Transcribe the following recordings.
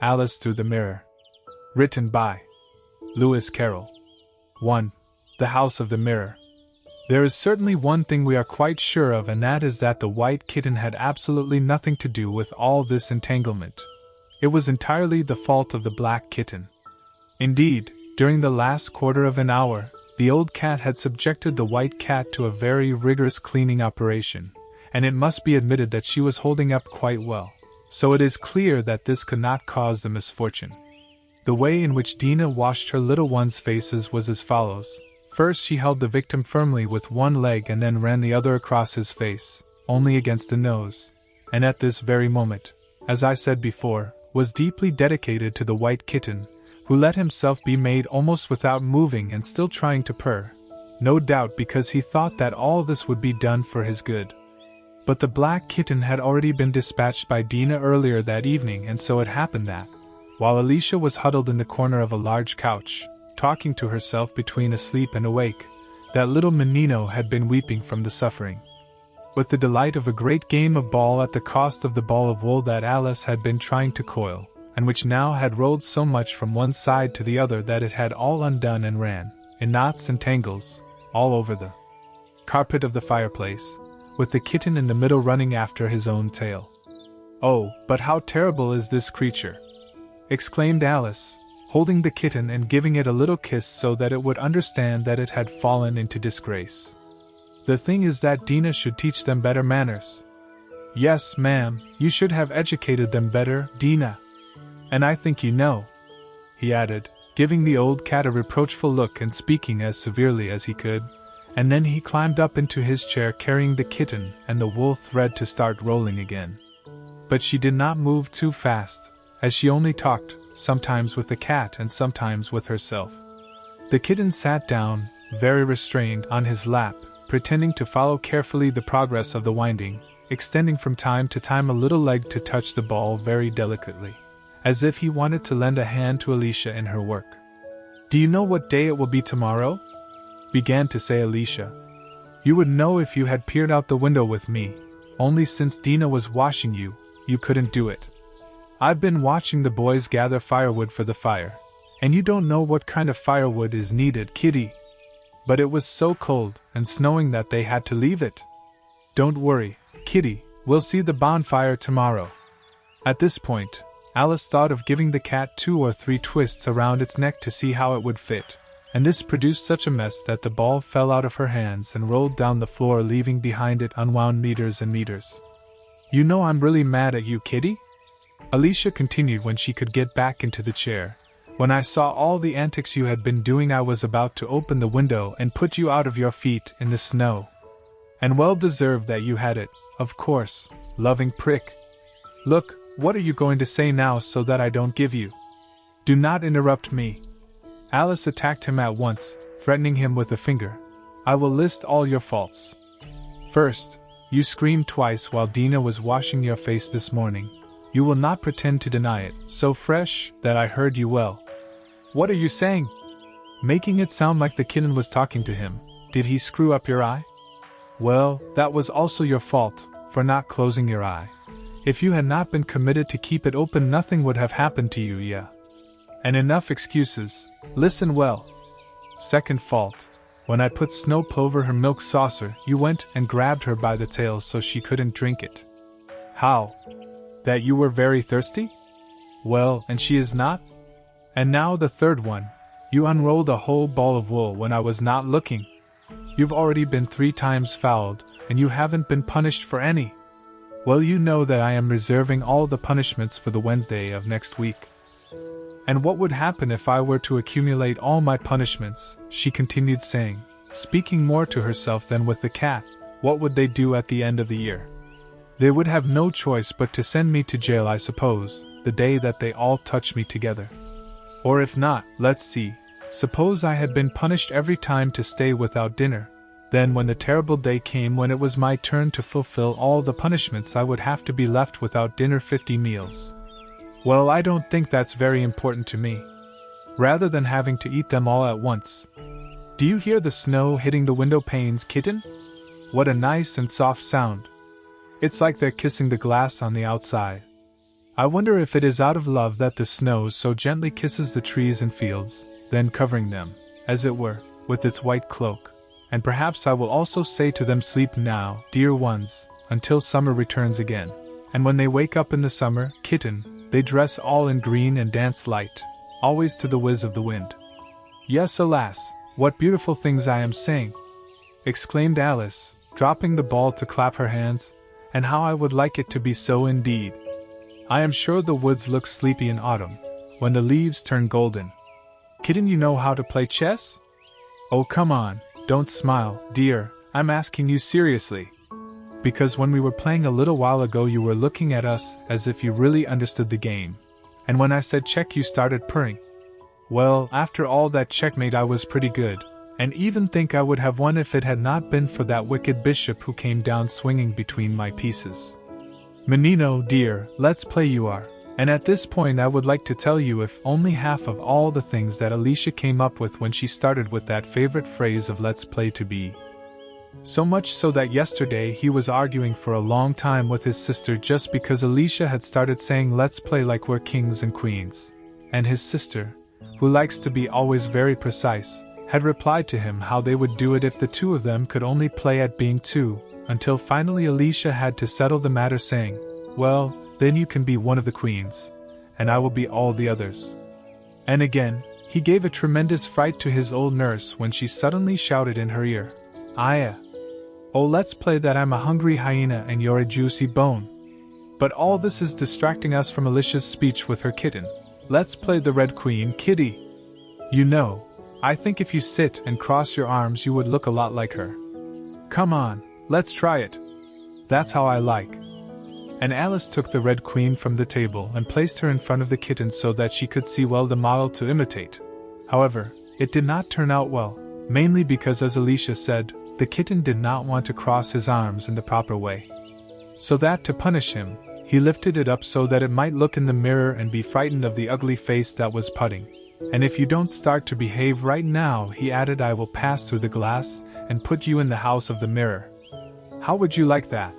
Alice Through the Mirror. Written by Lewis Carroll. 1. The House of the Mirror. There is certainly one thing we are quite sure of, and that is that the white kitten had absolutely nothing to do with all this entanglement. It was entirely the fault of the black kitten. Indeed, during the last quarter of an hour, the old cat had subjected the white cat to a very rigorous cleaning operation, and it must be admitted that she was holding up quite well. So it is clear that this could not cause the misfortune. The way in which Dina washed her little ones' faces was as follows. First she held the victim firmly with one leg and then ran the other across his face, only against the nose, and at this very moment, as I said before, was deeply dedicated to the white kitten, who let himself be made almost without moving and still trying to purr, no doubt because he thought that all this would be done for his good. But the black kitten had already been dispatched by Dina earlier that evening, and so it happened that, while Alicia was huddled in the corner of a large couch, talking to herself between asleep and awake, that little Menino had been weeping from the suffering. With the delight of a great game of ball at the cost of the ball of wool that Alice had been trying to coil, and which now had rolled so much from one side to the other that it had all undone and ran, in knots and tangles, all over the carpet of the fireplace, with the kitten in the middle running after his own tail. "Oh, but how terrible is this creature!" exclaimed Alice, holding the kitten and giving it a little kiss so that it would understand that it had fallen into disgrace. "The thing is that Dina should teach them better manners." "Yes, ma'am, you should have educated them better, Dina. And I think you know," he added, giving the old cat a reproachful look and speaking as severely as he could, and then he climbed up into his chair carrying the kitten and the wool thread to start rolling again. But she did not move too fast, as she only talked, sometimes with the cat and sometimes with herself. The kitten sat down, very restrained, on his lap, pretending to follow carefully the progress of the winding, extending from time to time a little leg to touch the ball very delicately, as if he wanted to lend a hand to Alicia in her work. "Do you know what day it will be tomorrow?" began to say Alicia. "You would know if you had peered out the window with me, only since Dina was washing you, you couldn't do it. I've been watching the boys gather firewood for the fire, and you don't know what kind of firewood is needed, Kitty. But it was so cold and snowing that they had to leave it. Don't worry, Kitty, we'll see the bonfire tomorrow." At this point, Alice thought of giving the cat 2 or 3 twists around its neck to see how it would fit, and this produced such a mess that the ball fell out of her hands and rolled down the floor, leaving behind it unwound meters and meters. "You know I'm really mad at you, Kitty?" Alicia continued when she could get back into the chair. "When I saw all the antics you had been doing, I was about to open the window and put you out of your feet in the snow. And well deserved that you had it, of course, loving prick. Look, what are you going to say now so that I don't give you?" "Do not interrupt me." Alice attacked him at once, threatening him with a finger. "I will list all your faults. First, you screamed twice while Dina was washing your face this morning. You will not pretend to deny it, so fresh that I heard you well." "What are you saying?" Making it sound like the kitten was talking to him. "Did he screw up your eye?" "Well, that was also your fault, for not closing your eye. If you had not been committed to keep it open, nothing would have happened to you, yeah. And enough excuses. Listen well. Second fault, when I put Snow over her milk saucer, you went and grabbed her by the tail so she couldn't drink it." "How? That you were very thirsty? Well, and she is not? And now the third one, you unrolled a whole ball of wool when I was not looking. You've already been 3 times fouled, and you haven't been punished for any. Well, you know that I am reserving all the punishments for the Wednesday of next week." "And what would happen if I were to accumulate all my punishments?" she continued saying, speaking more to herself than with the cat. "What would they do at the end of the year? They would have no choice but to send me to jail, I suppose, the day that they all touch me together. Or if not, let's see, suppose I had been punished every time to stay without dinner. Then when the terrible day came when it was my turn to fulfill all the punishments, I would have to be left without dinner 50 meals. Well, I don't think that's very important to me. Rather than having to eat them all at once. Do you hear the snow hitting the window panes, kitten? What a nice and soft sound. It's like they're kissing the glass on the outside. I wonder if it is out of love that the snow so gently kisses the trees and fields, then covering them, as it were, with its white cloak. And perhaps I will also say to them, sleep now, dear ones, until summer returns again. And when they wake up in the summer, kitten, they dress all in green and dance light, always to the whiz of the wind. Yes, alas, what beautiful things I am saying! Exclaimed Alice, dropping the ball to clap her hands, and how I would like it to be so indeed. I am sure the woods look sleepy in autumn, when the leaves turn golden. Kitten, you know how to play chess? Oh, come on, don't smile, dear, I'm asking you seriously. Because when we were playing a little while ago you were looking at us as if you really understood the game. And when I said check you started purring. Well, after all that checkmate I was pretty good, and even think I would have won if it had not been for that wicked bishop who came down swinging between my pieces. Menino, dear, let's play you are. And at this point I would like to tell you if only half of all the things that Alicia came up with when she started with that favorite phrase of let's play to be. So much so that yesterday he was arguing for a long time with his sister just because Alicia had started saying let's play like we're kings and queens. And his sister, who likes to be always very precise, had replied to him how they would do it if the two of them could only play at being two, until finally Alicia had to settle the matter saying, well, then you can be one of the queens, and I will be all the others. And again, he gave a tremendous fright to his old nurse when she suddenly shouted in her ear, Aya! Oh, let's play that I'm a hungry hyena and you're a juicy bone. But all this is distracting us from Alicia's speech with her kitten. Let's play the Red Queen, kitty. You know, I think if you sit and cross your arms you would look a lot like her. Come on, let's try it. That's how I like. And Alice took the Red Queen from the table and placed her in front of the kitten so that she could see well the model to imitate. However, it did not turn out well, mainly because, as Alicia said, the kitten did not want to cross his arms in the proper way. So that, to punish him, he lifted it up so that it might look in the mirror and be frightened of the ugly face that was putting. And if you don't start to behave right now, he added, I will pass through the glass and put you in the house of the mirror. How would you like that?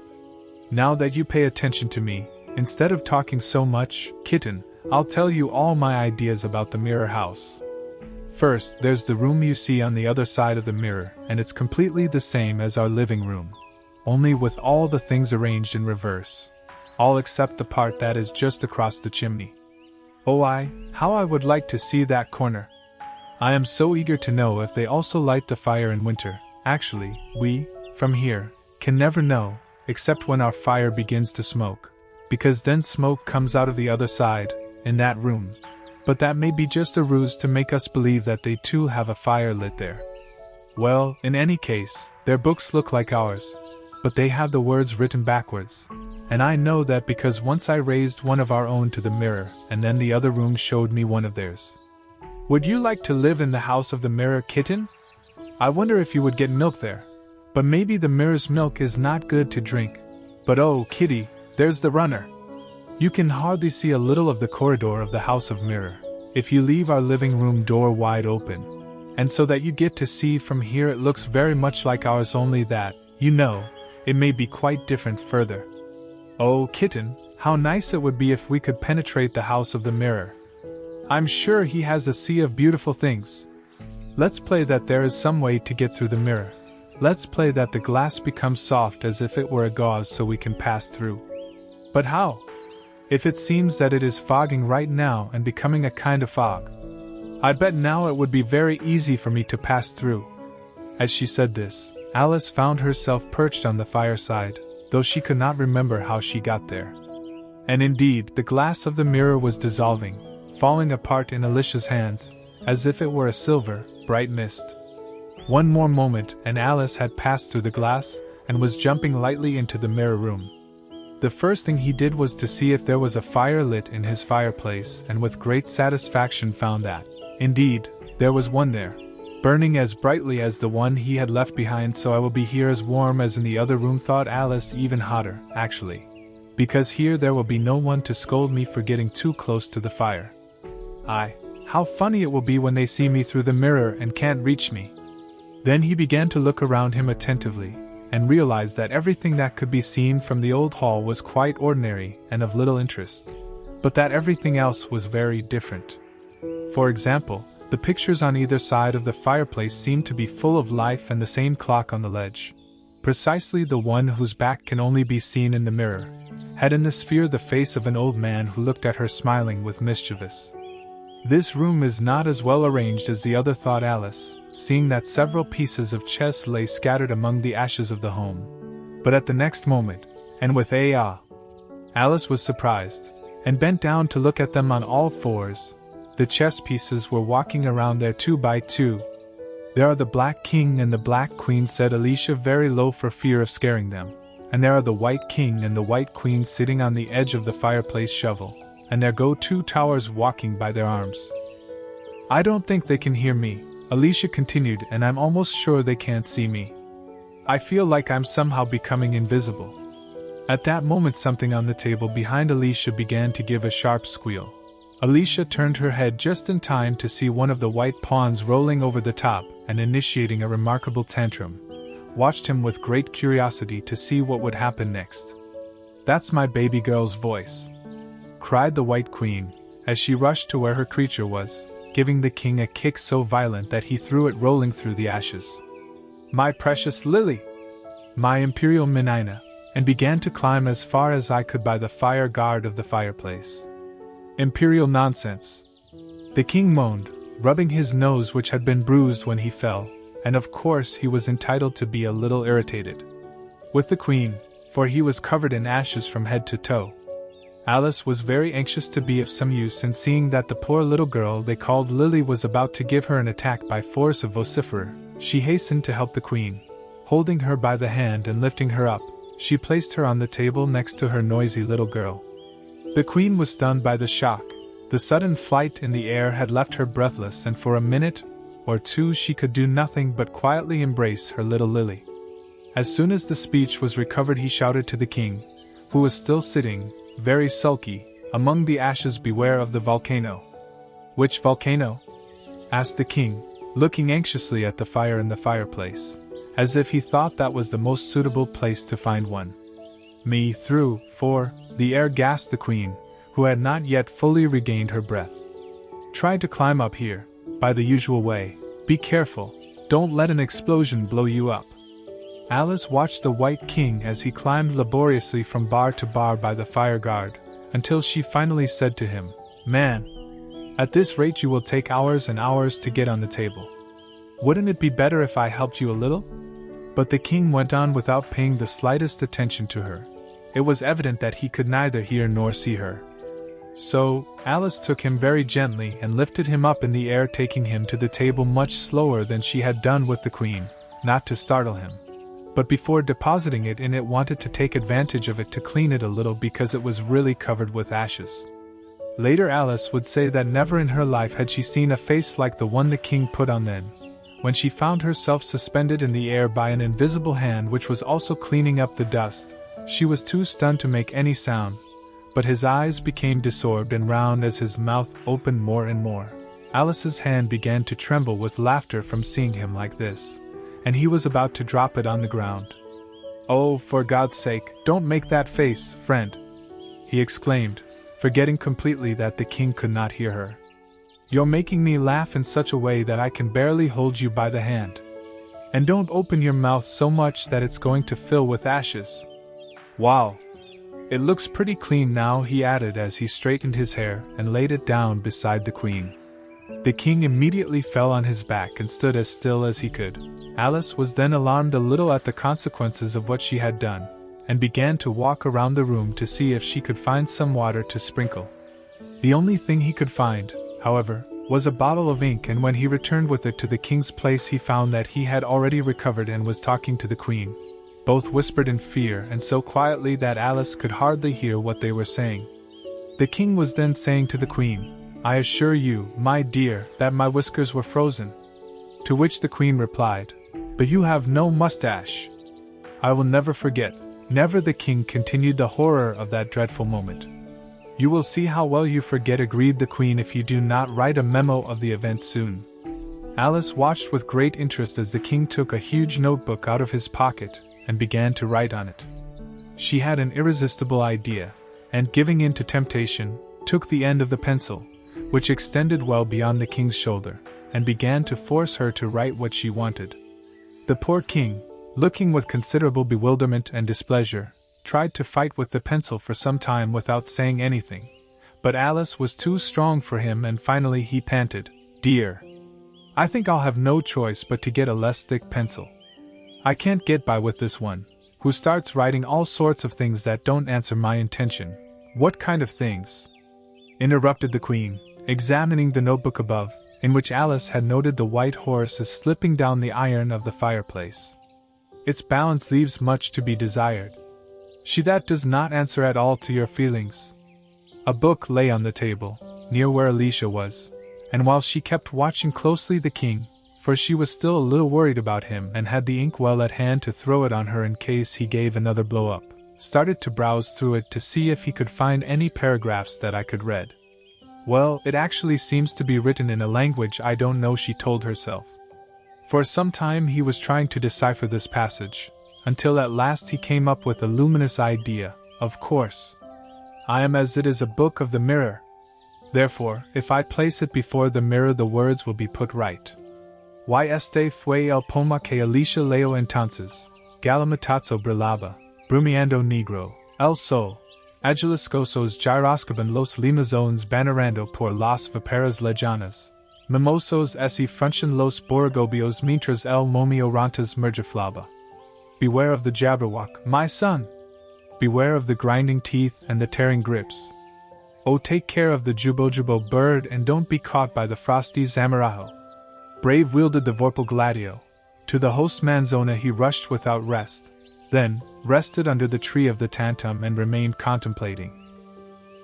Now that you pay attention to me, instead of talking so much, kitten, I'll tell you all my ideas about the mirror house. First, there's the room you see on the other side of the mirror, and it's completely the same as our living room, only with all the things arranged in reverse. All except the part that is just across the chimney. Oh, how I would like to see that corner. I am so eager to know if they also light the fire in winter. Actually, we, from here, can never know, except when our fire begins to smoke, because then smoke comes out of the other side, in that room. But that may be just a ruse to make us believe that they too have a fire lit there. Well, in any case, their books look like ours, but they have the words written backwards. And I know that because once I raised one of our own to the mirror, and then the other room showed me one of theirs. Would you like to live in the house of the mirror, kitten? I wonder if you would get milk there. But maybe the mirror's milk is not good to drink. But oh, kitty, there's the runner. You can hardly see a little of the corridor of the house of mirror, if you leave our living room door wide open. And so that you get to see from here it looks very much like ours, only that, you know, it may be quite different further. Oh, kitten, how nice it would be if we could penetrate the house of the mirror. I'm sure he has a sea of beautiful things. Let's play that there is some way to get through the mirror. Let's play that the glass becomes soft as if it were a gauze so we can pass through. But how? If it seems that it is fogging right now and becoming a kind of fog. I bet now it would be very easy for me to pass through. As she said this, Alice found herself perched on the fireside, though she could not remember how she got there. And indeed, the glass of the mirror was dissolving, falling apart in Alicia's hands, as if it were a silver, bright mist. One more moment and Alice had passed through the glass, and was jumping lightly into the mirror room. The first thing he did was to see if there was a fire lit in his fireplace, and with great satisfaction found that, indeed, there was one there, burning as brightly as the one he had left behind. So I will be here as warm as in the other room, thought Alice, even hotter, actually. Because here there will be no one to scold me for getting too close to the fire. How funny it will be when they see me through the mirror and can't reach me. Then he began to look around him attentively, and realized that everything that could be seen from the old hall was quite ordinary and of little interest. but that everything else was very different. For example, the pictures on either side of the fireplace seemed to be full of life, and the same clock on the ledge, precisely the one whose back can only be seen in the mirror, had in the sphere the face of an old man who looked at her smiling with mischievous. This room is not as well arranged as the other, thought Alice, seeing that several pieces of chess lay scattered among the ashes of the home. But at the next moment, and with a ah, Alice was surprised, and bent down to look at them on all fours. The chess pieces were walking around there 2 by 2. There are the Black King and the Black Queen, said Alicia very low for fear of scaring them. And there are the White King and the White Queen sitting on the edge of the fireplace shovel, and there go 2 towers walking by their arms. I don't think they can hear me, Alicia continued, and I'm almost sure they can't see me. I feel like I'm somehow becoming invisible. At that moment something on the table behind Alicia began to give a sharp squeal. Alicia turned her head just in time to see one of the white pawns rolling over the top and initiating a remarkable tantrum. Watched him with great curiosity to see what would happen next. That's my baby girl's voice, cried the White Queen, as she rushed to where her creature was, giving the king a kick so violent that he threw it rolling through the ashes. My precious Lily! My imperial Menina! And began to climb as far as I could by the fire guard of the fireplace. Imperial nonsense! The king moaned, rubbing his nose, which had been bruised when he fell, and of course he was entitled to be a little irritated with the queen, for he was covered in ashes from head to toe. Alice was very anxious to be of some use, and seeing that the poor little girl they called Lily was about to give her an attack by force of vociferer, she hastened to help the queen. Holding her by the hand and lifting her up, she placed her on the table next to her noisy little girl. The queen was stunned by the shock. The sudden flight in the air had left her breathless, and for a minute or two she could do nothing but quietly embrace her little Lily. As soon as the speech was recovered, he shouted to the king, who was still sitting, very sulky, among the ashes, beware of the volcano. Which volcano? Asked the king, looking anxiously at the fire in the fireplace, as if he thought that was the most suitable place to find one. Me through, for the air, gasped the queen, who had not yet fully regained her breath. Try to climb up here, by the usual way. Be careful, don't let an explosion blow you up. Alice watched the White King as he climbed laboriously from bar to bar by the fire guard, until she finally said to him, Man, at this rate you will take hours and hours to get on the table. Wouldn't it be better if I helped you a little? But the king went on without paying the slightest attention to her. It was evident that he could neither hear nor see her. So, Alice took him very gently and lifted him up in the air, taking him to the table much slower than she had done with the queen, not to startle him. But before depositing it in it, wanted to take advantage of it to clean it a little, because it was really covered with ashes. Later Alice would say that never in her life had she seen a face like the one the king put on then, when she found herself suspended in the air by an invisible hand which was also cleaning up the dust. She was too stunned to make any sound, but his eyes became disorbed and round as his mouth opened more and more. Alice's hand began to tremble with laughter from seeing him like this, and he was about to drop it on the ground. Oh, for God's sake, don't make that face, friend, he exclaimed, forgetting completely that the king could not hear her. You're making me laugh in such a way that I can barely hold you by the hand. And don't open your mouth so much that it's going to fill with ashes. Wow! It looks pretty clean now, he added as he straightened his hair and laid it down beside the queen. The king immediately fell on his back and stood as still as he could. Alice was then alarmed a little at the consequences of what she had done, and began to walk around the room to see if she could find some water to sprinkle. The only thing he could find, however, was a bottle of ink, and when he returned with it to the king's place he found that he had already recovered and was talking to the queen. Both whispered in fear, and so quietly that Alice could hardly hear what they were saying. The king was then saying to the queen, I assure you, my dear, that my whiskers were frozen. To which the queen replied, But you have no mustache. I will never forget, never, the king continued, the horror of that dreadful moment. You will see how well you forget, agreed the queen, if you do not write a memo of the event soon. Alice watched with great interest as the king took a huge notebook out of his pocket and began to write on it. She had an irresistible idea, and giving in to temptation, took the end of the pencil, which extended well beyond the king's shoulder, and began to force her to write what she wanted. The poor king, looking with considerable bewilderment and displeasure, tried to fight with the pencil for some time without saying anything, but Alice was too strong for him, and finally he panted, "Dear, I think I'll have no choice but to get a less thick pencil. I can't get by with this one, who starts writing all sorts of things that don't answer my intention." "What kind of things?" interrupted the queen, examining the notebook above, in which Alice had noted the white horse as slipping down the iron of the fireplace. "Its balance leaves much to be desired." That does not answer at all to your feelings." A book lay on the table, near where Alicia was, and while she kept watching closely the king, for she was still a little worried about him and had the inkwell at hand to throw it on her in case he gave another blow-up, started to browse through it to see if he could find any paragraphs that I could read. "Well, it actually seems to be written in a language I don't know," she told herself. For some time he was trying to decipher this passage, until at last he came up with a luminous idea. "Of course, I am as it is a book of the mirror. Therefore, if I place it before the mirror, the words will be put right. Y este fue el poema que Alicia leo entonces, Galimatazo brillaba, brumeando negro, el sol, agiliscosos gyroscopan los limazones bannerando por las vaperas lejanas, mimosos esi fruncian los borogobios mientras el momio rontas mergeflaba. Beware of the jabberwock, my son! Beware of the grinding teeth and the tearing grips. Oh, take care of the jubojubo bird and don't be caught by the frosty zamarajo." Brave wielded the vorpal gladio. To the host Manzona he rushed without rest, then rested under the tree of the tantum and remained contemplating.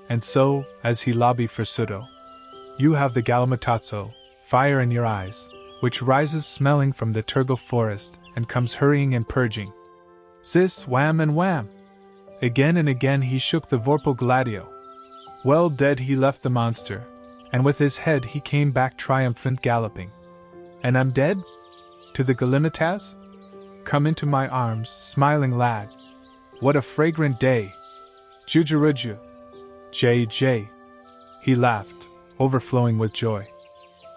And so, as he lobbied for Sudo, "You have the Galimatazo, fire in your eyes, which rises smelling from the Turgle forest and comes hurrying and purging. Zis, wham and wham!" Again and again he shook the vorpal gladio. Well dead he left the monster, and with his head he came back triumphant galloping. "And I'm dead? To the Galimataz? Come into my arms, smiling lad. What a fragrant day! Jujuruju! J. He laughed, overflowing with joy.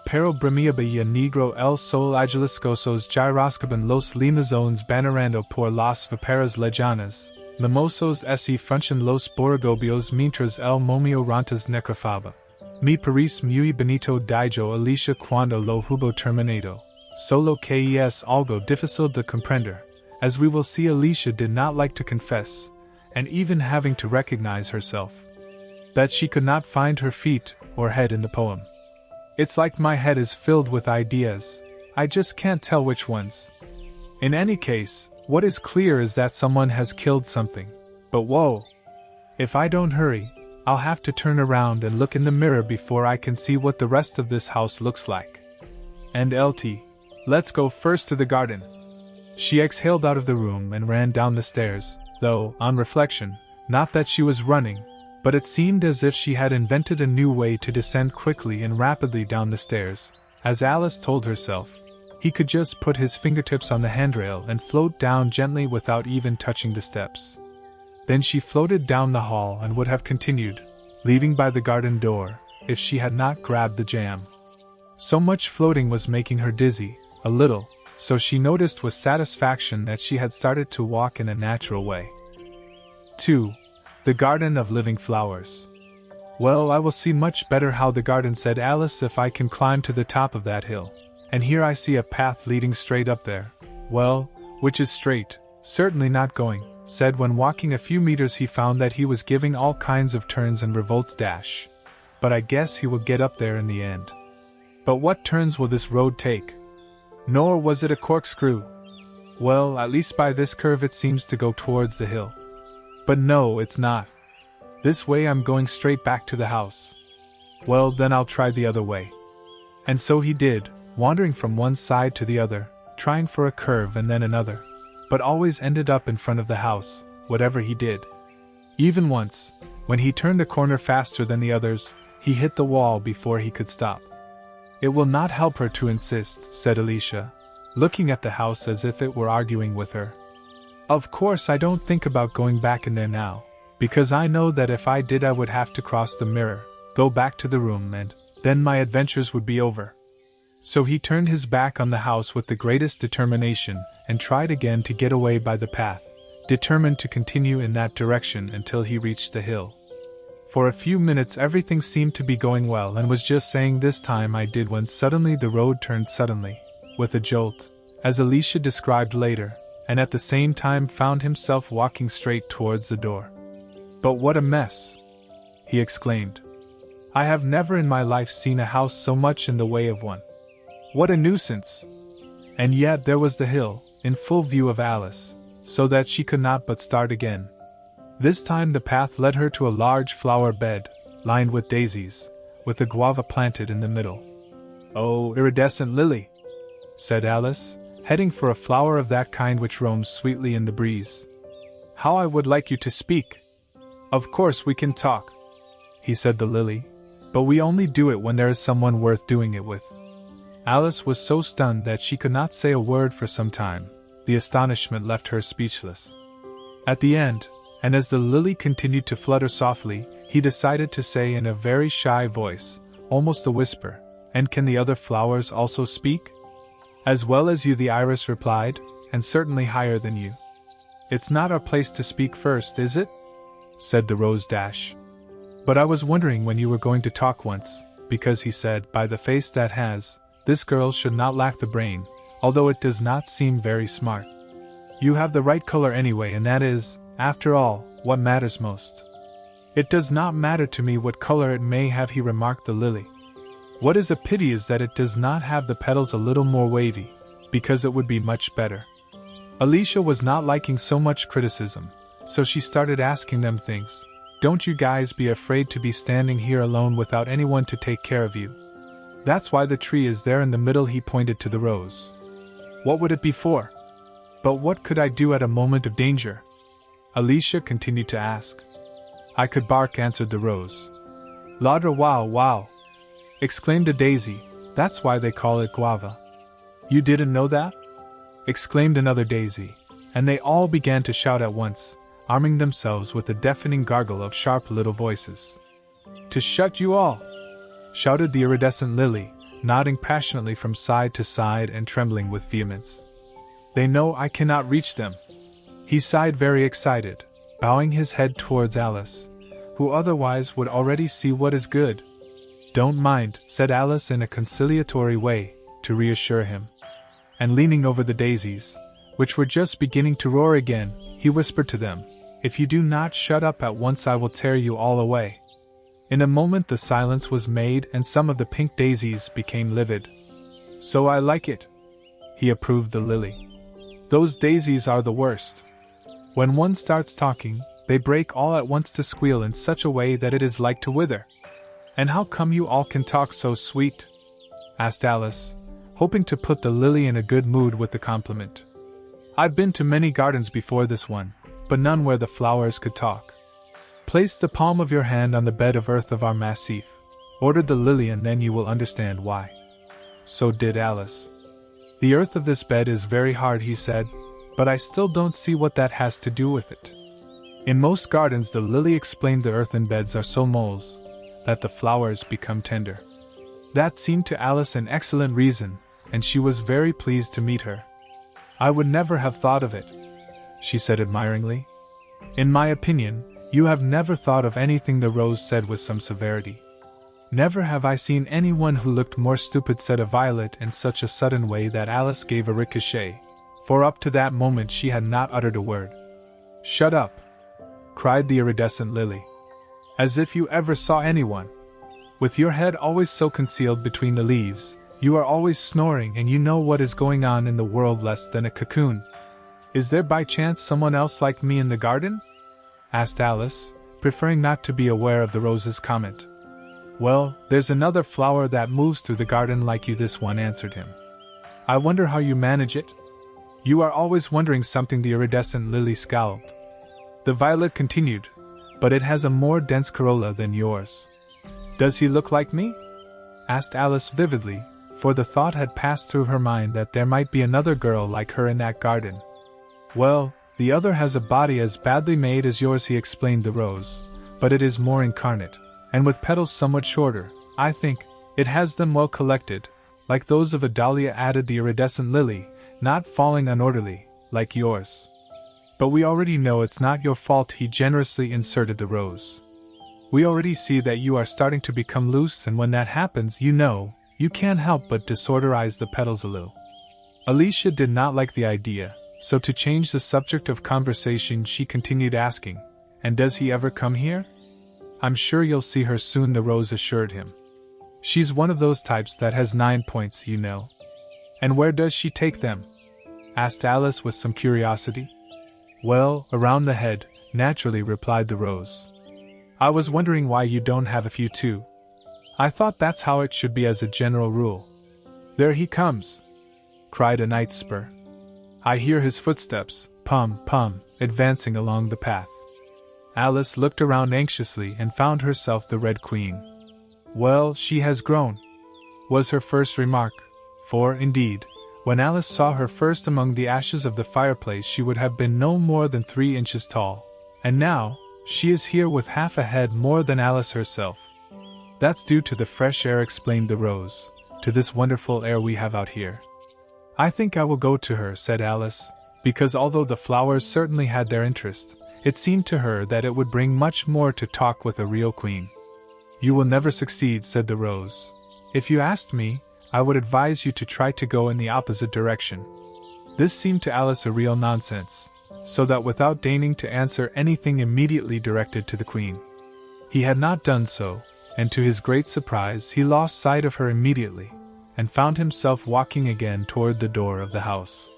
Pero bramiabaya negro el sol agiliscosos gyroscopan los limazones bannerando por las vaperas lejanas, mimosos esi fruncian los borogobios mientras el momio rontas necrofaba. Mi paris muy bonito dijo Alicia cuando lo hubo terminado, solo que es algo difícil de comprender." As we will see, Alicia did not like to confess, and even having to recognize herself, that she could not find her feet or head in the poem. "It's like my head is filled with ideas, I just can't tell which ones. In any case, what is clear is that someone has killed something. But whoa! If I don't hurry, I'll have to turn around and look in the mirror before I can see what the rest of this house looks like. And LT, let's go first to the garden." She exhaled out of the room and ran down the stairs, though, on reflection, not that she was running, but it seemed as if she had invented a new way to descend quickly and rapidly down the stairs. As Alice told herself, he could just put his fingertips on the handrail and float down gently without even touching the steps. Then she floated down the hall and would have continued, leaving by the garden door, if she had not grabbed the jam. So much floating was making her dizzy, a little, so she noticed with satisfaction that she had started to walk in a natural way. 2. The Garden of Living Flowers. "Well, I will see much better how the garden," said Alice, "if I can climb to the top of that hill. And here I see a path leading straight up there." "Well, which is straight, certainly not going," said when walking a few meters he found that he was giving all kinds of turns and revolts dash. "But I guess he will get up there in the end. But what turns will this road take? Nor was it a corkscrew. Well, at least by this curve it seems to go towards the hill. But no, it's not. This way I'm going straight back to the house. Well, then I'll try the other way." And so he did, wandering from one side to the other, trying for a curve and then another, but always ended up in front of the house, whatever he did. Even once, when he turned a corner faster than the others, he hit the wall before he could stop. "It will not help her to insist," said Alicia, looking at the house as if it were arguing with her. "Of course I don't think about going back in there now, because I know that if I did I would have to cross the mirror, go back to the room, and then my adventures would be over. So he turned his back on the house with the greatest determination, and tried again to get away by the path, determined to continue in that direction until he reached the hill. For a few minutes everything seemed to be going well, and was just saying "this time I did," when suddenly the road turned suddenly, with a jolt, as Alicia described later, and at the same time found himself walking straight towards the door. "But what a mess!" he exclaimed. "I have never in my life seen a house so much in the way of one. What a nuisance!" And yet there was the hill, in full view of Alice, so that she could not but start again. This time the path led her to a large flower bed, lined with daisies, with a guava planted in the middle. "Oh, iridescent lily," said Alice, heading for a flower of that kind which roams sweetly in the breeze. "How I would like you to speak!" "Of course we can talk," he said the lily, "but we only do it when there is someone worth doing it with." Alice was so stunned that she could not say a word for some time. The astonishment left her speechless. At the end, and as the lily continued to flutter softly, he decided to say in a very shy voice, almost a whisper, "And can the other flowers also speak?" "As well as you," the iris replied, "and certainly higher than you." "It's not our place to speak first, is it?" said the rose dash. "But I was wondering when you were going to talk once, because," he said, "by the face that has, this girl should not lack the brain, although it does not seem very smart. You have the right color anyway, and that is, after all, what matters most." "It does not matter to me what color it may have," he remarked the lily. "What is a pity is that it does not have the petals a little more wavy, because it would be much better." Alicia was not liking so much criticism, so she started asking them things. "Don't you guys be afraid to be standing here alone without anyone to take care of you. That's why the tree is there in the middle," he pointed to the rose. "What would it be for?" "But what could I do at a moment of danger?" Alicia continued to ask. "I could bark," answered the rose. "Ladra wow wow!" exclaimed a daisy. "That's why they call it guava." "You didn't know that?" exclaimed another daisy, and they all began to shout at once, arming themselves with a deafening gargle of sharp little voices. "To shut you all!" shouted the iridescent lily, nodding passionately from side to side and trembling with vehemence. "They know I cannot reach them." He sighed, very excited, bowing his head towards Alice, who otherwise would already see what is good. "Don't mind," said Alice in a conciliatory way, to reassure him. And leaning over the daisies, which were just beginning to roar again, he whispered to them, "If you do not shut up at once I will tear you all away." In a moment the silence was made and some of the pink daisies became livid. "So I like it," he approved the lily. "Those daisies are the worst. When one starts talking, they break all at once to squeal in such a way that it is like to wither." "And how come you all can talk so sweet?" asked Alice, hoping to put the lily in a good mood with the compliment. "I've been to many gardens before this one, but none where the flowers could talk." "Place the palm of your hand on the bed of earth of our massif," ordered the lily, "and then you will understand why." So did Alice. "The earth of this bed is very hard," he said, "but I still don't see what that has to do with it." In most gardens, the lily explained, the earthen beds are so moles that the flowers become tender. That seemed to Alice an excellent reason, and she was very pleased to meet her. "I would never have thought of it," she said admiringly. "In my opinion, you have never thought of anything," the rose said with some severity. "Never have I seen anyone who looked more stupid," said a violet in such a sudden way that Alice gave a ricochet, for up to that moment she had not uttered a word. "Shut up!" cried the iridescent lily. "As if you ever saw anyone! With your head always so concealed between the leaves, you are always snoring, and you know what is going on in the world less than a cocoon. Is there by chance someone else like me in the garden?" asked Alice, preferring not to be aware of the rose's comment. "Well, there's another flower that moves through the garden like you," this one answered him. "I wonder how you manage it." "You are always wondering something," the iridescent lily scowled. The violet continued, "But it has a more dense corolla than yours." "Does he look like me?" asked Alice vividly, for the thought had passed through her mind that there might be another girl like her in that garden. "Well, the other has a body as badly made as yours," he explained the rose, "but it is more incarnate, and with petals somewhat shorter, I think. It has them well collected, like those of a dahlia, added the iridescent lily, not falling unorderly, like yours. But we already know it's not your fault, he generously inserted the rose. We already see that you are starting to become loose, and when that happens, you can't help but disorderize the petals a little. Alicia did not like the idea, so to change the subject of conversation she continued asking, "And does he ever come here?" "I'm sure you'll see her soon," the rose assured him. "She's one of those types that has 9 points, you know." "And where does she take them?" asked Alice with some curiosity. "Well, around the head, naturally," replied the rose. "I was wondering why you don't have a few too. I thought that's how it should be as a general rule." "There he comes!" cried a night spur. "I hear his footsteps, pum, pum, advancing along the path." Alice looked around anxiously and found herself the Red Queen. "Well, she has grown," was her first remark, for, indeed, when Alice saw her first among the ashes of the fireplace she would have been no more than 3 inches tall, and now, she is here with half a head more than Alice herself. "That's due to the fresh air," explained the rose, "to this wonderful air we have out here." "I think I will go to her," said Alice, because although the flowers certainly had their interest, it seemed to her that it would bring much more to talk with a real queen. "You will never succeed," said the rose. "If you asked me, I would advise you to try to go in the opposite direction." This seemed to Alice a real nonsense, so that without deigning to answer anything immediately directed to the queen. He had not done so, and to his great surprise he lost sight of her immediately, and found himself walking again toward the door of the house.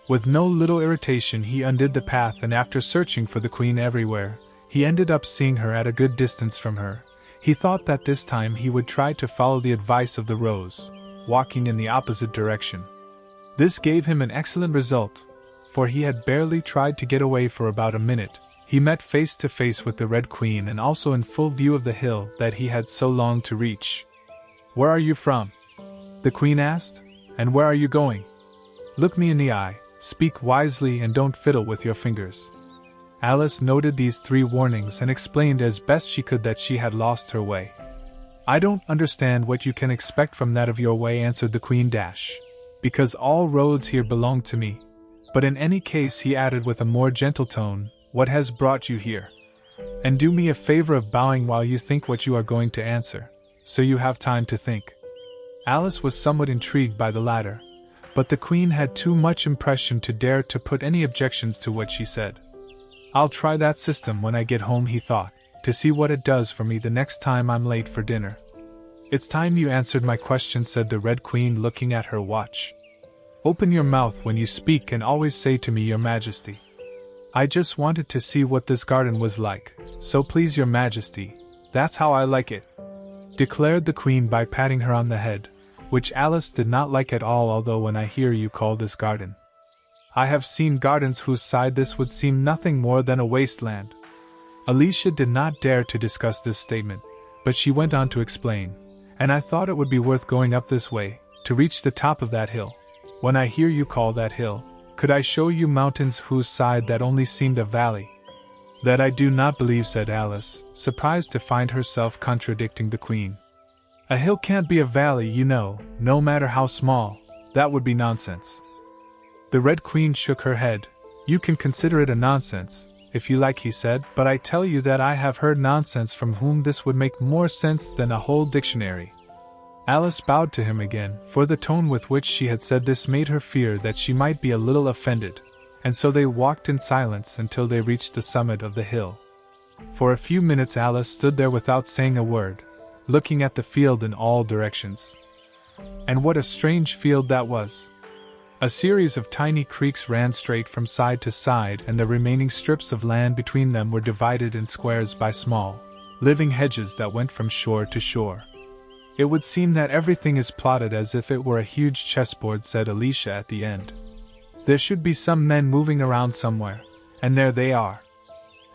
With no little irritation he undid the path, and after searching for the queen everywhere, he ended up seeing her at a good distance from her. He thought that this time he would try to follow the advice of the rose, walking in the opposite direction. This gave him an excellent result, for he had barely tried to get away for about a minute. He met face to face with the Red Queen, and also in full view of the hill that he had so longed to reach. "Where are you from?" the queen asked. "And where are you going? Look me in the eye, speak wisely, and don't fiddle with your fingers." Alice noted these 3 warnings and explained as best she could that she had lost her way. "I don't understand what you can expect from that of your way," answered the queen, "because all roads here belong to me. But in any case," he added with a more gentle tone, "what has brought you here? And do me a favor of bowing while you think what you are going to answer, so you have time to think." Alice was somewhat intrigued by the latter, but the queen had too much impression to dare to put any objections to what she said. "I'll try that system when I get home," he thought, "to see what it does for me the next time I'm late for dinner." "It's time you answered my question," said the Red Queen, looking at her watch. "Open your mouth when you speak, and always say to me, 'Your Majesty.'" "I just wanted to see what this garden was like, so please, Your Majesty, that's how I like it," declared the queen by patting her on the head, which Alice did not like at all. "Although when I hear you call this garden, I have seen gardens whose side this would seem nothing more than a wasteland." Alicia did not dare to discuss this statement, but she went on to explain, "And I thought it would be worth going up this way, to reach the top of that hill. When I hear you call that hill, could I show you mountains whose side that only seemed a valley?" "That I do not believe," said Alice, surprised to find herself contradicting the queen. "A hill can't be a valley, you know, no matter how small. That would be nonsense." The Red Queen shook her head. "You can consider it a nonsense, if you like," he said, "but I tell you that I have heard nonsense from whom this would make more sense than a whole dictionary." Alice bowed to him again, for the tone with which she had said this made her fear that she might be a little offended, and so they walked in silence until they reached the summit of the hill. For a few minutes Alice stood there without saying a word, looking at the field in all directions. And what a strange field that was! A series of tiny creeks ran straight from side to side, and the remaining strips of land between them were divided in squares by small, living hedges that went from shore to shore. "It would seem that everything is plotted as if it were a huge chessboard," said Alicia at the end. "There should be some men moving around somewhere, and there they are,"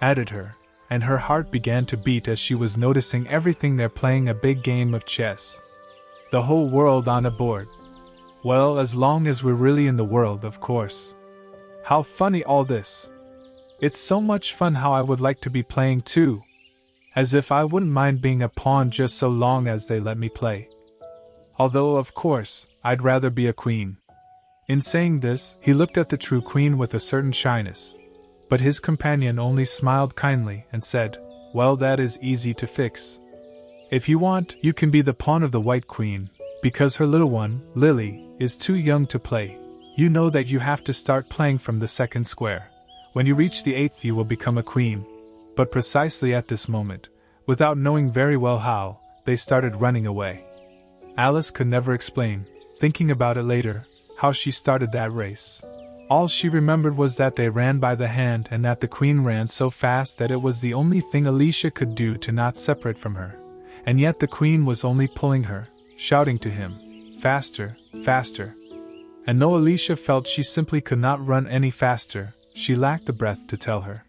added her, and her heart began to beat as she was noticing everything there, playing a big game of chess. The whole world on a board. Well, as long as we're really in the world, of course. How funny all this! It's so much fun. How I would like to be playing too. As if I wouldn't mind being a pawn just so long as they let me play. Although, of course, I'd rather be a queen. In saying this, he looked at the true queen with a certain shyness. But his companion only smiled kindly and said, "Well, that is easy to fix. If you want, you can be the pawn of the white queen, because her little one, Lily, is too young to play. You know that you have to start playing from the second square. When you reach the 8th you will become a queen." But precisely at this moment, without knowing very well how, they started running away. Alice could never explain, thinking about it later, how she started that race. All she remembered was that they ran by the hand and that the queen ran so fast that it was the only thing Alicia could do to not separate from her. And yet the queen was only pulling her, shouting to him, "Faster, faster." And though Alicia felt she simply could not run any faster, she lacked the breath to tell her.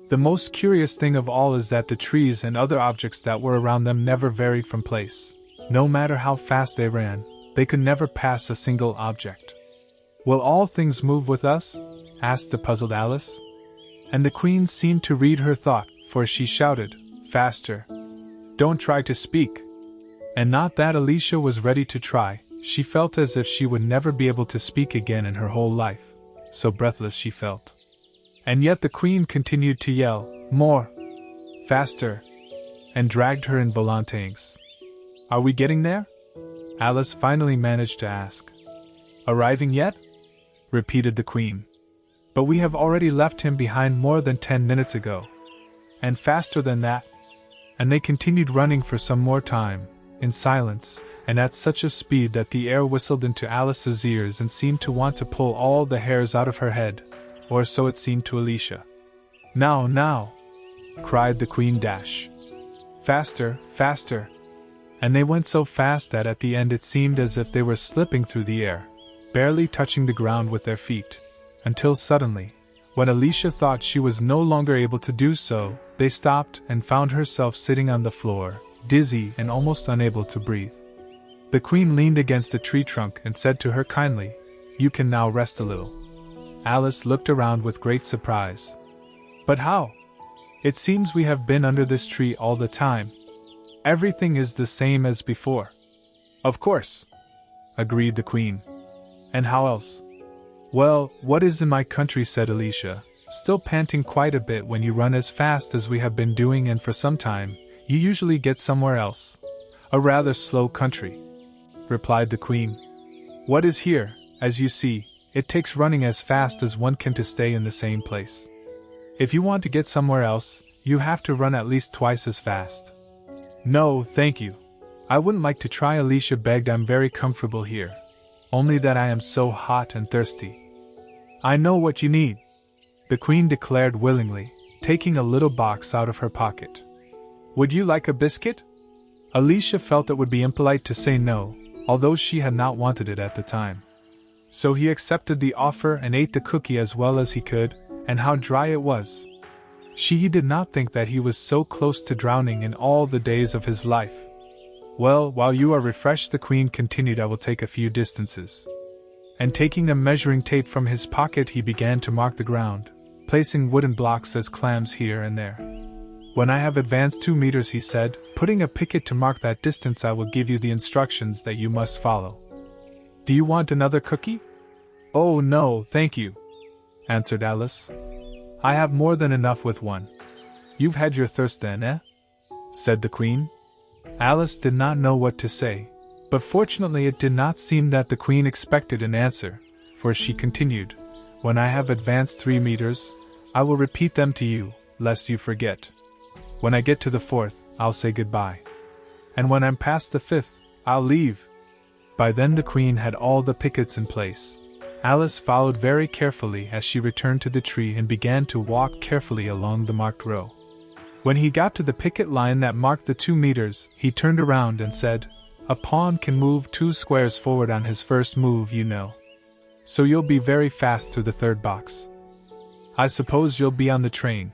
The most curious thing of all is that the trees and other objects that were around them never varied from place. No matter how fast they ran, they could never pass a single object. "Will all things move with us?" asked the puzzled Alice. And the queen seemed to read her thought, for she shouted, "Faster! Don't try to speak!" And not that Alicia was ready to try, she felt as if she would never be able to speak again in her whole life, so breathless she felt. And yet the queen continued to yell, "More! Faster!" and dragged her in volantes. "Are we getting there?" Alice finally managed to ask. "Arriving yet?" repeated the queen. "But we have already left him behind more than 10 minutes ago. And faster than that." And they continued running for some more time, in silence, and at such a speed that the air whistled into Alice's ears and seemed to want to pull all the hairs out of her head, or so it seemed to Alicia. "Now, now!" cried the queen dash. "Faster, faster!" And they went so fast that at the end it seemed as if they were slipping through the air, barely touching the ground with their feet, until suddenly, when Alicia thought she was no longer able to do so, they stopped and found herself sitting on the floor, dizzy and almost unable to breathe. The queen leaned against the tree trunk and said to her kindly, "You can now rest a little." Alice looked around with great surprise. "But how? It seems we have been under this tree all the time. Everything is the same as before." "Of course," agreed the queen. "And how else?" "Well, what is in my country," said Alicia, still panting quite a bit. "When you run as fast as we have been doing and for some time, you usually get somewhere else. A rather slow country," replied the queen. "What is here, as you see, it takes running as fast as one can to stay in the same place. If you want to get somewhere else, you have to run at least twice as fast." "No, thank you. I wouldn't like to try," Alicia begged. "I'm very comfortable here. Only that I am so hot and thirsty." "I know what you need," the queen declared willingly, taking a little box out of her pocket. "Would you like a biscuit?" Alicia felt it would be impolite to say no, although she had not wanted it at the time. So he accepted the offer and ate the cookie as well as he could, and how dry it was! He did not think that he was so close to drowning in all the days of his life. "Well, while you are refreshed," the queen continued, "I will take a few distances." And taking a measuring tape from his pocket, he began to mark the ground, placing wooden blocks as clams here and there. "When I have advanced 2 meters," he said, putting a picket to mark that distance, "I will give you the instructions that you must follow. Do you want another cookie?" "Oh no, thank you," answered Alice. "I have more than enough with one." "You've had your thirst then, eh?" said the queen. Alice did not know what to say, but fortunately it did not seem that the queen expected an answer, for she continued, "When I have advanced 3 meters, I will repeat them to you, lest you forget. When I get to the 4th, I'll say goodbye. And when I'm past the 5th, I'll leave." By then the queen had all the pickets in place. Alice followed very carefully as she returned to the tree and began to walk carefully along the marked row. When he got to the picket line that marked the 2 meters, he turned around and said, "A pawn can move 2 squares forward on his first move, you know. So you'll be very fast through the 3rd box. I suppose you'll be on the train,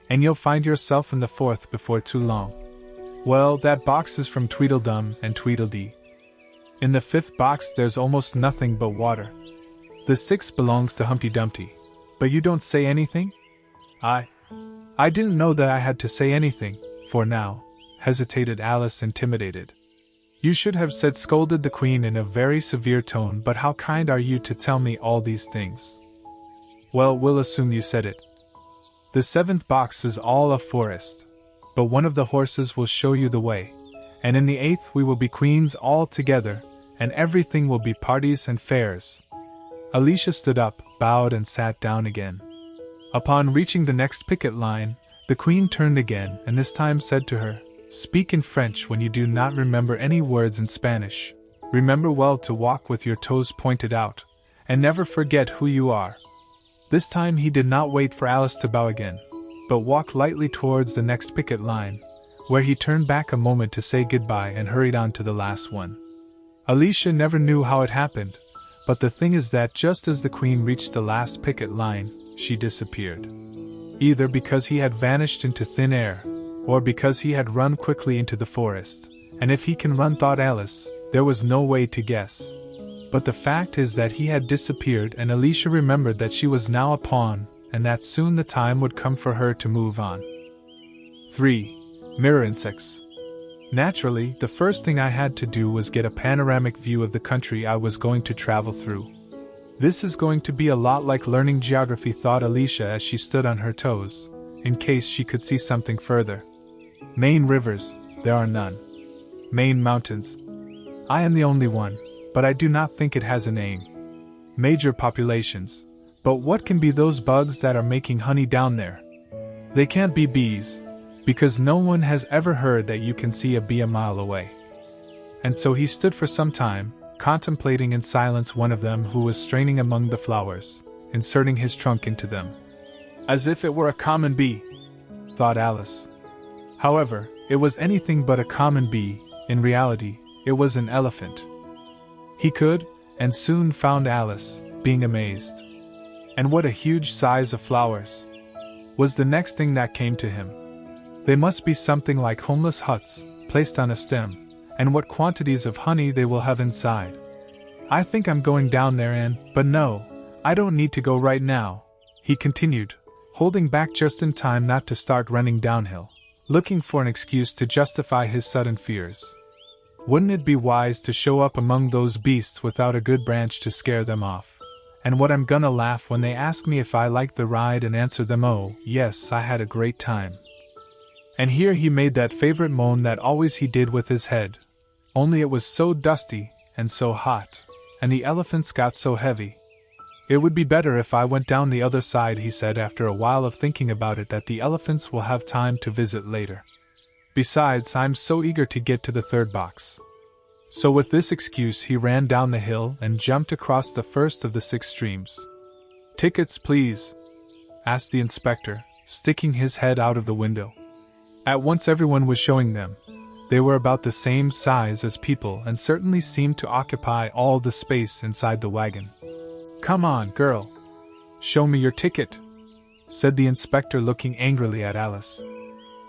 and you'll find yourself in the 4th before too long. Well, that box is from Tweedledum and Tweedledee. In the 5th box there's almost nothing but water. The 6th belongs to Humpty Dumpty. But you don't say anything?" I didn't know that I had to say anything, for now, hesitated Alice, intimidated. You should have said, scolded the Queen in a very severe tone, but how kind are you to tell me all these things? Well, we'll assume you said it. The 7th box is all a forest, but one of the horses will show you the way, and in the 8th we will be queens all together, and everything will be parties and fairs. Alicia stood up, bowed and sat down again. Upon reaching the next picket line, the Queen turned again and this time said to her, "Speak in French when you do not remember any words in Spanish. Remember well to walk with your toes pointed out, and never forget who you are." This time he did not wait for Alice to bow again, but walked lightly towards the next picket line, where he turned back a moment to say goodbye and hurried on to the last one. Alicia never knew how it happened, but the thing is that just as the Queen reached the last picket line, she disappeared. Either because he had vanished into thin air, or because he had run quickly into the forest, and if he can run, thought Alice, there was no way to guess. But the fact is that he had disappeared, and Alicia remembered that she was now a pawn, and that soon the time would come for her to move on. 3. Mirror insects. Naturally, the first thing I had to do was get a panoramic view of the country I was going to travel through. This is going to be a lot like learning geography, thought Alicia as she stood on her toes, in case she could see something further. Main rivers, there are none. Main mountains, I am the only one, but I do not think it has a name. Major populations, but what can be those bugs that are making honey down there? They can't be bees, because no one has ever heard that you can see a bee a mile away. And so he stood for some time, contemplating in silence one of them who was straining among the flowers, inserting his trunk into them. As if it were a common bee, thought Alice. However, it was anything but a common bee. In reality, it was an elephant. He could, and soon found Alice, being amazed. And what a huge size of flowers, was the next thing that came to him. They must be something like homeless huts, placed on a stem, and what quantities of honey they will have inside. I think I'm going down there but no, I don't need to go right now, he continued, holding back just in time not to start running downhill, looking for an excuse to justify his sudden fears. Wouldn't it be wise to show up among those beasts without a good branch to scare them off? And what I'm gonna laugh when they ask me if I liked the ride and answer them, oh, yes, I had a great time. And here he made that favorite moan that always he did with his head. Only it was so dusty, and so hot, and the elephants got so heavy. It would be better if I went down the other side, he said after a while of thinking about it, that the elephants will have time to visit later. Besides, I'm so eager to get to the 3rd box. So with this excuse he ran down the hill and jumped across the first of the 6 streams. "Tickets, please?" asked the inspector, sticking his head out of the window. At once everyone was showing them. They were about the same size as people and certainly seemed to occupy all the space inside the wagon. "Come on, girl. Show me your ticket," said the inspector, looking angrily at Alice.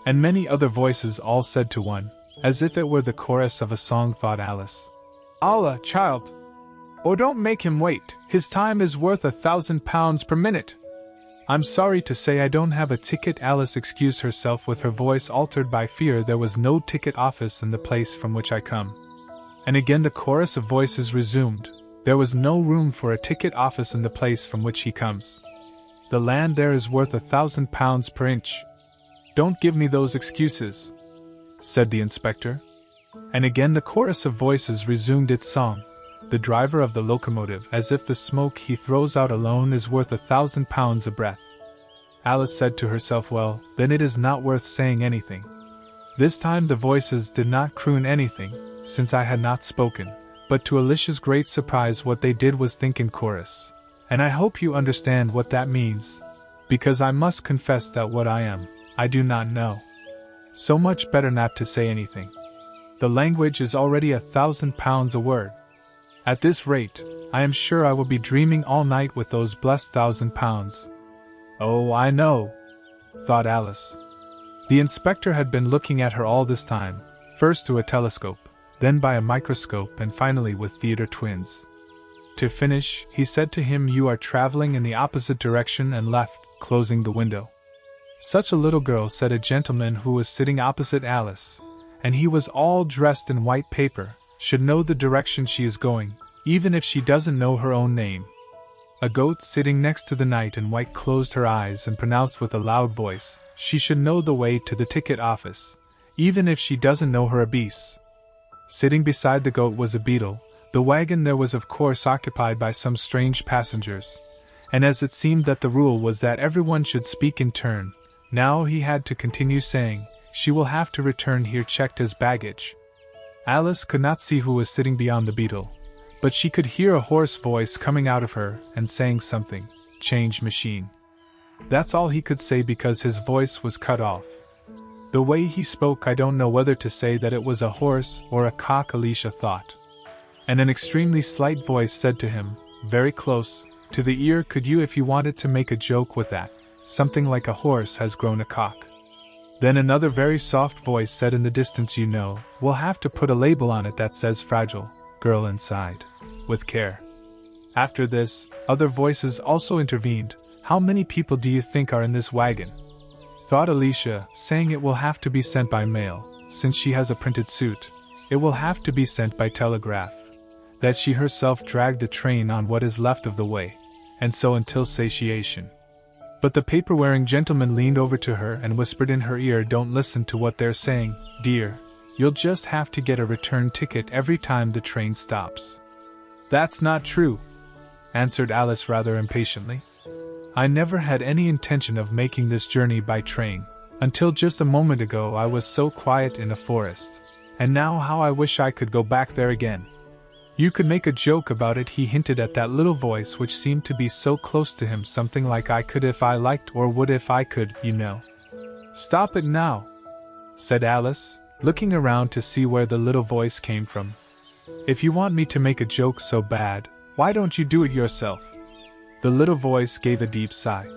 And many other voices all said to one, as if it were the chorus of a song, thought Alice. "Allah, child! Oh, don't make him wait, his time is worth £1,000 per minute." "I'm sorry to say I don't have a ticket," Alice excused herself with her voice altered by fear. "There was no ticket office in the place from which I come." And again the chorus of voices resumed, "There was no room for a ticket office in the place from which he comes. The land there is worth £1,000 per inch." "Don't give me those excuses," said the inspector. And again the chorus of voices resumed its song. "The driver of the locomotive, as if the smoke he throws out alone is worth £1,000 a breath." Alice said to herself, well, then it is not worth saying anything. This time the voices did not croon anything, since I had not spoken, but to Alicia's great surprise what they did was think in chorus. And I hope you understand what that means, because I must confess that what I do not know. So much better not to say anything. The language is already £1,000 a word. At this rate, I am sure I will be dreaming all night with those blessed £1,000. Oh, I know, thought Alice. The inspector had been looking at her all this time, first through a telescope, then by a microscope, and finally with theater twins. To finish, he said to him, "You are traveling in the opposite direction," and left, closing the window. Such a little girl, said a gentleman who was sitting opposite Alice, and he was all dressed in white paper, should know the direction she is going, even if she doesn't know her own name. A goat sitting next to the knight in white closed her eyes and pronounced with a loud voice, she should know the way to the ticket office, even if she doesn't know her abyss. Sitting beside the goat was a beetle. The wagon there was of course occupied by some strange passengers, and as it seemed that the rule was that everyone should speak in turn, now he had to continue saying, she will have to return here checked as baggage. Alice could not see who was sitting beyond the beetle, but she could hear a hoarse voice coming out of her and saying something, change machine. That's all he could say because his voice was cut off. The way he spoke, I don't know whether to say that it was a horse or a cock, Alicia thought. And an extremely slight voice said to him, very close to the ear, could you, if you wanted to make a joke with that, something like a horse has grown a cock. Then another very soft voice said in the distance, you know, we'll have to put a label on it that says fragile, girl inside, with care. After this, other voices also intervened. How many people do you think are in this wagon? Thought Alicia, saying it will have to be sent by mail, since she has a printed suit. It will have to be sent by telegraph. That she herself dragged the train on what is left of the way, and so until satiation. But the paper-wearing gentleman leaned over to her and whispered in her ear, don't listen to what they're saying, dear. You'll just have to get a return ticket every time the train stops. That's not true, answered Alice rather impatiently. I never had any intention of making this journey by train. Until just a moment ago I was so quiet in a forest. And now how I wish I could go back there again. You could make a joke about it, he hinted at that little voice which seemed to be so close to him, something like I could if I liked, or would if I could, you know. Stop it now, said Alice, looking around to see where the little voice came from. If you want me to make a joke so bad, why don't you do it yourself? The little voice gave a deep sigh.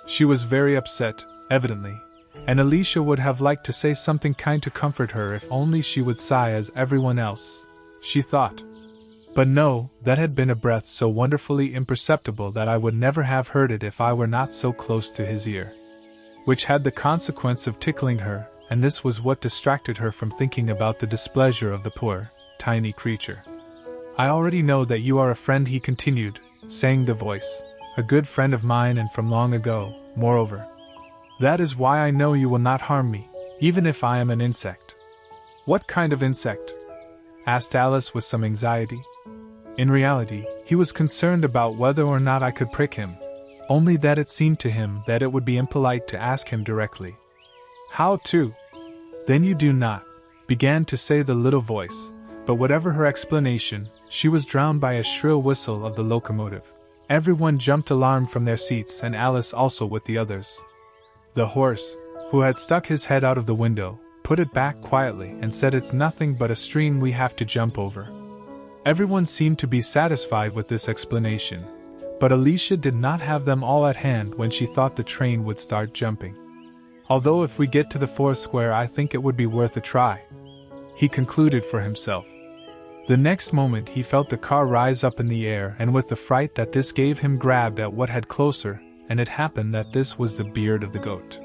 She was very upset, evidently, and Alicia would have liked to say something kind to comfort her if only she would sigh as everyone else, she thought. But no, that had been a breath so wonderfully imperceptible that I would never have heard it if I were not so close to his ear. Which had the consequence of tickling her, and this was what distracted her from thinking about the displeasure of the poor, tiny creature. I already know that you are a friend, he continued, saying the voice, a good friend of mine and from long ago, moreover. That is why I know you will not harm me, even if I am an insect. What kind of insect? Asked Alice with some anxiety. In reality, he was concerned about whether or not I could prick him, only that it seemed to him that it would be impolite to ask him directly. How to? Then you do not, began to say the little voice, but whatever her explanation, she was drowned by a shrill whistle of the locomotive. Everyone jumped alarmed from their seats, and Alice also with the others. The horse, who had stuck his head out of the window, put it back quietly and said, it's nothing but a stream we have to jump over. Everyone seemed to be satisfied with this explanation, but Alicia did not have them all at hand when she thought the train would start jumping. Although if we get to the fourth square I think it would be worth a try, he concluded for himself. The next moment he felt the car rise up in the air, and with the fright that this gave him grabbed at what had closer, and it happened that this was the beard of the goat.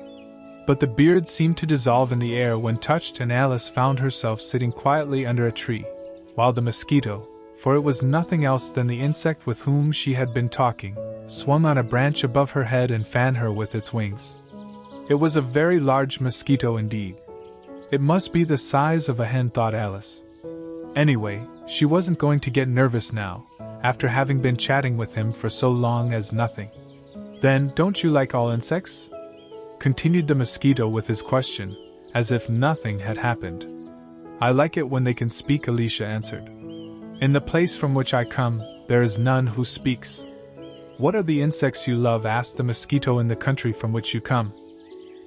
But the beard seemed to dissolve in the air when touched, and Alice found herself sitting quietly under a tree, while the mosquito, for it was nothing else than the insect with whom she had been talking, swung on a branch above her head and fanned her with its wings. It was a very large mosquito indeed. It must be the size of a hen, thought Alice. Anyway, she wasn't going to get nervous now, after having been chatting with him for so long as nothing. Then, don't you like all insects? Continued the mosquito with his question, as if nothing had happened. I like it when they can speak, Alicia answered. In the place from which I come, there is none who speaks. What are the insects you love? Asked the mosquito. In the country from which you come.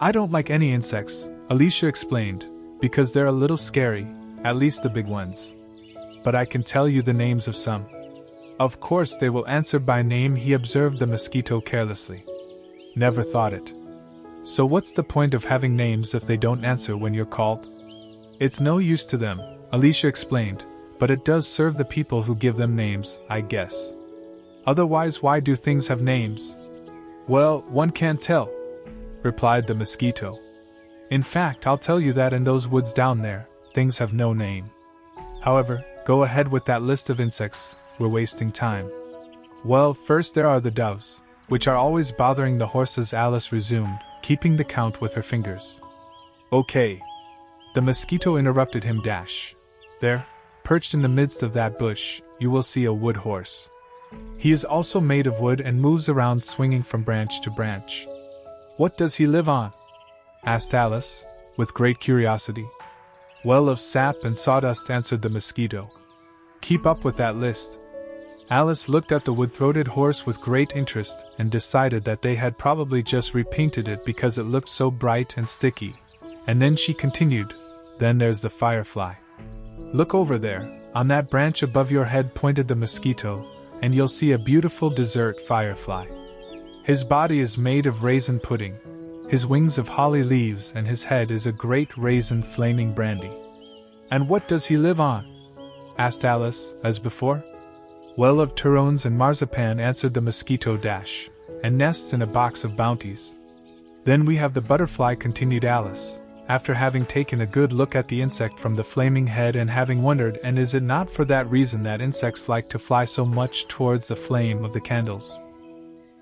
I don't like any insects, Alicia explained, because they're a little scary, at least the big ones. But I can tell you the names of some. Of course they will answer by name, he observed the mosquito carelessly. Never thought it. So what's the point of having names if they don't answer when you're called? It's no use to them, Alicia explained, but it does serve the people who give them names, I guess. Otherwise why do things have names? Well, one can't tell. replied the mosquito. In fact, I'll tell you that in those woods down there, things have no name. However, go ahead with that list of insects, we're wasting time. Well, first there are the doves, which are always bothering the horses, Alice resumed, keeping the count with her fingers. Okay. The mosquito interrupted him. There, perched in the midst of that bush, you will see a wood horse. He is also made of wood and moves around swinging from branch to branch. What does he live on? Asked Alice, with great curiosity. Well, of sap and sawdust, answered the mosquito. Keep up with that list. Alice looked at the wood-throated horse with great interest and decided that they had probably just repainted it because it looked so bright and sticky. And then she continued, then there's the firefly. Look over there, on that branch above your head, pointed the mosquito, and you'll see a beautiful dessert firefly. His body is made of raisin pudding, his wings of holly leaves, and his head is a great raisin flaming brandy. And what does he live on? Asked Alice, as before. Well, of turones and marzipan, answered the mosquito, and nests in a box of bounties. Then we have the butterfly, continued Alice, after having taken a good look at the insect from the flaming head and having wondered, and is it not for that reason that insects like to fly so much towards the flame of the candles?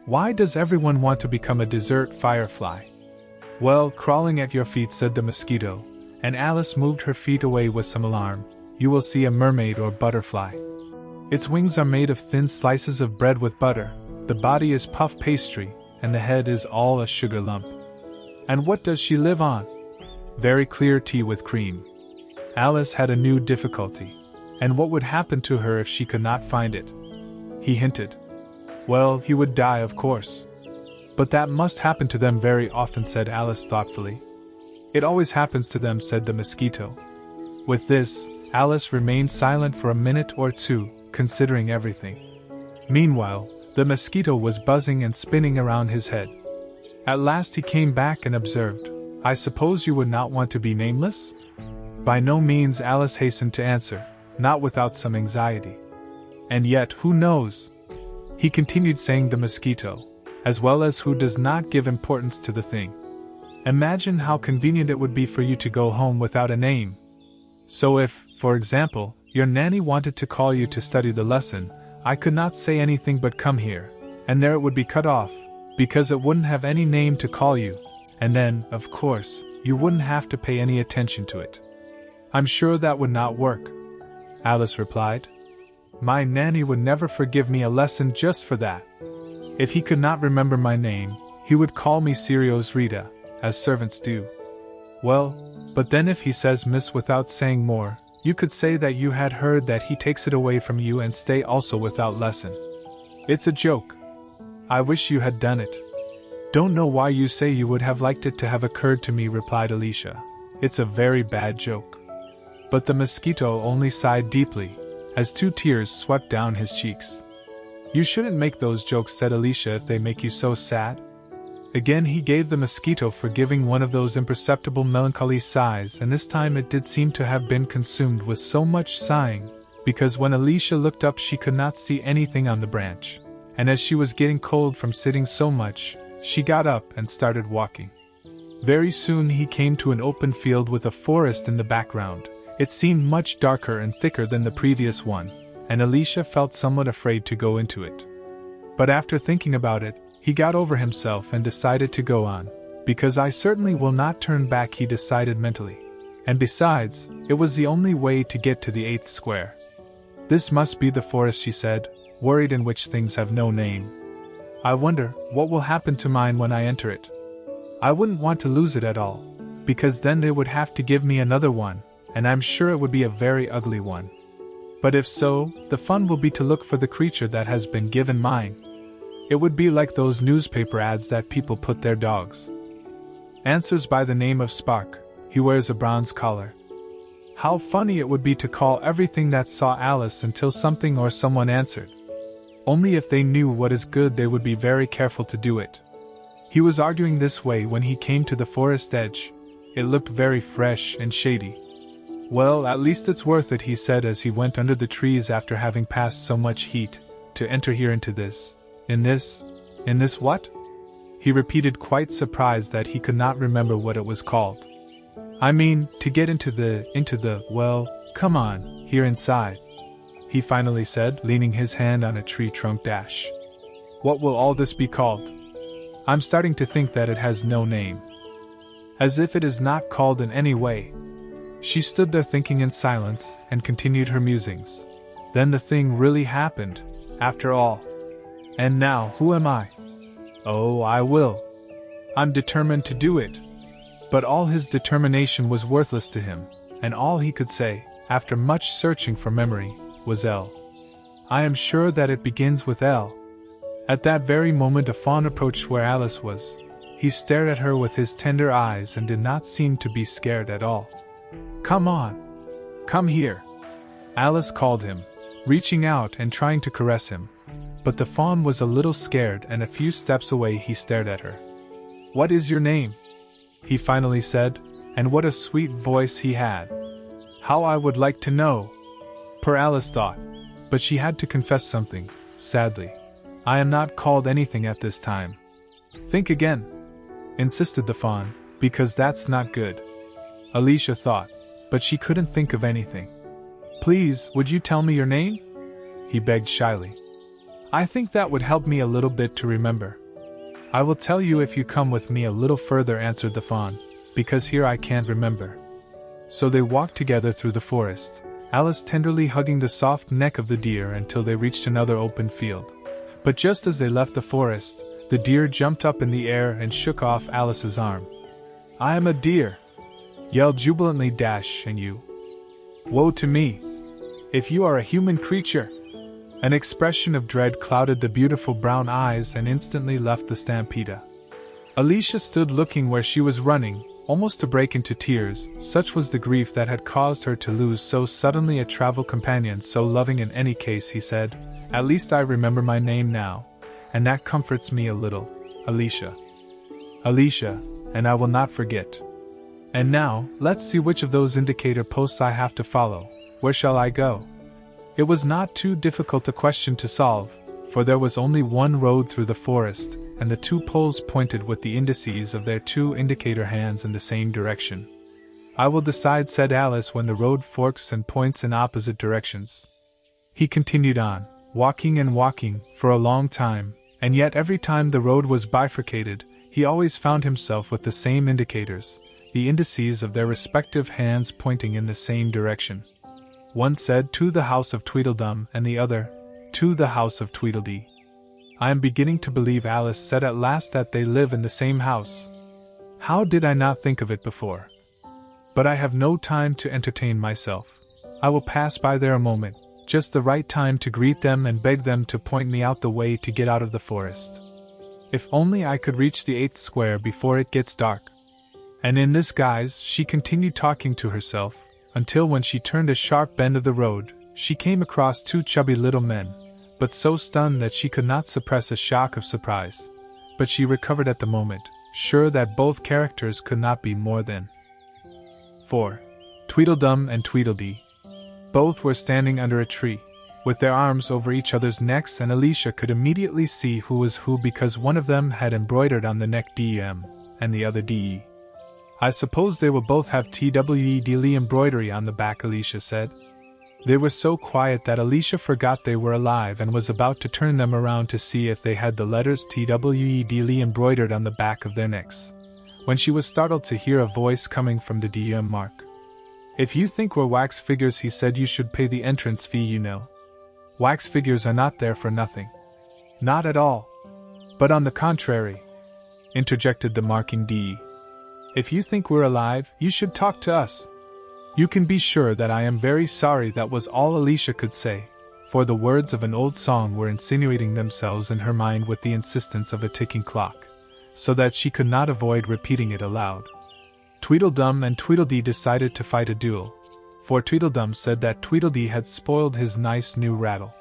Why does everyone want to become a dessert firefly? Well, crawling at your feet, said the mosquito, and Alice moved her feet away with some alarm, you will see a mermaid or butterfly. Its wings are made of thin slices of bread with butter, the body is puff pastry, and the head is all a sugar lump. And what does she live on? Very clear tea with cream. Alice had a new difficulty. And what would happen to her if she could not find it? He hinted. Well, he would die, of course. But that must happen to them very often, said Alice thoughtfully. It always happens to them, said the mosquito. With this, Alice remained silent for a minute or two, considering everything. Meanwhile, the mosquito was buzzing and spinning around his head. At last he came back and observed, I suppose you would not want to be nameless? By no means, Alice hastened to answer, not without some anxiety. And yet, who knows? He continued, saying the mosquito, as well as who does not give importance to the thing. Imagine how convenient it would be for you to go home without a name. So if, for example, your nanny wanted to call you to study the lesson, I could not say anything but come here, and there it would be cut off, because it wouldn't have any name to call you, and then, of course, you wouldn't have to pay any attention to it. I'm sure that would not work, Alice replied. My nanny would never forgive me a lesson just for that. If he could not remember my name, he would call me Serios Rita, as servants do. Well, but then if he says miss without saying more, you could say that you had heard that he takes it away from you and stay also without lesson. It's a joke. I wish you had done it. Don't know why you say you would have liked it to have occurred to me, replied Alicia. It's a very bad joke. But the mosquito only sighed deeply, as 2 tears swept down his cheeks. You shouldn't make those jokes, said Alicia, if they make you so sad. Again he gave the mosquito for giving one of those imperceptible melancholy sighs, and this time it did seem to have been consumed with so much sighing, because when Alicia looked up she could not see anything on the branch, and as she was getting cold from sitting so much, she got up and started walking. Very soon he came to an open field with a forest in the background. It seemed much darker and thicker than the previous one, and Alicia felt somewhat afraid to go into it. But after thinking about it, he got over himself and decided to go on, because I certainly will not turn back, he decided mentally. And besides, it was the only way to get to the 8th square. This must be the forest, she said, worried, in which things have no name. I wonder what will happen to mine when I enter it. I wouldn't want to lose it at all, because then they would have to give me another one, and I'm sure it would be a very ugly one. But if so, the fun will be to look for the creature that has been given mine. It would be like those newspaper ads that people put their dogs. Answers by the name of Spark. He wears a bronze collar. How funny it would be to call everything that saw Alice until something or someone answered. Only if they knew what is good they would be very careful to do it. He was arguing this way when he came to the forest edge. It looked very fresh and shady. Well, at least it's worth it, he said as he went under the trees after having passed so much heat, to enter here into this. In this what? he repeated, quite surprised that he could not remember what it was called. I mean, to get into the, well, come on, here inside, he finally said, leaning his hand on a tree trunk dash. What will all this be called? I'm starting to think that it has no name. As if it is not called in any way. She stood there thinking in silence, and continued her musings. Then the thing really happened, after all. And now, who am I? Oh, I will. I'm determined to do it. But all his determination was worthless to him, and all he could say, after much searching for memory, was L. I am sure that it begins with L. At that very moment a fawn approached where Alice was. He stared at her with his tender eyes and did not seem to be scared at all. Come on. Come here. Alice called him, reaching out and trying to caress him. But the fawn was a little scared, and a few steps away he stared at her. What is your name? He finally said, and what a sweet voice he had. How I would like to know. Poor Alice thought. But she had to confess something, sadly. I am not called anything at this time. Think again, insisted the fawn, because that's not good. Alicia thought, but she couldn't think of anything. Please, would you tell me your name? He begged shyly. I think that would help me a little bit to remember. I will tell you if you come with me a little further, answered the fawn, because here I can't remember. So they walked together through the forest, Alice tenderly hugging the soft neck of the deer until they reached another open field. But just as they left the forest, the deer jumped up in the air and shook off Alice's arm. I am a deer, yelled jubilantly Dash, and you? Woe to me! If you are a human creature! An expression of dread clouded the beautiful brown eyes and instantly left the stampede. Alicia stood looking where she was running, almost to break into tears, such was the grief that had caused her to lose so suddenly a travel companion so loving. In any case, he said, at least I remember my name now, and that comforts me a little, Alicia. Alicia, and I will not forget. And now, let's see which of those indicator posts I have to follow. Where shall I go? It was not too difficult a question to solve, for there was only one road through the forest, and the two poles pointed with the indices of their two indicator hands in the same direction. I will decide, said Alice, when the road forks and points in opposite directions. He continued on, walking and walking, for a long time, and yet every time the road was bifurcated, he always found himself with the same indicators, the indices of their respective hands pointing in the same direction. One said, to the house of Tweedledum, and the other, to the house of Tweedledee. I am beginning to believe, Alice said at last, that they live in the same house. How did I not think of it before? But I have no time to entertain myself. I will pass by there a moment, just the right time to greet them and beg them to point me out the way to get out of the forest. If only I could reach the 8th square before it gets dark. And in this guise she continued talking to herself, until when she turned a sharp bend of the road, she came across two chubby little men, but so stunned that she could not suppress a shock of surprise. But she recovered at the moment, sure that both characters could not be more than 4. Tweedledum and Tweedledee. Both were standing under a tree, with their arms over each other's necks, and Alicia could immediately see who was who because one of them had embroidered on the neck DM, and the other DE. I suppose they will both have TWEDLE embroidery on the back, Alicia said. They were so quiet that Alicia forgot they were alive and was about to turn them around to see if they had the letters TWEDLE embroidered on the back of their necks, when she was startled to hear a voice coming from the DM mark. If you think we're wax figures, he said, you should pay the entrance fee, you know. Wax figures are not there for nothing. Not at all. But on the contrary, interjected the marking DE. If you think we're alive, you should talk to us. You can be sure that I am very sorry. That was all Alicia could say, for the words of an old song were insinuating themselves in her mind with the insistence of a ticking clock, so that she could not avoid repeating it aloud. Tweedledum and Tweedledee decided to fight a duel, for Tweedledum said that Tweedledee had spoiled his nice new rattle.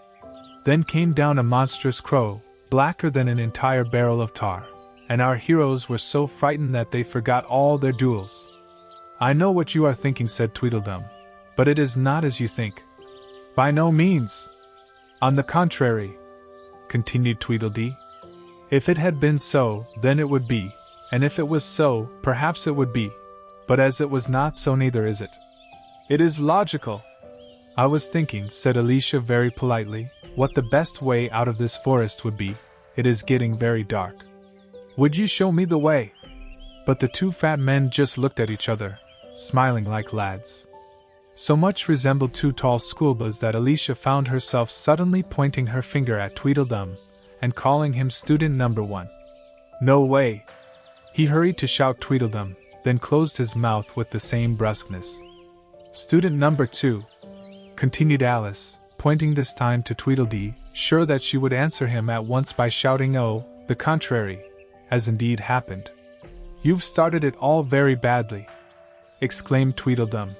Then came down a monstrous crow, blacker than an entire barrel of tar, and our heroes were so frightened that they forgot all their duels. I know what you are thinking, said Tweedledum, but it is not as you think. By no means. On the contrary, continued Tweedledee. If it had been so, then it would be, and if it was so, perhaps it would be. But as it was not so, neither is it. It is logical. I was thinking, said Alicia very politely, what the best way out of this forest would be. It is getting very dark. Would you show me the way? But the two fat men just looked at each other, smiling like lads. So much resembled two tall schoolboys that Alicia found herself suddenly pointing her finger at Tweedledum, and calling him student number 1. No way! He hurried to shout Tweedledum, then closed his mouth with the same brusqueness. Student number 2, continued Alice, pointing this time to Tweedledee, sure that she would answer him at once by shouting oh, the contrary, as indeed happened. You've started it all very badly, exclaimed Tweedledum.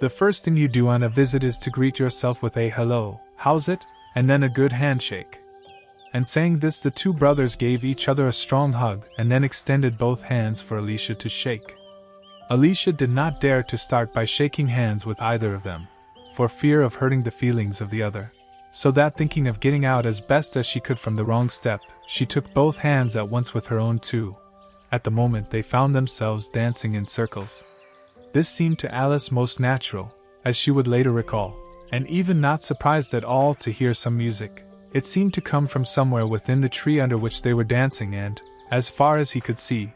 The first thing you do on a visit is to greet yourself with a hello, how's it, and then a good handshake. And saying this, the two brothers gave each other a strong hug and then extended both hands for Alicia to shake. Alicia did not dare to start by shaking hands with either of them, for fear of hurting the feelings of the other. So that, thinking of getting out as best as she could from the wrong step, she took both hands at once with her own too. At the moment they found themselves dancing in circles. This seemed to Alice most natural, as she would later recall, and even not surprised at all to hear some music. It seemed to come from somewhere within the tree under which they were dancing, and, as far as he could see,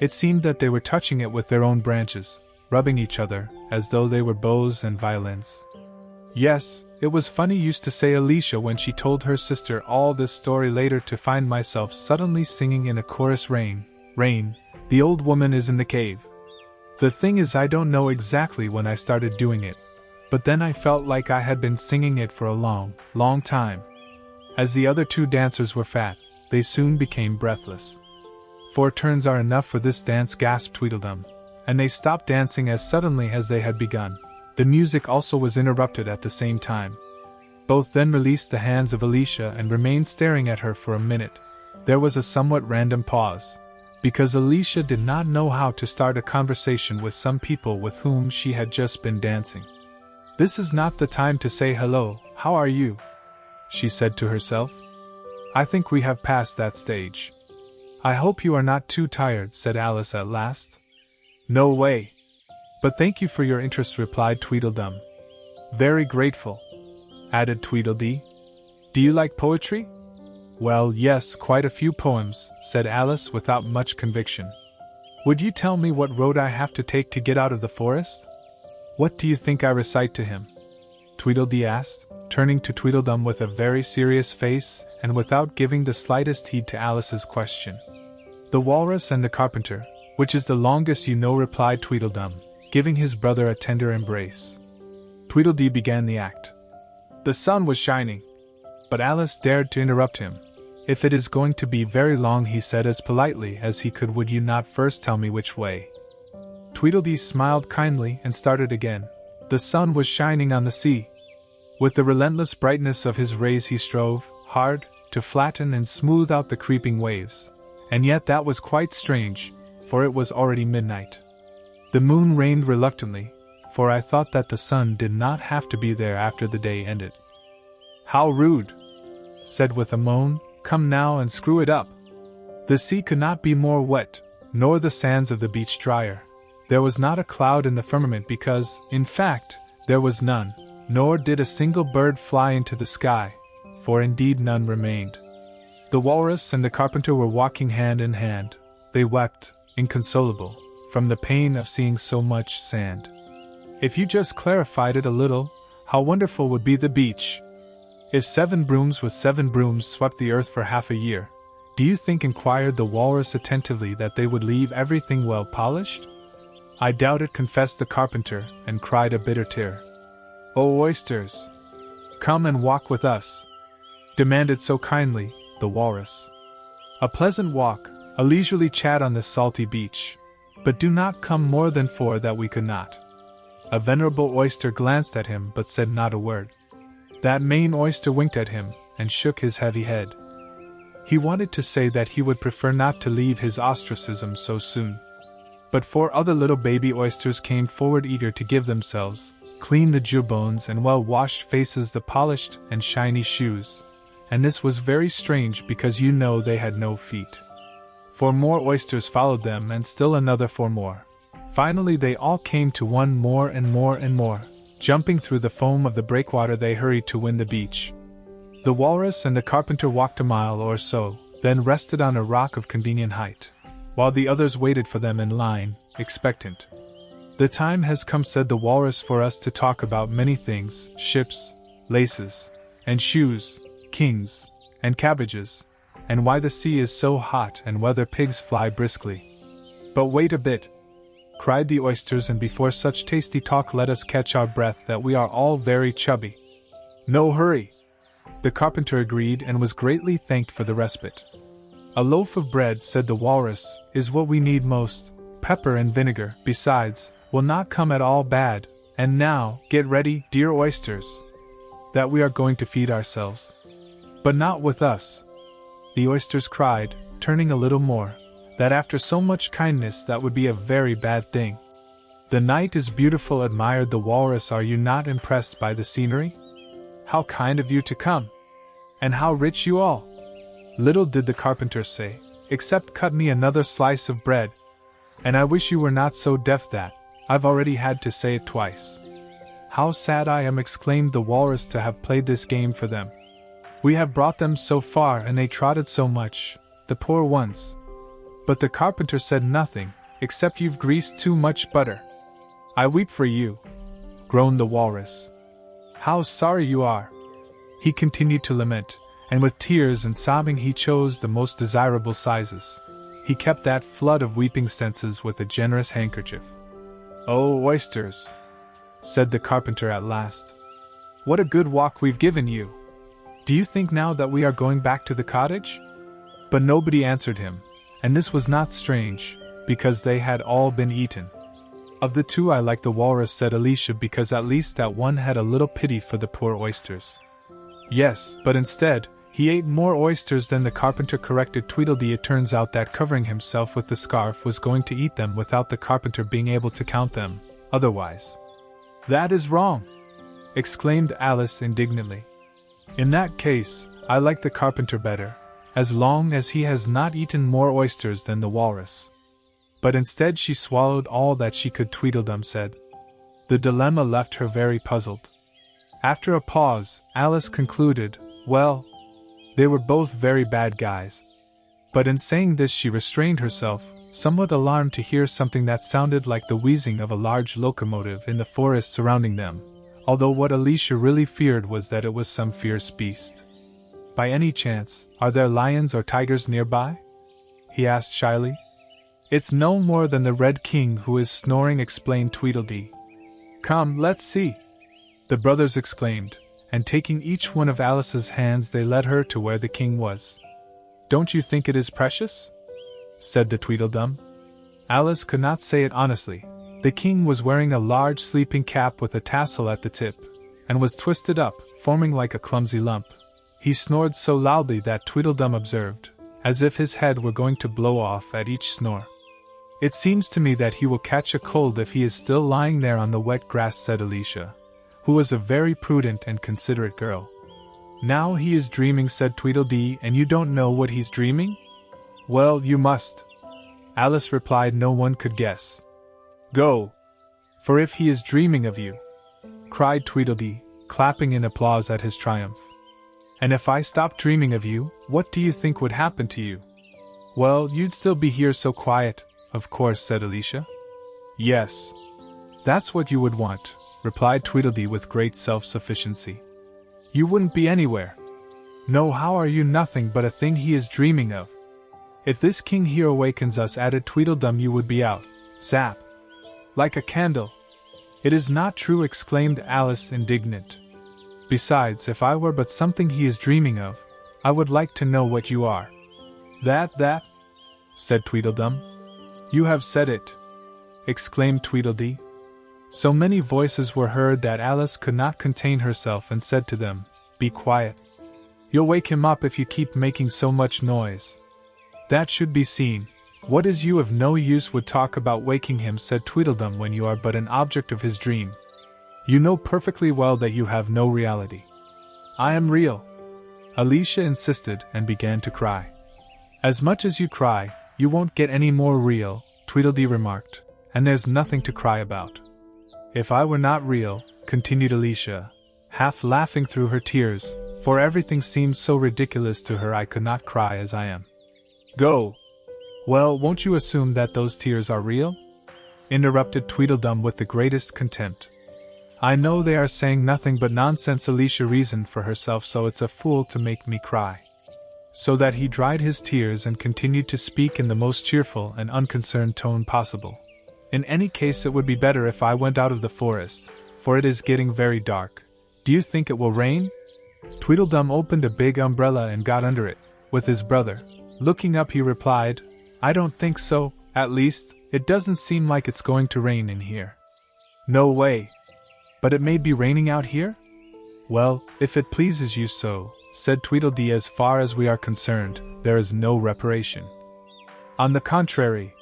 it seemed that they were touching it with their own branches, rubbing each other, as though they were bows and violins. Yes, it was funny, used to say Alicia when she told her sister all this story later, to find myself suddenly singing in a chorus, rain, rain, the old woman is in the cave. The thing is, I don't know exactly when I started doing it, but then I felt like I had been singing it for a long, long time. As the other two dancers were fat, they soon became breathless. 4 turns are enough for this dance, gasped Tweedledum, and they stopped dancing as suddenly as they had begun. The music also was interrupted at the same time. Both then released the hands of Alicia and remained staring at her for a minute. There was a somewhat random pause, because Alicia did not know how to start a conversation with some people with whom she had just been dancing. This is not the time to say hello, how are you? She said to herself. I think we have passed that stage. I hope you are not too tired, said Alice at last. No way. But thank you for your interest, replied Tweedledum. Very grateful, added Tweedledee. Do you like poetry? Well, yes, quite a few poems, said Alice without much conviction. Would you tell me what road I have to take to get out of the forest? What do you think I recite to him? Tweedledee asked, turning to Tweedledum with a very serious face and without giving the slightest heed to Alice's question. The Walrus and the Carpenter, which is the longest you know, replied Tweedledum, giving his brother a tender embrace. Tweedledee began the act. The sun was shining, but Alice dared to interrupt him. If it is going to be very long, he said as politely as he could, would you not first tell me which way? Tweedledee smiled kindly and started again. The sun was shining on the sea. With the relentless brightness of his rays he strove, hard, to flatten and smooth out the creeping waves. And yet that was quite strange, for it was already midnight. The moon reigned reluctantly, for I thought that the sun did not have to be there after the day ended. How rude! Said with a moan, come now and screw it up. The sea could not be more wet, nor the sands of the beach drier. There was not a cloud in the firmament because, in fact, there was none, nor did a single bird fly into the sky, for indeed none remained. The Walrus and the Carpenter were walking hand in hand. They wept, inconsolable, from the pain of seeing so much sand. If you just clarified it a little, how wonderful would be the beach! If 7 brooms with 7 brooms swept the earth for half a year, do you think, inquired the Walrus attentively, that they would leave everything well polished? I doubt it, confessed the Carpenter, and cried a bitter tear. Oh, oysters! Come and walk with us! Demanded so kindly, the Walrus. A pleasant walk, a leisurely chat on this salty beach, but do not come more than 4 that we could not. A venerable oyster glanced at him but said not a word. That Maine oyster winked at him, and shook his heavy head. He wanted to say that he would prefer not to leave his ostracism so soon. But 4 other little baby oysters came forward eager to give themselves, clean the jawbones and well-washed faces, the polished and shiny shoes, and this was very strange because you know they had no feet. 4 more oysters followed them and still another 4 more. Finally they all came to one more and more and more. Jumping through the foam of the breakwater they hurried to win the beach. The walrus and the carpenter walked a mile or so, then rested on a rock of convenient height, while the others waited for them in line, expectant. The time has come, said the walrus, for us to talk about many things, ships, laces, and shoes, kings, and cabbages, and why the sea is so hot and whether pigs fly briskly. But wait a bit, cried the oysters, and before such tasty talk let us catch our breath that we are all very chubby. No hurry, the carpenter agreed and was greatly thanked for the respite. A loaf of bread, said the walrus, is what we need most. Pepper and vinegar, besides, will not come at all bad. And now, get ready, dear oysters, that we are going to feed ourselves. But not with us, the oysters cried, turning a little more, that after so much kindness that would be a very bad thing. The night is beautiful, admired the walrus. Are you not impressed by the scenery? How kind of you to come! And how rich you all! Little did the carpenter say, except cut me another slice of bread. And I wish you were not so deaf that I've already had to say it twice. How sad I am, exclaimed the walrus, to have played this game for them. We have brought them so far and they trotted so much, the poor ones. But the carpenter said nothing, except you've greased too much butter. I weep for you, groaned the walrus. How sorry you are! He continued to lament, and with tears and sobbing he chose the most desirable sizes. He kept that flood of weeping senses with a generous handkerchief. Oh, oysters, said the carpenter at last. What a good walk we've given you! Do you think now that we are going back to the cottage? But nobody answered him, and this was not strange, because they had all been eaten. Of the 2 I like the walrus, said Alicia, because at least that one had a little pity for the poor oysters. Yes, but instead, he ate more oysters than the carpenter, corrected Tweedledee. It turns out that covering himself with the scarf was going to eat them without the carpenter being able to count them, otherwise. That is wrong, exclaimed Alice indignantly. In that case, I like the carpenter better, as long as he has not eaten more oysters than the walrus. But instead she swallowed all that she could, Tweedledum said. The dilemma left her very puzzled. After a pause, Alice concluded, well, they were both very bad guys. But in saying this she restrained herself, somewhat alarmed to hear something that sounded like the wheezing of a large locomotive in the forest surrounding them, although what Alicia really feared was that it was some fierce beast. By any chance, are there lions or tigers nearby? He asked shyly. It's no more than the Red King who is snoring, explained Tweedledee. Come, let's see, the brothers exclaimed, and taking each one of Alice's hands they led her to where the king was. Don't you think it is precious? Said the Tweedledum. Alice could not say it honestly. The king was wearing a large sleeping cap with a tassel at the tip, and was twisted up, forming like a clumsy lump. He snored so loudly that Tweedledum observed, as if his head were going to blow off at each snore. It seems to me that he will catch a cold if he is still lying there on the wet grass, said Alicia, who was a very prudent and considerate girl. Now he is dreaming, said Tweedledee, and you don't know what he's dreaming? Well, you must, Alice replied. No one could guess. Go, for if he is dreaming of you, cried Tweedledee, clapping in applause at his triumph. And if I stopped dreaming of you, what do you think would happen to you? Well, you'd still be here so quiet, of course, said Alicia. Yes, that's what you would want, replied Tweedledee with great self-sufficiency. You wouldn't be anywhere. No, how are you nothing but a thing he is dreaming of? If this king here awakens us, added Tweedledum, you would be out, zap, like a candle. It is not true, exclaimed Alice, indignant. Besides, if I were but something he is dreaming of, I would like to know what you are. That, said Tweedledum. You have said it, exclaimed Tweedledee. So many voices were heard that Alice could not contain herself and said to them, Be quiet. You'll wake him up if you keep making so much noise. That should be seen. What is you of no use would talk about waking him, said Tweedledum, when you are but an object of his dream. You know perfectly well that you have no reality. I am real, Alicia insisted and began to cry. As much as you cry, you won't get any more real, Tweedledee remarked, and there's nothing to cry about. If I were not real, continued Alicia, half laughing through her tears, for everything seemed so ridiculous to her I could not cry as I am. Go! Well, won't you assume that those tears are real? Interrupted Tweedledum with the greatest contempt. I know they are saying nothing but nonsense, Alicia reasoned for herself, so it's a fool to make me cry. So that he dried his tears and continued to speak in the most cheerful and unconcerned tone possible. In any case, it would be better if I went out of the forest, for it is getting very dark. Do you think it will rain? Tweedledum opened a big umbrella and got under it, with his brother. Looking up, he replied, I don't think so, at least, it doesn't seem like it's going to rain in here. No way. But it may be raining out here? Well, if it pleases you so, said Tweedledee, as far as we are concerned, there is no reparation. On the contrary.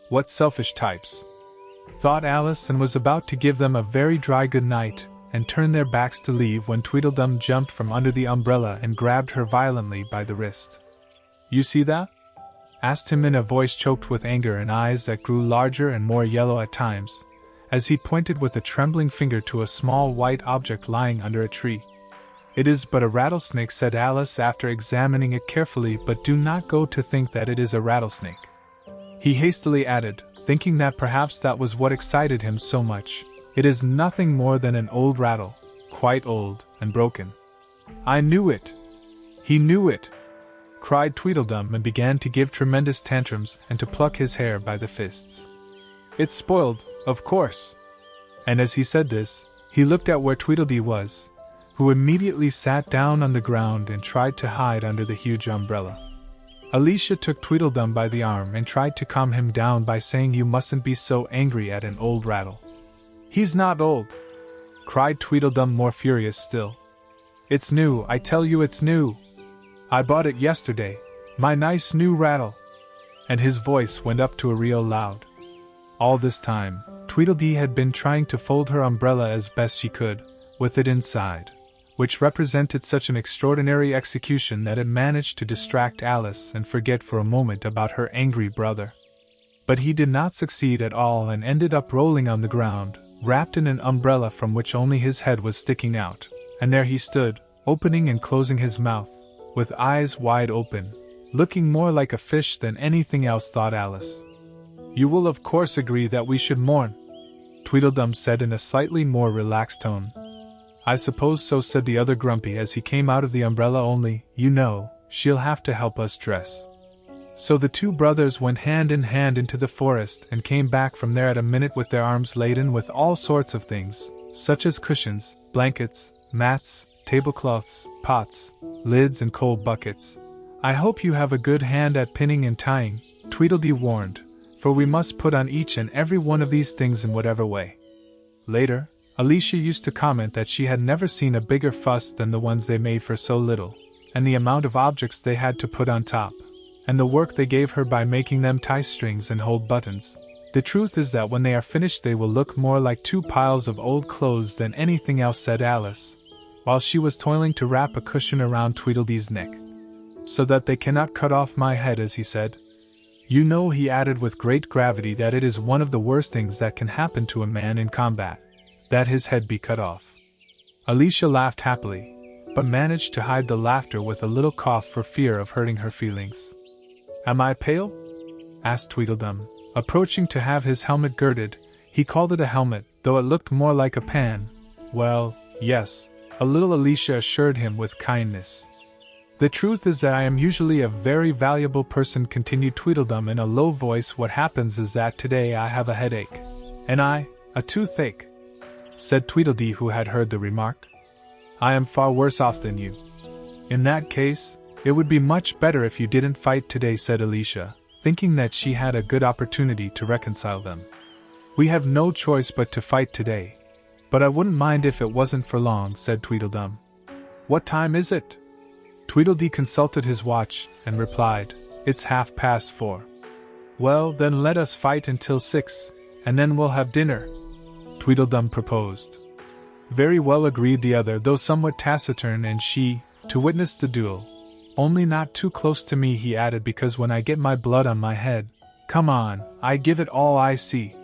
What selfish types, thought Alice, and was about to give them a very dry good night, and turn their backs to leave when Tweedledum jumped from under the umbrella and grabbed her violently by the wrist. You see that? Asked him in a voice choked with anger and eyes that grew larger and more yellow at times, as he pointed with a trembling finger to a small white object lying under a tree. It is but a rattlesnake, said Alice after examining it carefully, but do not go to think that it is a rattlesnake. He hastily added, thinking that perhaps that was what excited him so much, it is nothing more than an old rattle, quite old and broken. I knew it! He knew it! Cried Tweedledum, and began to give tremendous tantrums and to pluck his hair by the fists. It's spoiled, of course. And as he said this, he looked at where Tweedledee was, who immediately sat down on the ground and tried to hide under the huge umbrella. Alicia took Tweedledum by the arm and tried to calm him down by saying, you mustn't be so angry at an old rattle. He's not old, cried Tweedledum, more furious still. It's new, I tell you it's new. I bought it yesterday, my nice new rattle. And his voice went up to a real loud. All this time, Tweedledee had been trying to fold her umbrella as best she could, with it inside, which represented such an extraordinary execution that it managed to distract Alice and forget for a moment about her angry brother. But he did not succeed at all and ended up rolling on the ground, wrapped in an umbrella from which only his head was sticking out, and there he stood, opening and closing his mouth, with eyes wide open, looking more like a fish than anything else, thought Alice. You will of course agree that we should mourn, Tweedledum said in a slightly more relaxed tone. I suppose so, said the other grumpy as he came out of the umbrella, only, you know, she'll have to help us dress. So the two brothers went hand in hand into the forest and came back from there at a minute with their arms laden with all sorts of things, such as cushions, blankets, mats, tablecloths, pots, lids and coal buckets. I hope you have a good hand at pinning and tying, Tweedledee warned, for we must put on each and every one of these things in whatever way. Later, Alicia used to comment that she had never seen a bigger fuss than the ones they made for so little, and the amount of objects they had to put on top, and the work they gave her by making them tie strings and hold buttons. The truth is that when they are finished they will look more like two piles of old clothes than anything else, said Alice, while she was toiling to wrap a cushion around Tweedledee's neck. So that they cannot cut off my head, as he said. You know, he added with great gravity, that it is one of the worst things that can happen to a man in combat, that his head be cut off. Alicia laughed happily, but managed to hide the laughter with a little cough for fear of hurting her feelings. Am I pale? Asked Tweedledum, approaching to have his helmet girded. He called it a helmet, though it looked more like a pan. Well, yes, a little, Alicia assured him with kindness. The truth is that I am usually a very valuable person, continued Tweedledum in a low voice. What happens is that today I have a headache. And a toothache, said Tweedledee, who had heard the remark. I am far worse off than you. In that case, it would be much better if you didn't fight today, said Alicia, thinking that she had a good opportunity to reconcile them. We have no choice but to fight today. But I wouldn't mind if it wasn't for long, said Tweedledum. What time is it? Tweedledee consulted his watch and replied, It's 4:30. Well, then let us fight until 6, and then we'll have dinner, Tweedledum proposed. Very well, agreed the other, though somewhat taciturn, and she, to witness the duel. Only not too close to me, he added, because when I get my blood on my head, come on, I give it all I see.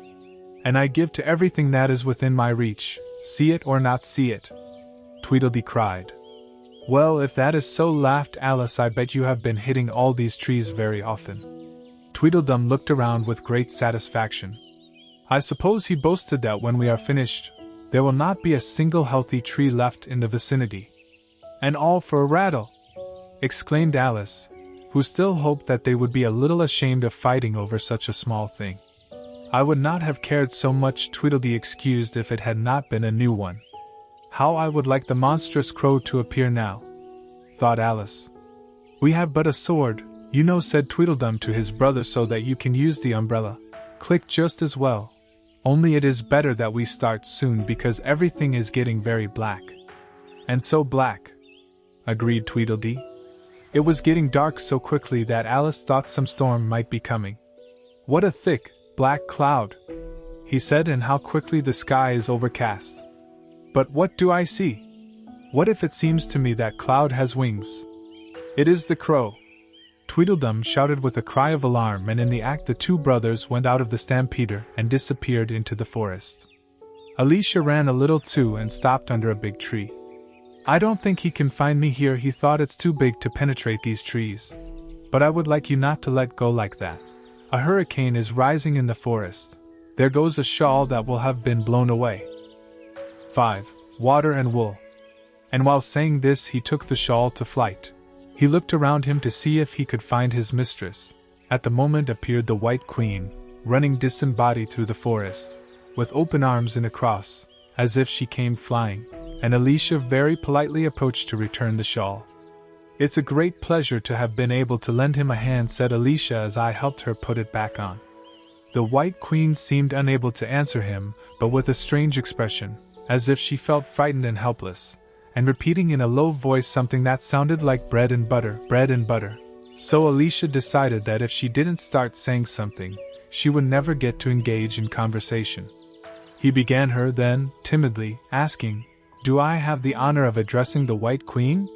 And I give to everything that is within my reach, see it or not see it. Tweedledee cried. Well, if that is so, laughed Alice, I bet you have been hitting all these trees very often. Tweedledum looked around with great satisfaction. I suppose he boasted that when we are finished, there will not be a single healthy tree left in the vicinity. And all for a rattle! Exclaimed Alice, who still hoped that they would be a little ashamed of fighting over such a small thing. I would not have cared so much, Tweedledee excused, if it had not been a new one. How I would like the monstrous crow to appear now, thought Alice. We have but a sword, you know, said Tweedledum to his brother, so that you can use the umbrella. Click just as well. Only it is better that we start soon, because everything is getting very black. And so black, agreed Tweedledee. It was getting dark so quickly that Alice thought some storm might be coming. What a thick, black cloud, he said, and how quickly the sky is overcast. But what do I see? What if it seems to me that cloud has wings? It is the crow. Tweedledum shouted with a cry of alarm, and in the act the two brothers went out of the stampeder and disappeared into the forest. Alicia ran a little too and stopped under a big tree. I don't think he can find me here, he thought. It's too big to penetrate these trees. But I would like you not to let go like that. A hurricane is rising in the forest. There goes a shawl that will have been blown away. 5. Water and wool. And while saying this, he took the shawl to flight. He looked around him to see if he could find his mistress. At the moment appeared the White Queen, running disembodied through the forest, with open arms and a cross, as if she came flying, and Alicia very politely approached to return the shawl. It's a great pleasure to have been able to lend him a hand, said Alicia as I helped her put it back on. The White Queen seemed unable to answer him, but with a strange expression, as if she felt frightened and helpless, and repeating in a low voice something that sounded like bread and butter, bread and butter. So Alicia decided that if she didn't start saying something, she would never get to engage in conversation. He began her then, timidly, asking, Do I have the honor of addressing the White Queen?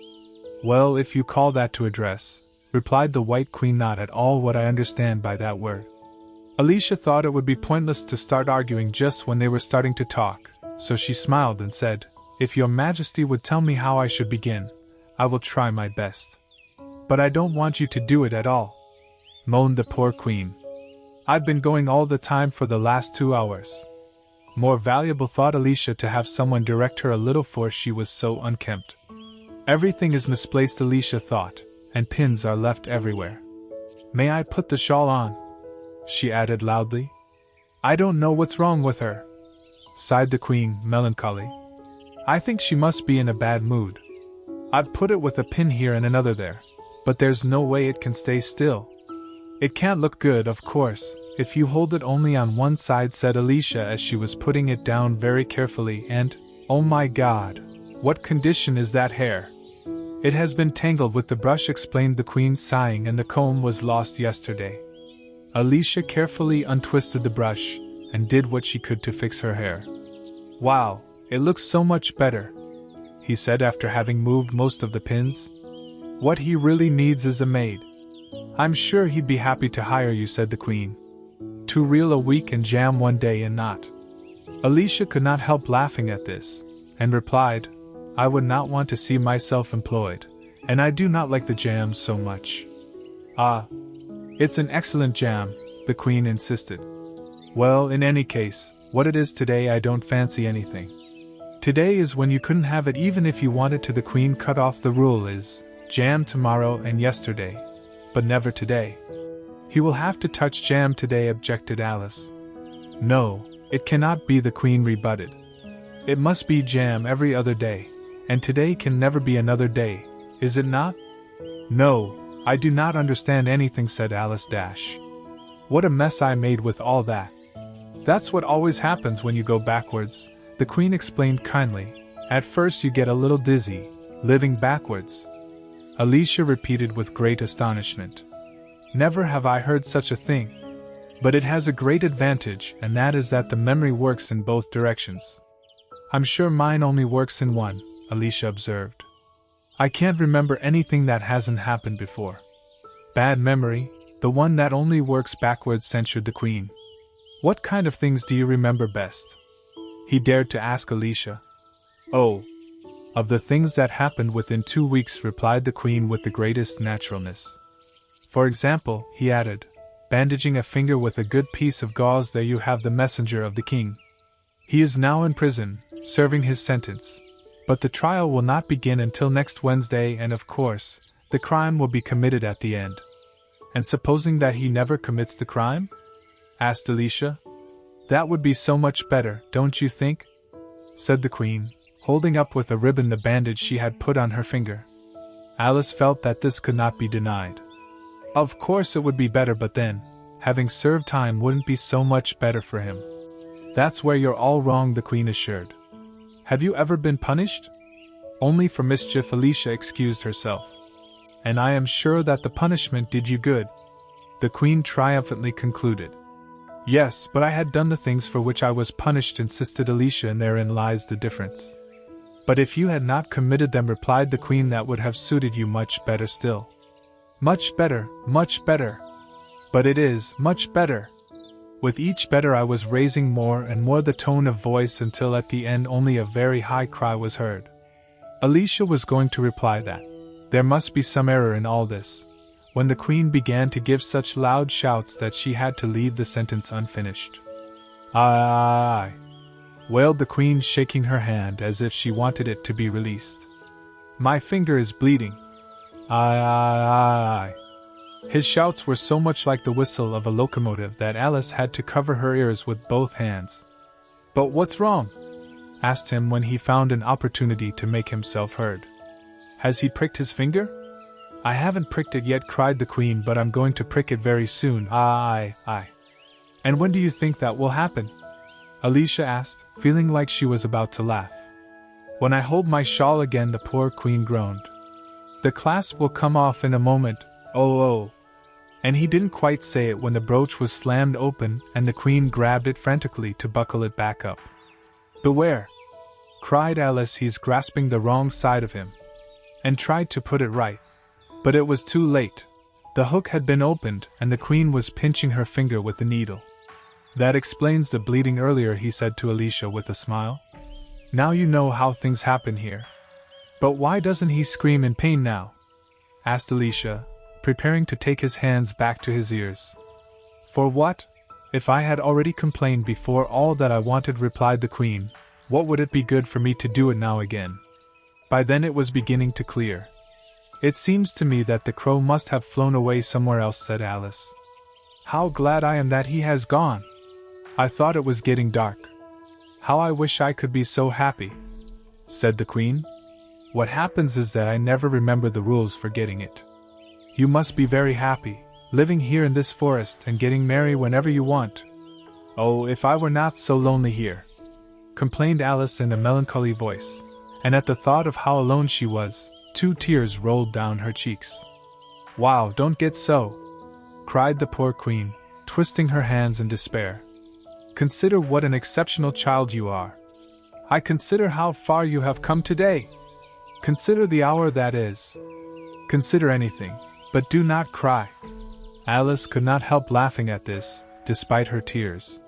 Well, if you call that to address, replied the White Queen, not at all what I understand by that word. Alicia thought it would be pointless to start arguing just when they were starting to talk, so she smiled and said, If your Majesty would tell me how I should begin, I will try my best. But I don't want you to do it at all, moaned the poor Queen. I've been going all the time for the last 2 hours. More valuable, thought Alicia, to have someone direct her a little, for she was so unkempt. Everything is misplaced, Alicia thought, and pins are left everywhere. May I put the shawl on? She added loudly. I don't know what's wrong with her, sighed the Queen, melancholy. I think she must be in a bad mood. I've put it with a pin here and another there, but there's no way it can stay still. It can't look good, of course, if you hold it only on one side, said Alicia as she was putting it down very carefully, and, oh my God, what condition is that hair? It has been tangled with the brush, explained the Queen, sighing, and the comb was lost yesterday. Alicia carefully untwisted the brush, and did what she could to fix her hair. Wow, it looks so much better, he said after having moved most of the pins. What he really needs is a maid. I'm sure he'd be happy to hire you, said the Queen. 2 real a week and jam 1 day and not. Alicia could not help laughing at this, and replied, I would not want to see myself employed, and I do not like the jam so much. Ah, it's an excellent jam, the Queen insisted. Well, in any case, what it is today I don't fancy anything. Today is when you couldn't have it even if you wanted to. The Queen cut off. The rule is, jam tomorrow and yesterday, but never today. He will have to touch jam today, objected Alice. No, it cannot be, the Queen rebutted. It must be jam every other day, and today can never be another day, is it not? No, I do not understand anything, said Alice Dash. What a mess I made with all that. That's what always happens when you go backwards, the Queen explained kindly. At first you get a little dizzy, living backwards. Alicia repeated with great astonishment. Never have I heard such a thing. But it has a great advantage, and that is that the memory works in both directions. I'm sure mine only works in one, Alicia observed. I can't remember anything that hasn't happened before. Bad memory, the one that only works backwards, censured the Queen. What kind of things do you remember best? He dared to ask Alicia. Oh, of the things that happened within 2 weeks, replied the Queen with the greatest naturalness. For example, he added, bandaging a finger with a good piece of gauze, there you have the messenger of the king. He is now in prison, serving his sentence. But the trial will not begin until next Wednesday, and of course, the crime will be committed at the end. And supposing that he never commits the crime? Asked Alicia. That would be so much better, don't you think? Said the Queen, holding up with a ribbon the bandage she had put on her finger. Alice felt that this could not be denied. Of course it would be better, but then, having served time wouldn't be so much better for him. That's where you're all wrong, the Queen assured. Have you ever been punished? Only for mischief, Alicia excused herself. And I am sure that the punishment did you good, the Queen triumphantly concluded. Yes, but I had done the things for which I was punished, insisted Alicia, and therein lies the difference. But if you had not committed them, replied the Queen, that would have suited you much better still. Much better, much better. But it is much better. With each better I was raising more and more the tone of voice until at the end only a very high cry was heard. Alicia was going to reply that there must be some error in all this, when the Queen began to give such loud shouts that she had to leave the sentence unfinished. Aye, wailed the Queen, shaking her hand as if she wanted it to be released. My finger is bleeding. Aye. His shouts were so much like the whistle of a locomotive that Alice had to cover her ears with both hands. But what's wrong? Asked him when he found an opportunity to make himself heard. Has he pricked his finger? I haven't pricked it yet, cried the Queen, but I'm going to prick it very soon. Aye. And when do you think that will happen? Alicia asked, feeling like she was about to laugh. When I hold my shawl again, the poor Queen groaned. The clasp will come off in a moment. Oh. And he didn't quite say it when the brooch was slammed open and the Queen grabbed it frantically to buckle it back up. Beware! Cried Alice, he's grasping the wrong side of him. And tried to put it right. But it was too late. The hook had been opened and the Queen was pinching her finger with the needle. That explains the bleeding earlier, he said to Alicia with a smile. Now you know how things happen here. But why doesn't he scream in pain now? Asked Alicia, preparing to take his hands back to his ears. For what? If I had already complained before all that I wanted, replied the Queen, what would it be good for me to do it now again? By then it was beginning to clear. It seems to me that the crow must have flown away somewhere else, said Alice. How glad I am that he has gone. I thought it was getting dark. How I wish I could be so happy, said the Queen. What happens is that I never remember the rules for getting it. You must be very happy, living here in this forest and getting merry whenever you want. Oh, if I were not so lonely here, complained Alice in a melancholy voice, and at the thought of how alone she was, 2 tears rolled down her cheeks. Wow, don't get so, cried the poor Queen, twisting her hands in despair. Consider what an exceptional child you are. I consider how far you have come today. Consider the hour that is. Consider anything, but do not cry. Alice could not help laughing at this, despite her tears.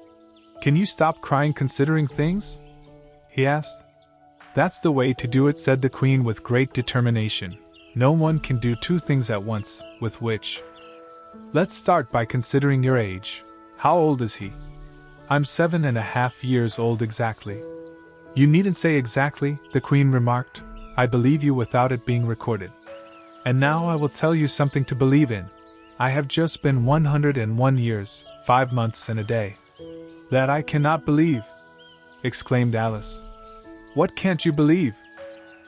Can you stop crying considering things? He asked. That's the way to do it, said the Queen with great determination. No one can do 2 things at once, with which. Let's start by considering your age. How old is he? I'm 7.5 years old exactly. You needn't say exactly, the Queen remarked. I believe you without it being recorded. And now I will tell you something to believe in. I have just been 101 years, 5 months and a day. That I cannot believe, exclaimed Alice. What can't you believe?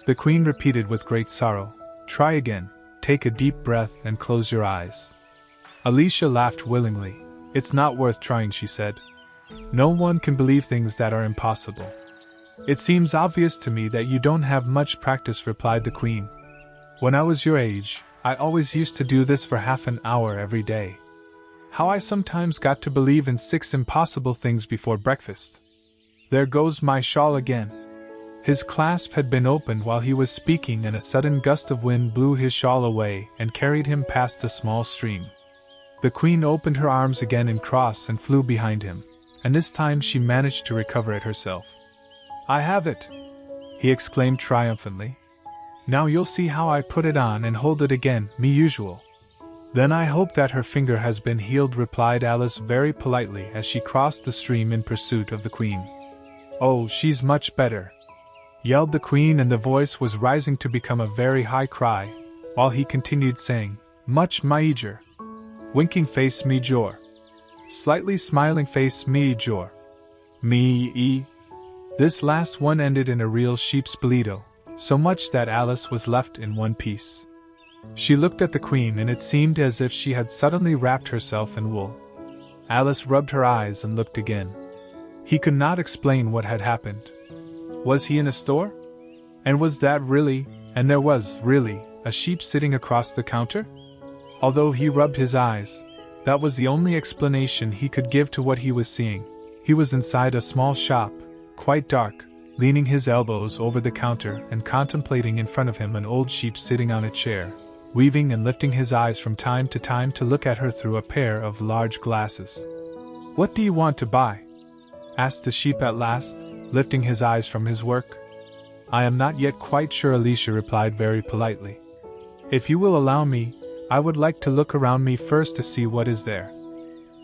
The Queen repeated with great sorrow. Try again, take a deep breath and close your eyes. Alicia laughed willingly. It's not worth trying, she said. No one can believe things that are impossible. It seems obvious to me that you don't have much practice, replied the Queen. When I was your age, I always used to do this for half an hour every day. How I sometimes got to believe in 6 impossible things before breakfast. There goes my shawl again. His clasp had been opened while he was speaking, and a sudden gust of wind blew his shawl away and carried him past the small stream. The Queen opened her arms again in cross and flew behind him, and this time she managed to recover it herself. "I have it!" he exclaimed triumphantly. "Now you'll see how I put it on and hold it again, me usual." "Then I hope that her finger has been healed," replied Alice very politely as she crossed the stream in pursuit of the Queen. "Oh, she's much better!" yelled the Queen, and the voice was rising to become a very high cry, while he continued saying, "Much major. Winking face me jor. Slightly smiling face me jor. Me. This last one ended in a real sheep's bleato, so much that Alice was left in one piece. She looked at the Queen, and it seemed as if she had suddenly wrapped herself in wool. Alice rubbed her eyes and looked again. He could not explain what had happened. Was he in a store? And was that really, and there was, really, a sheep sitting across the counter? Although he rubbed his eyes, that was the only explanation he could give to what he was seeing. He was inside a small shop, quite dark, leaning his elbows over the counter and contemplating in front of him an old sheep sitting on a chair, weaving and lifting his eyes from time to time to look at her through a pair of large glasses. "What do you want to buy?" asked the sheep at last, lifting his eyes from his work. "I am not yet quite sure," Alicia replied very politely. "If you will allow me, I would like to look around me first to see what is there."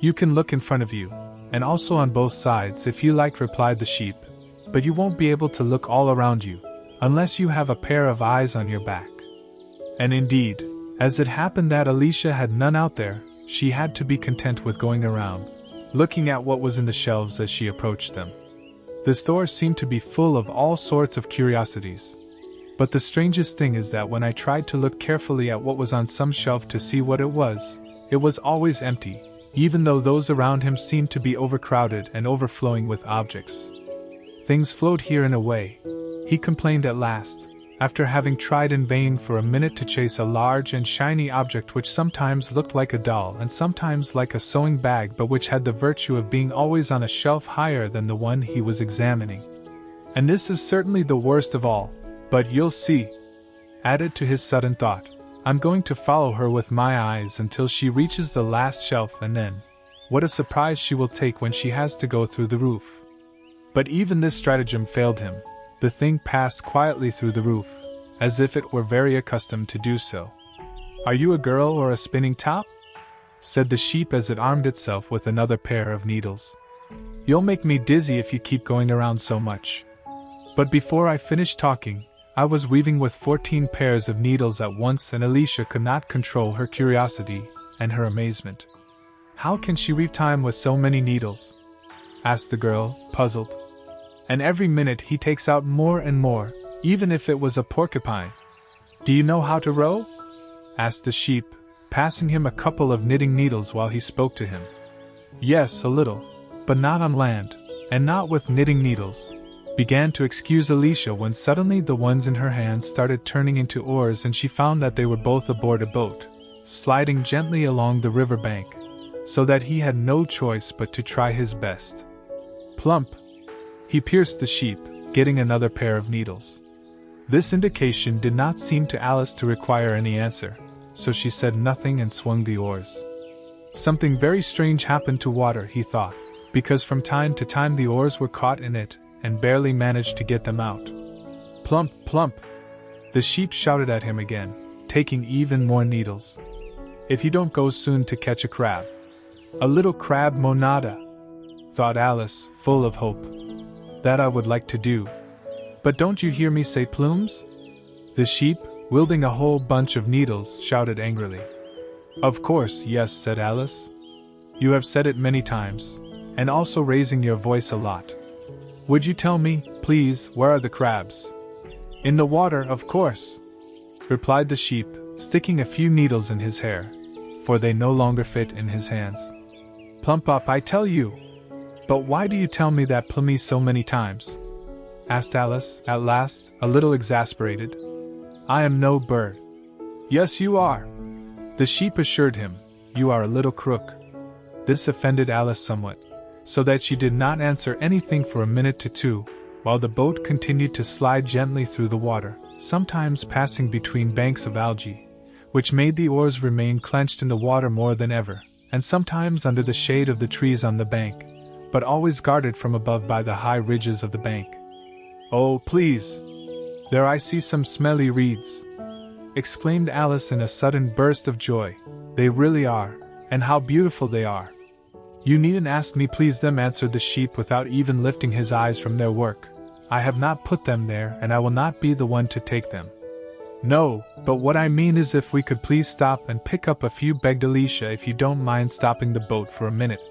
"You can look in front of you, and also on both sides if you like," replied the sheep, "but you won't be able to look all around you, unless you have a pair of eyes on your back." And indeed, as it happened that Alicia had none out there, she had to be content with going around, looking at what was in the shelves as she approached them. The store seemed to be full of all sorts of curiosities. But the strangest thing is that when I tried to look carefully at what was on some shelf to see what it was always empty, even though those around him seemed to be overcrowded and overflowing with objects. "Things float here in a way," he complained at last, after having tried in vain for a minute to chase a large and shiny object which sometimes looked like a doll and sometimes like a sewing bag, but which had the virtue of being always on a shelf higher than the one he was examining. "And this is certainly the worst of all, but you'll see," added to his sudden thought, "I'm going to follow her with my eyes until she reaches the last shelf, and then, what a surprise she will take when she has to go through the roof." But even this stratagem failed him. The thing passed quietly through the roof, as if it were very accustomed to do so. "Are you a girl or a spinning top?" said the sheep as it armed itself with another pair of needles. "You'll make me dizzy if you keep going around so much." But before I finished talking, I was weaving with 14 pairs of needles at once, and Alicia could not control her curiosity and her amazement. "How can she weave time with so many needles?" asked the girl, puzzled. "And every minute he takes out more and more, even if it was a porcupine." "Do you know how to row?" asked the sheep, passing him a couple of knitting needles while he spoke to him. "Yes, a little, but not on land, and not with knitting needles," began to excuse Alicia, when suddenly the ones in her hands started turning into oars, and she found that they were both aboard a boat, sliding gently along the river bank, so that he had no choice but to try his best. Plump! He pierced the sheep, getting another pair of needles. This indication did not seem to Alice to require any answer, so she said nothing and swung the oars. Something very strange happened to water, he thought, because from time to time the oars were caught in it, and barely managed to get them out. "Plump, plump!" the sheep shouted at him again, taking even more needles. "If you don't go soon to catch a crab." "A little crab monada," thought Alice, full of hope. "That I would like to do. But don't you hear me say plumes?" The sheep, wielding a whole bunch of needles, shouted angrily. "Of course, yes," said Alice. "You have said it many times, and also raising your voice a lot. Would you tell me, please, where are the crabs?" "In the water, of course," replied the sheep, sticking a few needles in his hair, for they no longer fit in his hands. "Plump up, I tell you." "But why do you tell me that plummy so many times?" asked Alice, at last, a little exasperated. "I am no bird." "Yes, you are," the sheep assured him. "You are a little crook." This offended Alice somewhat, so that she did not answer anything for a minute to two, while the boat continued to slide gently through the water, sometimes passing between banks of algae, which made the oars remain clenched in the water more than ever, and sometimes under the shade of the trees on the bank, but always guarded from above by the high ridges of the bank. "Oh, please! There I see some smelly reeds!" exclaimed Alice in a sudden burst of joy. "They really are, and how beautiful they are!" "You needn't ask me please them," answered the sheep without even lifting his eyes from their work. "I have not put them there, and I will not be the one to take them." "No, but what I mean is if we could please stop and pick up a few," begged Alicia, "if you don't mind stopping the boat for a minute."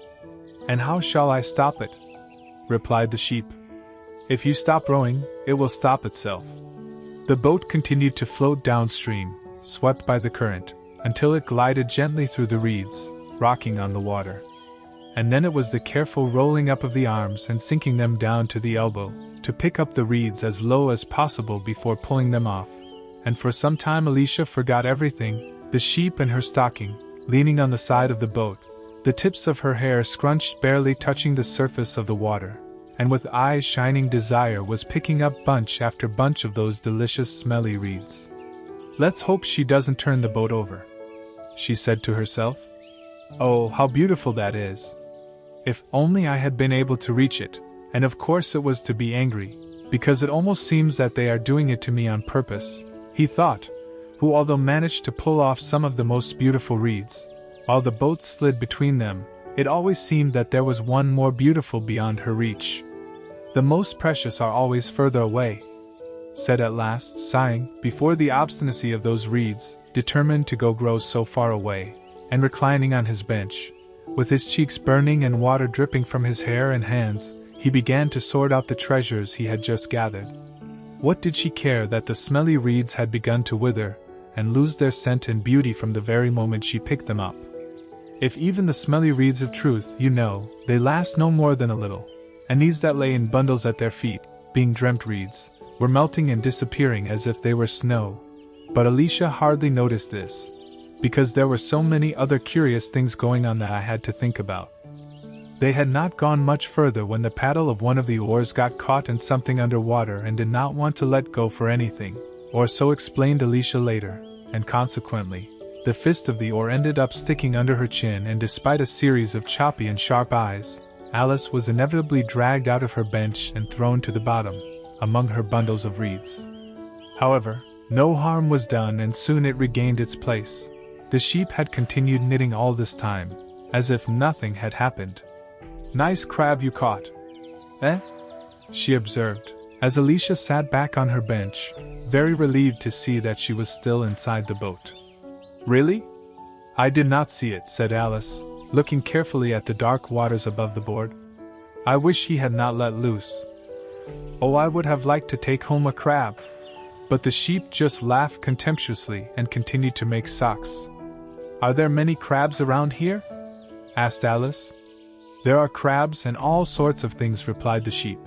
"And how shall I stop it?" replied the sheep. "If you stop rowing, it will stop itself." The boat continued to float downstream, swept by the current, until it glided gently through the reeds, rocking on the water. And then it was the careful rolling up of the arms and sinking them down to the elbow, to pick up the reeds as low as possible before pulling them off. And for some time Alicia forgot everything, the sheep and her stocking, leaning on the side of the boat, the tips of her hair scrunched barely touching the surface of the water, and with eyes shining desire was picking up bunch after bunch of those delicious smelly reeds. "Let's hope she doesn't turn the boat over," she said to herself. "Oh, how beautiful that is! If only I had been able to reach it, and of course it was to be angry, because it almost seems that they are doing it to me on purpose," he thought, who although managed to pull off some of the most beautiful reeds, while the boat slid between them, it always seemed that there was one more beautiful beyond her reach. "The most precious are always further away," said at last, sighing, before the obstinacy of those reeds, determined to grow so far away, and reclining on his bench, with his cheeks burning and water dripping from his hair and hands, he began to sort out the treasures he had just gathered. What did she care that the smelly reeds had begun to wither, and lose their scent and beauty from the very moment she picked them up? If even the smelly reeds of truth, they last no more than a little, and these that lay in bundles at their feet, being dreamt reeds, were melting and disappearing as if they were snow. But Alicia hardly noticed this, because there were so many other curious things going on that I had to think about. They had not gone much further when the paddle of one of the oars got caught in something under water and did not want to let go for anything, or so explained Alicia later, and consequently, the fist of the oar ended up sticking under her chin, and despite a series of choppy and sharp eyes, Alice was inevitably dragged out of her bench and thrown to the bottom, among her bundles of reeds. However, no harm was done, and soon it regained its place. The sheep had continued knitting all this time, as if nothing had happened. "Nice crab you caught." "Eh?" she observed, as Alicia sat back on her bench, very relieved to see that she was still inside the boat. "Really? I did not see it," said Alice, looking carefully at the dark waters above the board. "I wish he had not let loose. Oh, I would have liked to take home a crab." But the sheep just laughed contemptuously and continued to make socks. "Are there many crabs around here?" asked Alice. "There are crabs and all sorts of things," replied the sheep.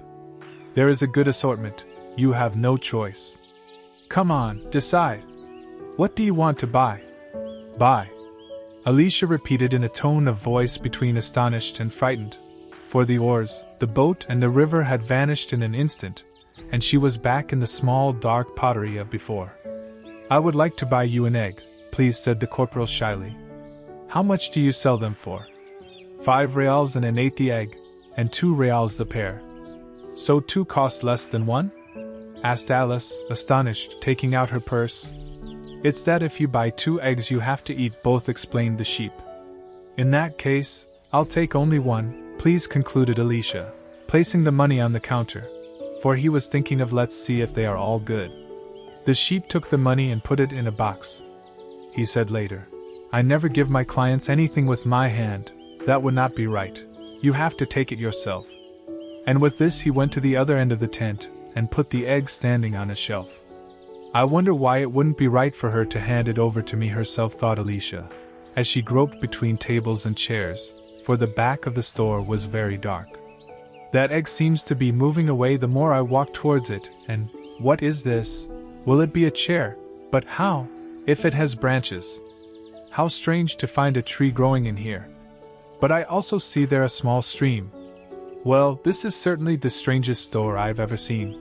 "There is a good assortment, you have no choice. Come on, decide. What do you want to buy?" "Buy," Alicia repeated in a tone of voice between astonished and frightened, for the oars, the boat and the river had vanished in an instant, and she was back in the small dark pottery of before. "I would like to buy you an egg, please," said the corporal shyly. "How much do you sell them for?" "5 reals and an eighth the egg, and 2 reals the pair." "So 2 cost less than 1? asked Alice, astonished, taking out her purse. "It's that if you buy 2 eggs you have to eat both," explained the sheep. "In that case, I'll take only 1, please," concluded Alicia, placing the money on the counter, for he was thinking of "let's see if they are all good." The sheep took the money and put it in a box. He said later, "I never give my clients anything with my hand, that would not be right. You have to take it yourself." And with this he went to the other end of the tent, and put the egg standing on a shelf. "I wonder why it wouldn't be right for her to hand it over to me herself," thought Alicia, as she groped between tables and chairs, for the back of the store was very dark. "That egg seems to be moving away the more I walk towards it, and, what is this? Will it be a chair? But how, if it has branches? How strange to find a tree growing in here. But I also see there a small stream. Well, this is certainly the strangest store I've ever seen.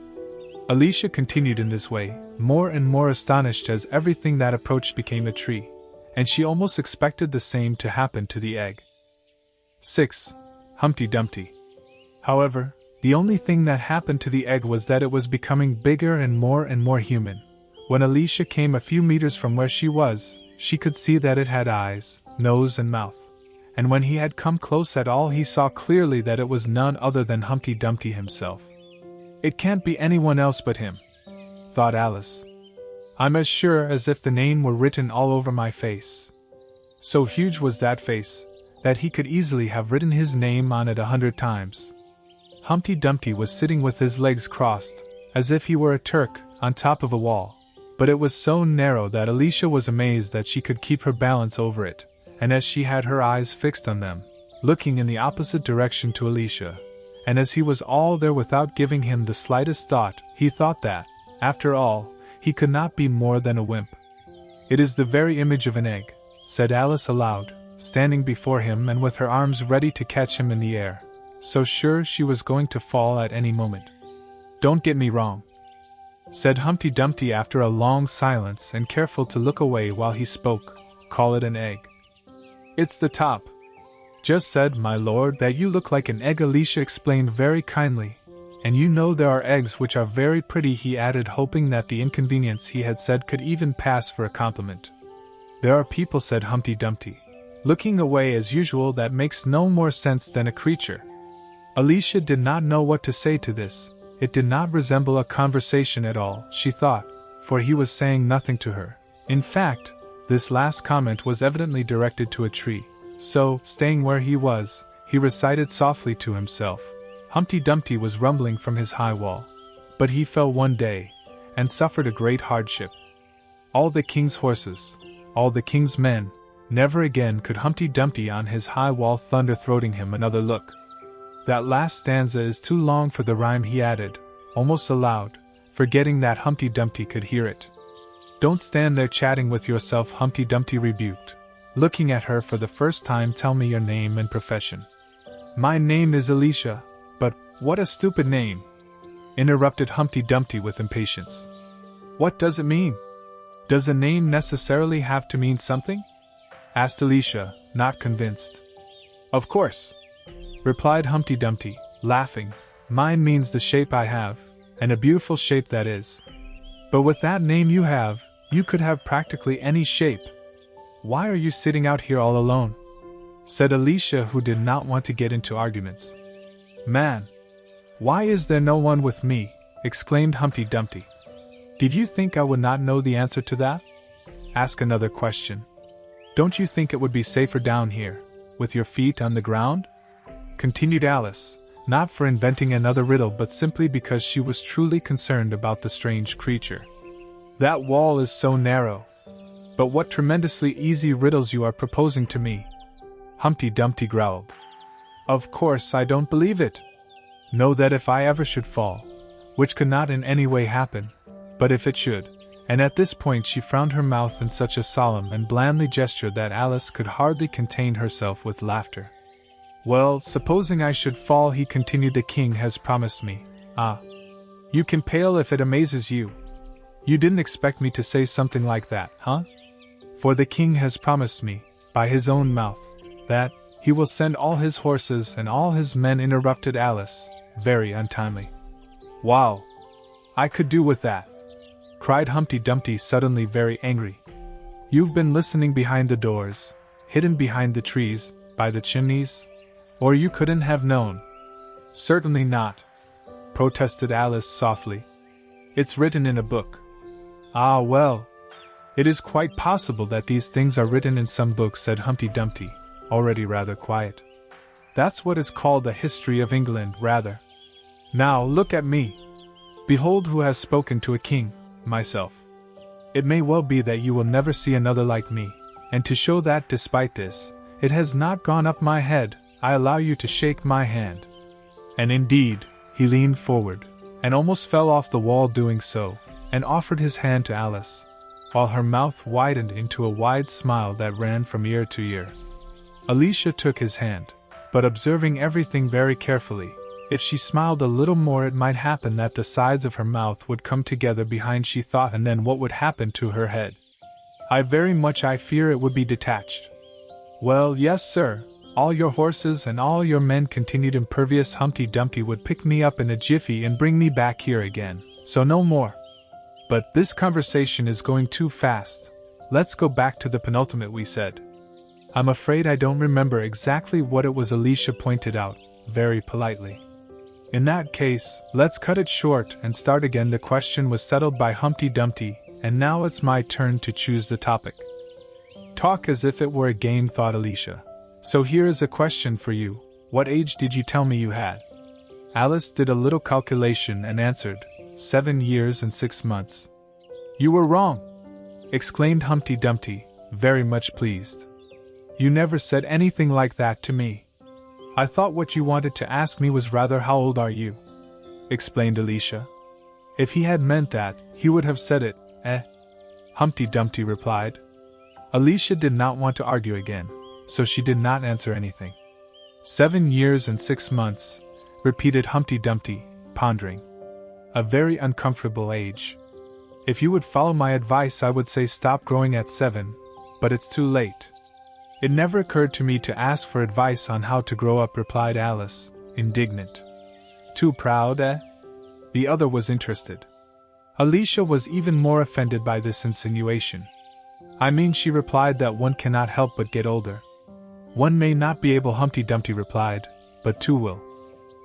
Alicia continued in this way, more and more astonished as everything that approached became a tree, and she almost expected the same to happen to the egg. 6. Humpty Dumpty. However, the only thing that happened to the egg was that it was becoming bigger and more human. When Alicia came a few meters from where she was, she could see that it had eyes, nose and mouth. And when he had come close at all, he saw clearly that it was none other than Humpty Dumpty himself. It can't be anyone else but him, thought Alice. I'm as sure as if the name were written all over my face. So huge was that face, that he could easily have written his name on it 100 times. Humpty Dumpty was sitting with his legs crossed, as if he were a Turk, on top of a wall. But it was so narrow that Alicia was amazed that she could keep her balance over it, and as she had her eyes fixed on them, looking in the opposite direction to Alicia, and as he was all there without giving him the slightest thought, he thought that, after all, he could not be more than a wimp. It is the very image of an egg, said Alice aloud, standing before him and with her arms ready to catch him in the air, so sure she was going to fall at any moment. Don't get me wrong, said Humpty Dumpty after a long silence and careful to look away while he spoke, call it an egg. It's the top. Just said, my lord, that you look like an egg, Alicia explained very kindly. And you know there are eggs which are very pretty, he added, hoping that the inconvenience he had said could even pass for a compliment. There are people, said Humpty Dumpty, looking away as usual, that makes no more sense than a creature. Alicia did not know what to say to this. It did not resemble a conversation at all, she thought, for he was saying nothing to her. In fact, this last comment was evidently directed to a tree. So, staying where he was, he recited softly to himself. Humpty Dumpty was rumbling from his high wall. But he fell one day, and suffered a great hardship. All the king's horses, all the king's men, never again could Humpty Dumpty on his high wall thunder-throating him another look. That last stanza is too long for the rhyme, he added, almost aloud, forgetting that Humpty Dumpty could hear it. Don't stand there chatting with yourself, Humpty Dumpty rebuked, looking at her for the first time. Tell me your name and profession. My name is Alicia. But what a stupid name, interrupted Humpty Dumpty with impatience. What does it mean? Does a name necessarily have to mean something? Asked Alicia, not convinced. Of course, replied Humpty Dumpty, laughing. Mine means the shape I have, and a beautiful shape that is. But with that name you have, you could have practically any shape. Why are you sitting out here all alone? Said Alicia, who did not want to get into arguments. Man, why is there no one with me? Exclaimed Humpty Dumpty. Did you think I would not know the answer to that? Ask another question. Don't you think it would be safer down here, with your feet on the ground? Continued Alice, not for inventing another riddle but simply because she was truly concerned about the strange creature. That wall is so narrow. But what tremendously easy riddles you are proposing to me, Humpty Dumpty growled. Of course I don't believe it. Know that if I ever should fall, which could not in any way happen, but if it should, and at this point she frowned her mouth in such a solemn and blandly gesture that Alice could hardly contain herself with laughter. Well, supposing I should fall, he continued, the king has promised me. Ah, you can pale if it amazes you. You didn't expect me to say something like that, huh? For the king has promised me, by his own mouth, that he will send all his horses and all his men, interrupted Alice, very untimely. Wow! I could do with that, cried Humpty Dumpty, suddenly very angry. You've been listening behind the doors, hidden behind the trees, by the chimneys? Or you couldn't have known? Certainly not, protested Alice softly. It's written in a book. Ah well, it is quite possible that these things are written in some book, said Humpty Dumpty, already rather quiet. That's what is called the history of England, rather. Now look at me. Behold who has spoken to a king, myself. It may well be that you will never see another like me, and to show that despite this, it has not gone up my head, I allow you to shake my hand. And indeed, he leaned forward, and almost fell off the wall doing so, and offered his hand to Alice, while her mouth widened into a wide smile that ran from ear to ear. Alicia took his hand, but observing everything very carefully, If she smiled a little more, it might happen that the sides of her mouth would come together behind, she thought, and then what would happen to her head? I fear it would be detached. Well, yes, sir. All your horses and all your men, continued impervious Humpty Dumpty, would pick me up in a jiffy and bring me back here again, so no more. But this conversation is going too fast. Let's go back to the penultimate we said. I'm afraid I don't remember exactly what it was, Alicia pointed out, very politely. In that case, let's cut it short and start again. The question was settled by Humpty Dumpty, and now it's my turn to choose the topic. Talk as if it were a game, thought Alicia. So here is a question for you. What age did you tell me you had? Alice did a little calculation and answered, 7 years and 6 months. You were wrong, exclaimed Humpty Dumpty, very much pleased. You never said anything like that to me. I thought what you wanted to ask me was rather how old are you, explained Alicia. If he had meant that, he would have said it, Humpty Dumpty replied. Alicia did not want to argue again, so she did not answer anything. 7 years and 6 months, repeated Humpty Dumpty, pondering. A very uncomfortable age. If you would follow my advice, I would say stop growing at 7, but it's too late. It never occurred to me to ask for advice on how to grow up, replied Alice, indignant. Too proud, The other was interested. Alicia was even more offended by this insinuation. I mean, she replied, that one cannot help but get older. One may not be able, Humpty Dumpty replied, but two will.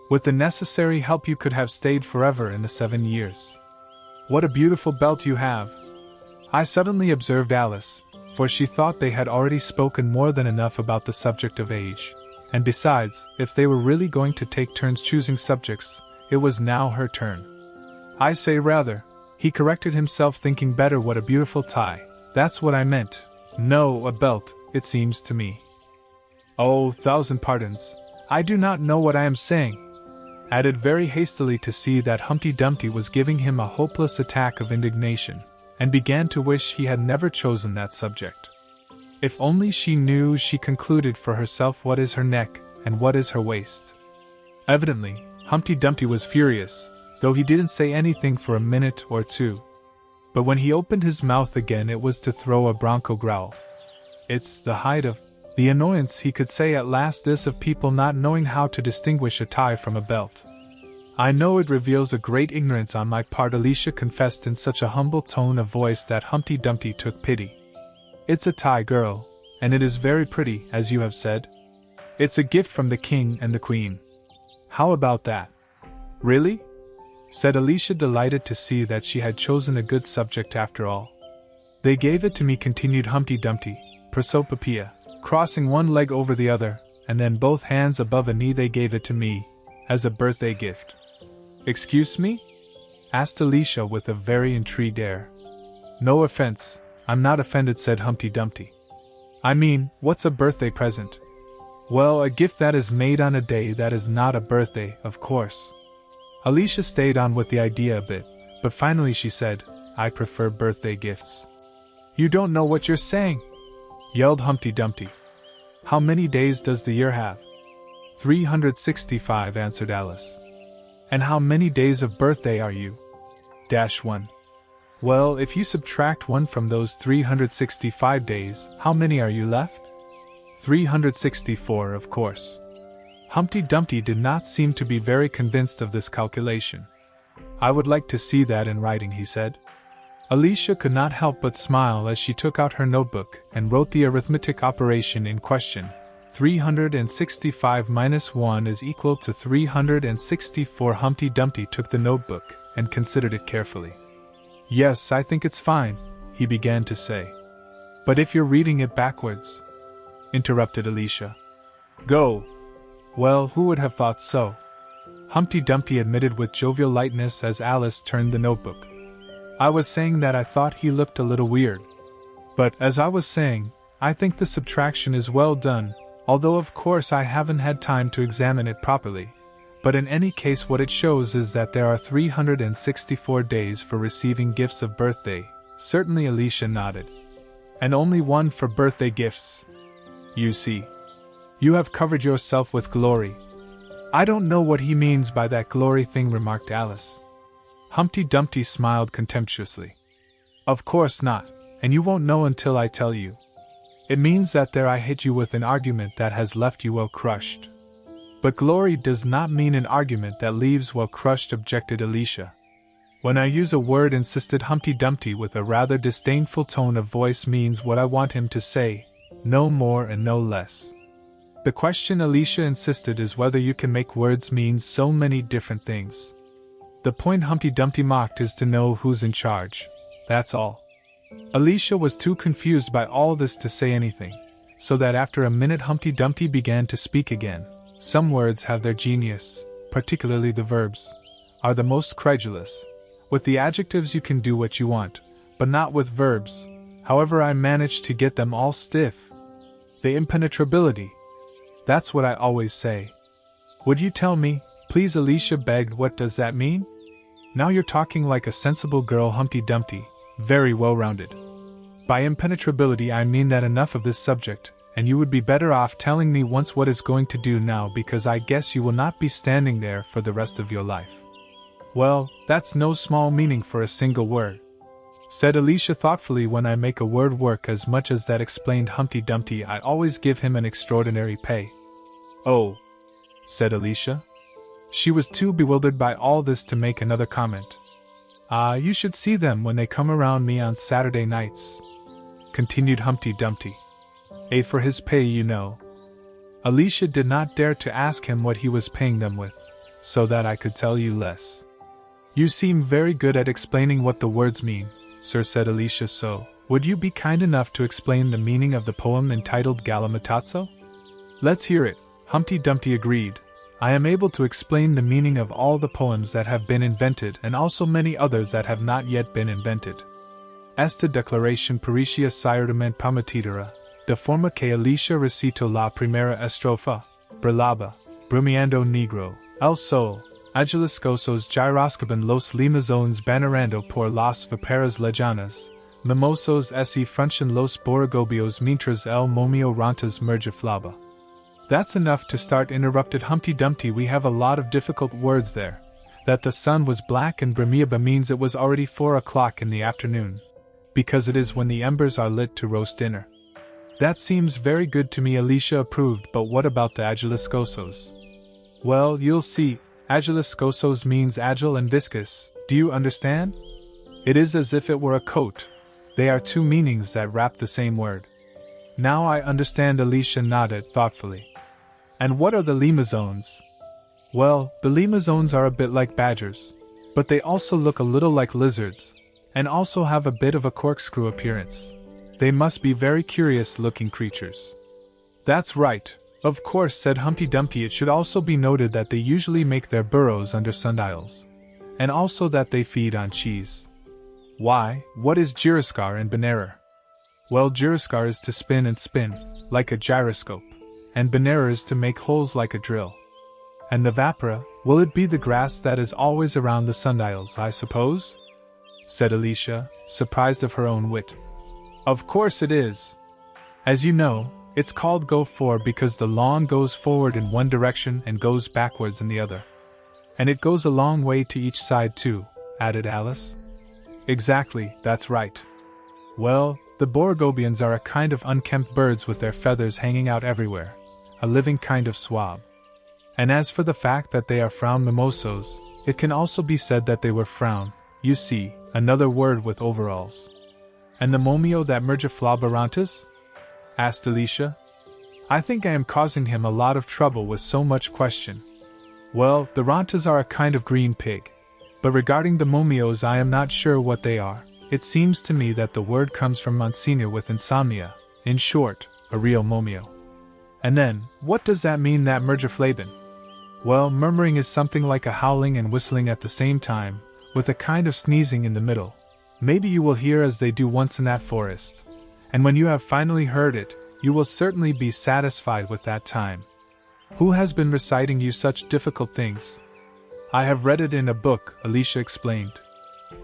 With the necessary help you could have stayed forever in the 7 years. What a beautiful belt you have! I suddenly observed Alice, for she thought they had already spoken more than enough about the subject of age, and besides, if they were really going to take turns choosing subjects, it was now her turn. I say rather, he corrected himself, thinking better, what a beautiful tie. That's what I meant. No, a belt, it seems to me. Oh, 1,000 pardons. I do not know what I am saying. Added very hastily to see that Humpty Dumpty was giving him a hopeless attack of indignation, and began to wish he had never chosen that subject. If only she knew, she concluded for herself, what is her neck, and what is her waist. Evidently, Humpty Dumpty was furious, though he didn't say anything for a minute or two. But when he opened his mouth again, it was to throw a bronco growl. It's the height of the annoyance, he could say at last, this of people not knowing how to distinguish a tie from a belt. I know it reveals a great ignorance on my part, Alicia confessed in such a humble tone of voice that Humpty Dumpty took pity. It's a tie, girl, and it is very pretty, as you have said. It's a gift from the king and the queen. How about that? Really? Said Alicia, delighted to see that she had chosen a good subject after all. They gave it to me, continued Humpty Dumpty, prosopopea, crossing one leg over the other, and then both hands above a knee. They gave it to me, as a birthday gift. Excuse me? Asked Alicia with a very intrigued air. No offense, I'm not offended, said Humpty Dumpty. I mean, what's a birthday present? Well, a gift that is made on a day that is not a birthday, of course. Alicia stayed on with the idea a bit, but finally she said, I prefer birthday gifts. You don't know what you're saying, yelled Humpty Dumpty. How many days does the year have? 365, answered Alice. And how many days of birthday are you? -1. Well, if you subtract 1 from those 365 days, how many are you left? 364, of course. Humpty Dumpty did not seem to be very convinced of this calculation. I would like to see that in writing, he said. Alicia could not help but smile as she took out her notebook and wrote the arithmetic operation in question. 365 minus 1 is equal to 364. Humpty Dumpty took the notebook and considered it carefully. Yes, I think it's fine, he began to say. But if you're reading it backwards, interrupted Alicia. Go. Well, who would have thought so? Humpty Dumpty admitted with jovial lightness as Alice turned the notebook. I was saying that I thought he looked a little weird. But, as I was saying, I think the subtraction is well done, although of course I haven't had time to examine it properly. But in any case, what it shows is that there are 364 days for receiving gifts of birthday. Certainly, Alicia nodded. And only 1 for birthday gifts. You see. You have covered yourself with glory. I don't know what he means by that glory thing, remarked Alice. Humpty Dumpty smiled contemptuously. Of course not, and you won't know until I tell you. It means that there I hit you with an argument that has left you well crushed. But glory does not mean an argument that leaves well crushed, objected Alicia. When I use a word, insisted Humpty Dumpty with a rather disdainful tone of voice, means what I want him to say, no more and no less. The question, Alicia insisted, is whether you can make words mean so many different things. The point, Humpty Dumpty mocked, is to know who's in charge. That's all. Alicia was too confused by all this to say anything, so that after a minute Humpty Dumpty began to speak again. Some words have their genius, particularly the verbs, are the most credulous. With the adjectives you can do what you want, but not with verbs. However, I managed to get them all stiff. The impenetrability. That's what I always say. Would you tell me, please? Alicia begged. What does that mean? Now you're talking like a sensible girl, Humpty Dumpty, very well-rounded. By impenetrability I mean that enough of this subject, and you would be better off telling me once what is going to do now, because I guess you will not be standing there for the rest of your life. Well, that's no small meaning for a single word, said Alicia thoughtfully. When I make a word work as much as that, explained Humpty Dumpty, I always give him an extraordinary pay. Oh, said Alicia. She was too bewildered by all this to make another comment. You should see them when they come around me on Saturday nights, continued Humpty Dumpty. For his pay, you know. Alicia did not dare to ask him what he was paying them with, so that I could tell you less. You seem very good at explaining what the words mean, sir, said Alicia, so would you be kind enough to explain the meaning of the poem entitled Galimatiazzo? Let's hear it, Humpty Dumpty agreed. I am able to explain the meaning of all the poems that have been invented and also many others that have not yet been invented. Esta declaración parecía ciertamente prometedora, de forma que Alicia recitó la primera estrofa, brillaba, brumeando negro, el sol, agiliscosos gyroscopan los limazones bannerando por las viperas lejanas, mimosos y frunchan los borogobios mientras el momio rontas mergeflaba. That's enough to start, interrupted Humpty Dumpty. We have a lot of difficult words there. That the sun was black and brumeaba means it was already 4 o'clock in the afternoon, because it is when the embers are lit to roast dinner. That seems very good to me, Alicia approved, but what about the agiliscosos? Well, you'll see, agiliscosos means agile and viscous, do you understand? It is as if it were a coat. They are two meanings that wrap the same word. Now I understand, Alicia nodded thoughtfully. And what are the limazones? Well, the limazones are a bit like badgers, but they also look a little like lizards, and also have a bit of a corkscrew appearance. They must be very curious-looking creatures. That's right, of course, said Humpty Dumpty. It should also be noted that they usually make their burrows under sundials, and also that they feed on cheese. Why, what is gyroscar and banera? Well, gyroscar is to spin and spin, like a gyroscope, and banera is to make holes like a drill. And the vapora, will it be the grass that is always around the sundials, I suppose? Said Alicia, surprised of her own wit. Of course it is. As you know, it's called go for because the lawn goes forward in one direction and goes backwards in the other. And it goes a long way to each side too, added Alice. Exactly, that's right. Well, the borogobians are a kind of unkempt birds with their feathers hanging out everywhere, a living kind of swab. And as for the fact that they are frown mimosos, it can also be said that they were frown, you see, another word with overalls. And the momio that mergeflabarantas? Asked Alicia. I think I am causing him a lot of trouble with so much question. Well, the rantas are a kind of green pig. But regarding the momios, I am not sure what they are. It seems to me that the word comes from Monsignor with insomnia, in short, a real momio. And then, what does that mean, that mergeflaben? Well, murmuring is something like a howling and whistling at the same time, with a kind of sneezing in the middle. Maybe you will hear as they do once in that forest. And when you have finally heard it, you will certainly be satisfied with that time. Who has been reciting you such difficult things? I have read it in a book, Alicia explained.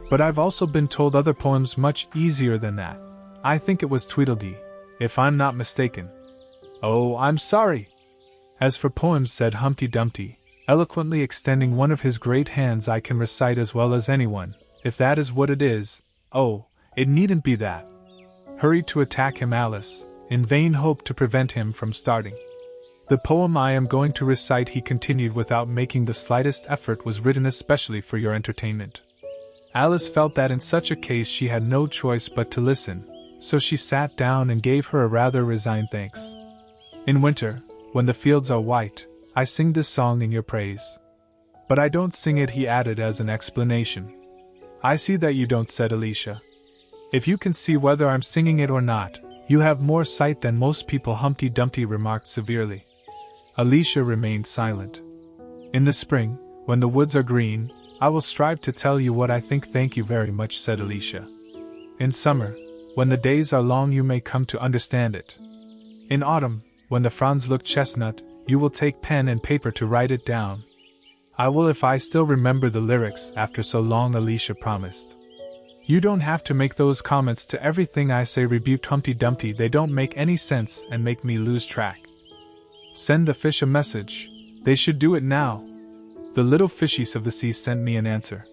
But I've also been told other poems much easier than that. I think it was Tweedledee, if I'm not mistaken. Oh, I'm sorry. As for poems, said Humpty Dumpty, eloquently extending one of his great hands. "I can recite as well as anyone, if that is what it is." "Oh, it needn't be that." Hurried to attack him Alice, in vain hope to prevent him from starting. "The poem I am going to recite," he continued without making the slightest effort, "was written especially for your entertainment." Alice felt that in such a case she had no choice but to listen, so she sat down and gave her a rather resigned thanks. "In winter, when the fields are white, I sing this song in your praise. But I don't sing it," he added as an explanation. "I see that you don't," said Alicia. "If you can see whether I'm singing it or not, you have more sight than most people," Humpty Dumpty remarked severely. Alicia remained silent. "In the spring, when the woods are green, I will strive to tell you what I think." "Thank you very much," said Alicia. "In summer, when the days are long, you may come to understand it. In autumn, when the fronds look chestnut, you will take pen and paper to write it down." "I will if I still remember the lyrics after so long," Alicia promised. "You don't have to make those comments to everything I say," rebuked Humpty Dumpty. "They don't make any sense and make me lose track." "Send the fish a message. They should do it now." "The little fishies of the sea sent me an answer.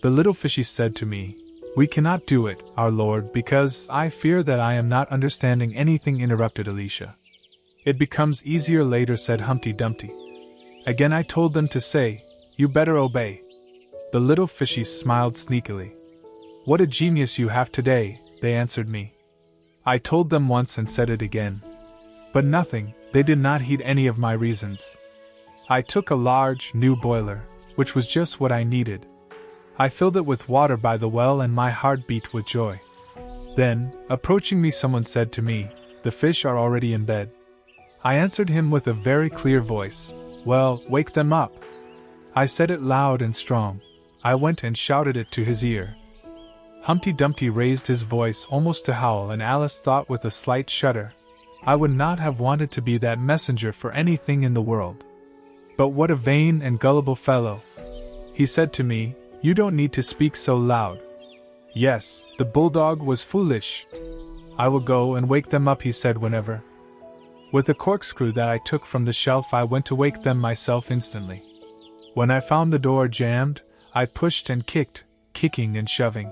The little fishies said to me, 'We cannot do it, our lord, because I fear that I am not understanding anything,'" interrupted Alicia. "It becomes easier later," said Humpty Dumpty. "Again I told them to say, 'You better obey.'" The little fishies smiled sneakily. "What a genius you have today," they answered me. I told them once and said it again. But nothing, they did not heed any of my reasons. I took a large, new boiler, which was just what I needed. I filled it with water by the well and my heart beat with joy. Then, approaching me, someone said to me, "The fish are already in bed." I answered him with a very clear voice, "Well, wake them up." I said it loud and strong. I went and shouted it to his ear. Humpty Dumpty raised his voice almost to howl, and Alice thought with a slight shudder, I would not have wanted to be that messenger for anything in the world. But what a vain and gullible fellow! He said to me, "You don't need to speak so loud." Yes, the bulldog was foolish. "I will go and wake them up," he said whenever. With a corkscrew that I took from the shelf, I went to wake them myself instantly. When I found the door jammed, I pushed and kicked, kicking and shoving.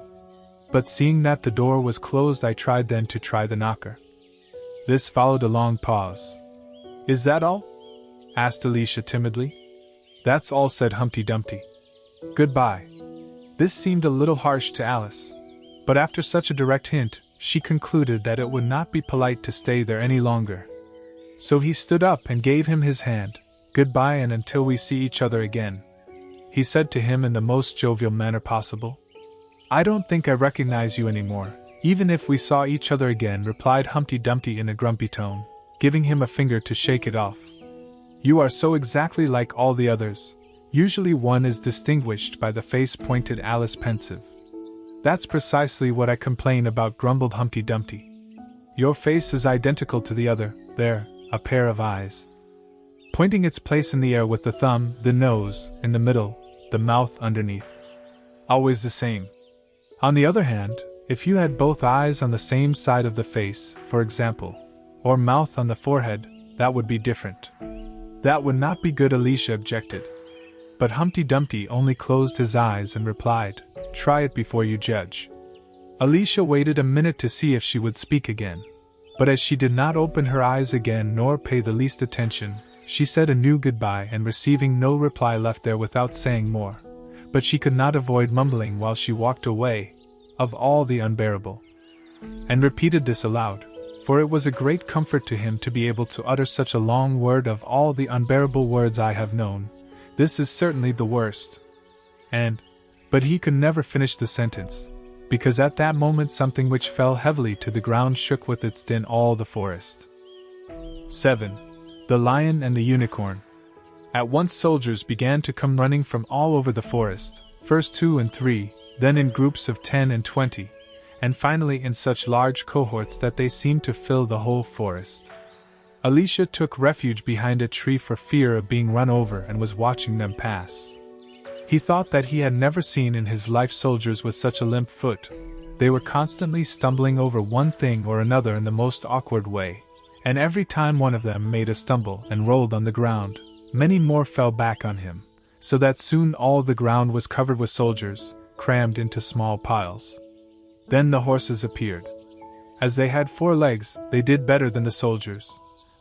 But seeing that the door was closed, I tried then to try the knocker. This followed a long pause. "Is that all?" asked Alicia timidly. "That's all," said Humpty Dumpty. "Goodbye." This seemed a little harsh to Alice, but after such a direct hint, she concluded that it would not be polite to stay there any longer. So he stood up and gave him his hand. "Goodbye, and until we see each other again," he said to him in the most jovial manner possible. "I don't think I recognize you anymore, even if we saw each other again," replied Humpty Dumpty in a grumpy tone, giving him a finger to shake it off. "You are so exactly like all the others. Usually one is distinguished by the face," pointed Alice pensive. "That's precisely what I complain about," grumbled Humpty Dumpty. "Your face is identical to the other, there, a pair of eyes," pointing its place in the air with the thumb, the nose, in the middle, the mouth underneath. "Always the same. On the other hand, if you had both eyes on the same side of the face, for example, or mouth on the forehead, that would be different." "That would not be good," Alicia objected. But Humpty Dumpty only closed his eyes and replied, "Try it before you judge." Alicia waited a minute to see if she would speak again. But as she did not open her eyes again nor pay the least attention, she said a new goodbye, and receiving no reply left there without saying more. But she could not avoid mumbling while she walked away, "Of all the unbearable," and repeated this aloud, for it was a great comfort to him to be able to utter such a long word. "Of all the unbearable words I have known, this is certainly the worst." But he could never finish the sentence, because at that moment something which fell heavily to the ground shook with its din all the forest. 7. The Lion and the Unicorn. At once soldiers began to come running from all over the forest, first 2 and 3, then in groups of 10 and 20, and finally in such large cohorts that they seemed to fill the whole forest. Alicia took refuge behind a tree for fear of being run over and was watching them pass. He thought that he had never seen in his life soldiers with such a limp foot. They were constantly stumbling over one thing or another in the most awkward way, and every time one of them made a stumble and rolled on the ground, many more fell back on him, so that soon all the ground was covered with soldiers, crammed into small piles. Then the horses appeared. As they had 4 legs, they did better than the soldiers.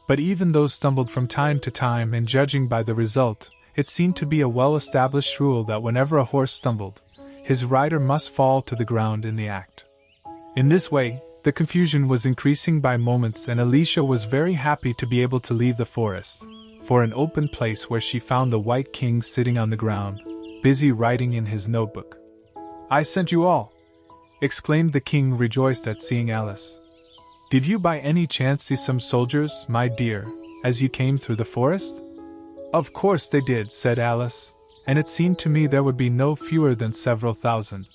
But even those stumbled from time to time, and judging by the result, it seemed to be a well-established rule that whenever a horse stumbled, his rider must fall to the ground in the act. In this way, the confusion was increasing by moments, and Alicia was very happy to be able to leave the forest, for an open place where she found the White King sitting on the ground, busy writing in his notebook. "I sent you all!" exclaimed the king, rejoiced at seeing Alice. "Did you by any chance see some soldiers, my dear, as you came through the forest?" "Of course they did," said Alice, "and it seemed to me there would be no fewer than several thousand.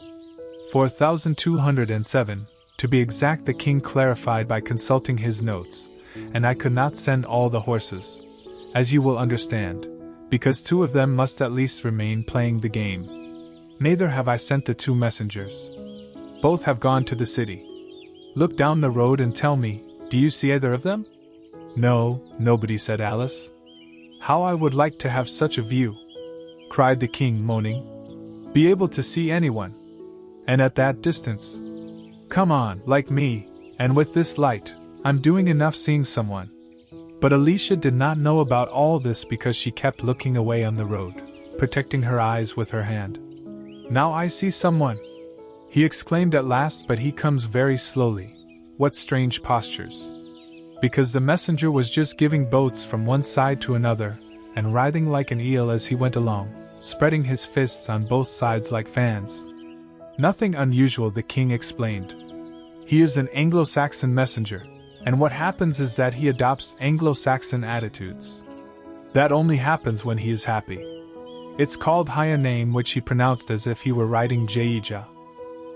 4,207, to be exact," the king clarified by consulting his notes, "and I could not send all the horses, as you will understand, because 2 of them must at least remain playing the game. Neither have I sent the 2 messengers. Both have gone to the city. Look down the road and tell me, do you see either of them?" "No, nobody," said Alice. "How I would like to have such a view," cried the king, moaning. "Be able to see anyone. And at that distance. Come on, like me, and with this light, I'm doing enough seeing someone." But Alicia did not know about all this because she kept looking away on the road, protecting her eyes with her hand. "Now I see someone," he exclaimed at last, "but he comes very slowly. What strange postures!" Because the messenger was just giving boats from one side to another, and writhing like an eel as he went along, spreading his fists on both sides like fans. "Nothing unusual," the king explained. "He is an Anglo-Saxon messenger, and what happens is that he adopts Anglo-Saxon attitudes. That only happens when he is happy. It's called Haya, name which he pronounced as if he were writing Jeija."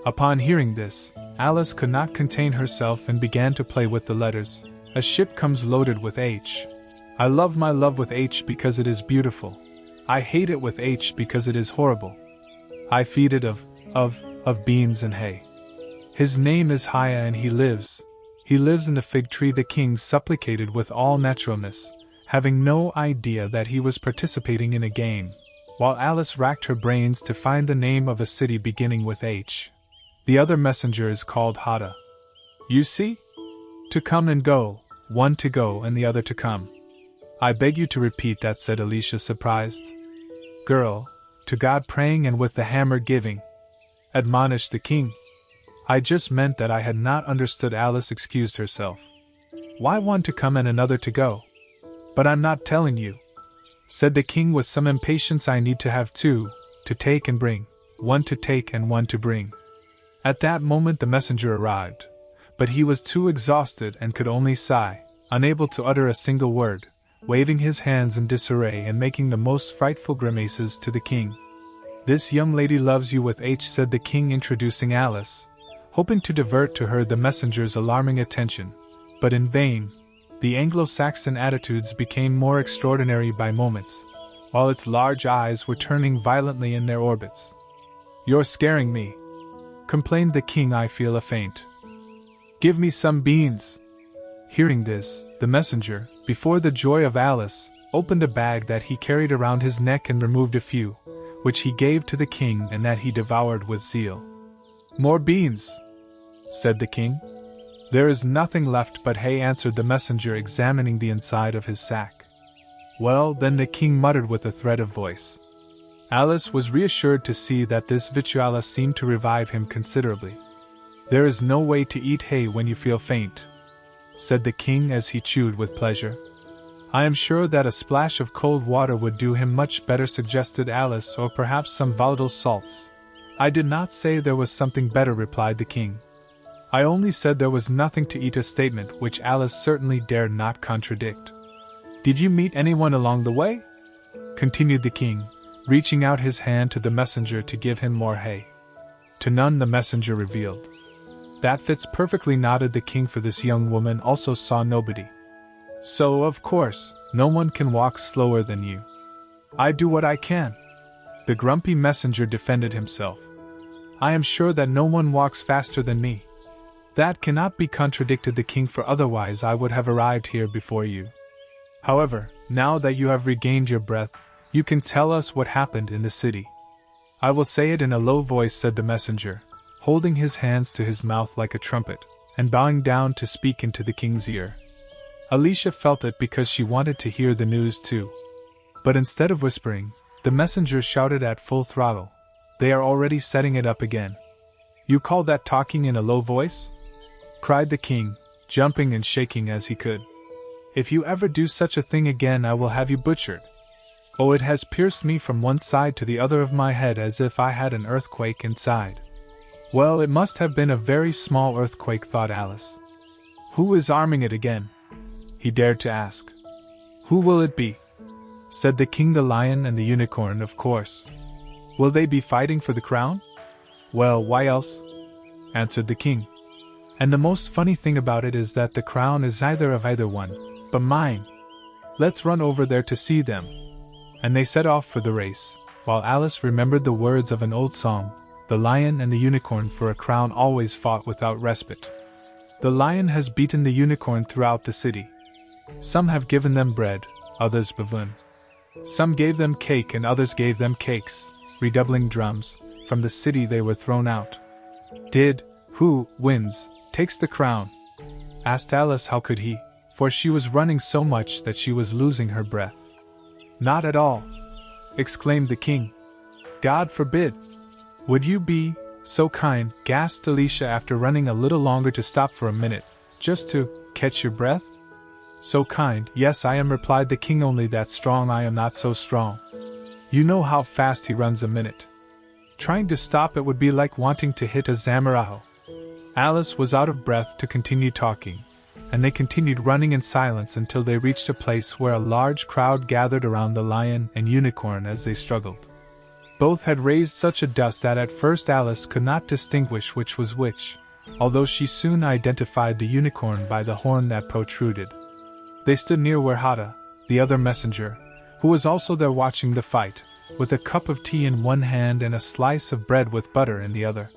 Upon hearing this, Alice could not contain herself and began to play with the letters. "A ship comes loaded with H. I love my love with H because it is beautiful. I hate it with H because it is horrible. I feed it of beans and hay. His name is Haya and he lives in the fig tree." The king supplicated with all naturalness, having no idea that he was participating in a game, while Alice racked her brains to find the name of a city beginning with H. "The other messenger is called Hada. You see? To come and go, one to go and the other to come." "I beg you to repeat that," said Alicia, surprised. "Girl, to God praying and with the hammer giving," admonished the king. "I just meant that I had not understood." Alice excused herself. "Why one to come and another to go?" "But I'm not telling you," said the king with some impatience. "I need to have 2, to take and bring, 1 to take and 1 to bring." At that moment the messenger arrived, but he was too exhausted and could only sigh, unable to utter a single word, waving his hands in disarray and making the most frightful grimaces to the king. "This young lady loves you with H," said the king, introducing Alice, hoping to divert to her the messenger's alarming attention, but in vain. The Anglo-Saxon attitudes became more extraordinary by moments, while its large eyes were turning violently in their orbits. "You're scaring me," complained the king. "I feel a faint. Give me some beans." Hearing this, the messenger, before the joy of Alice, opened a bag that he carried around his neck and removed a few, which he gave to the king and that he devoured with zeal. "More beans," said the king. "There is nothing left but hay," answered the messenger, examining the inside of his sack. "Well, then," the king muttered with a threat of voice. Alice was reassured to see that this victualia seemed to revive him considerably. "There is no way to eat hay when you feel faint," said the king as he chewed with pleasure. "I am sure that a splash of cold water would do him much better," suggested Alice, "or perhaps some volatile salts." "I did not say there was something better," replied the king. "I only said there was nothing to eat," a statement which Alice certainly dared not contradict. "Did you meet anyone along the way?" continued the king, reaching out his hand to the messenger to give him more hay. "To none," the messenger revealed. "That fits perfectly," nodded the king, for this young woman also saw nobody. "So, of course, no one can walk slower than you." "I do what I can," the grumpy messenger defended himself. "I am sure that no one walks faster than me." "That cannot be contradicted," the king, "for otherwise I would have arrived here before you. However, Now that you have regained your breath, you can tell us what happened in the city. I will say it in a low voice, said the messenger, holding his hands to his mouth like a trumpet, and bowing down to speak into the king's ear. Alicia felt it because she wanted to hear the news too. But instead of whispering, the messenger shouted at full throttle, "They are already setting it up again." "You call that talking in a low voice?" cried the king, jumping and shaking as he could. "If you ever do such a thing again, I will have you butchered. Oh, it has pierced me from one side to the other of my head as if I had an earthquake inside." Well, it must have been a very small earthquake, thought Alice. "Who is arming it again?" he dared to ask. "Who will it be?" said the king. "The lion and the unicorn, of course." "Will they be fighting for the crown?" "Well, why else?" answered the king. "And the most funny thing about it is that the crown is either of either one, but mine. Let's run over there to see them." And they set off for the race, while Alice remembered the words of an old song, "The lion and the unicorn for a crown always fought without respite." The lion has beaten the unicorn throughout the city. Some have given them bread, others bavoon. Some gave them cake and others gave them cakes, redoubling drums. From the city they were thrown out. Who wins, takes the crown?" asked Alice. How could he? For she was running so much that she was losing her breath. "Not at all," exclaimed the king. "God forbid." "Would you be so kind?" gasped Alicia after running a little longer to stop for a minute, just to catch your breath. "So kind, yes I am," replied the king, "only that strong I am not so strong. You know how fast he runs a minute. Trying to stop it would be like wanting to hit a zamarajo." Alice was out of breath to continue talking, and they continued running in silence until they reached a place where a large crowd gathered around the lion and unicorn as they struggled. Both had raised such a dust that at first Alice could not distinguish which was which, although she soon identified the unicorn by the horn that protruded. They stood near where Hada, the other messenger, who was also there watching the fight, with a cup of tea in one hand and a slice of bread with butter in the other.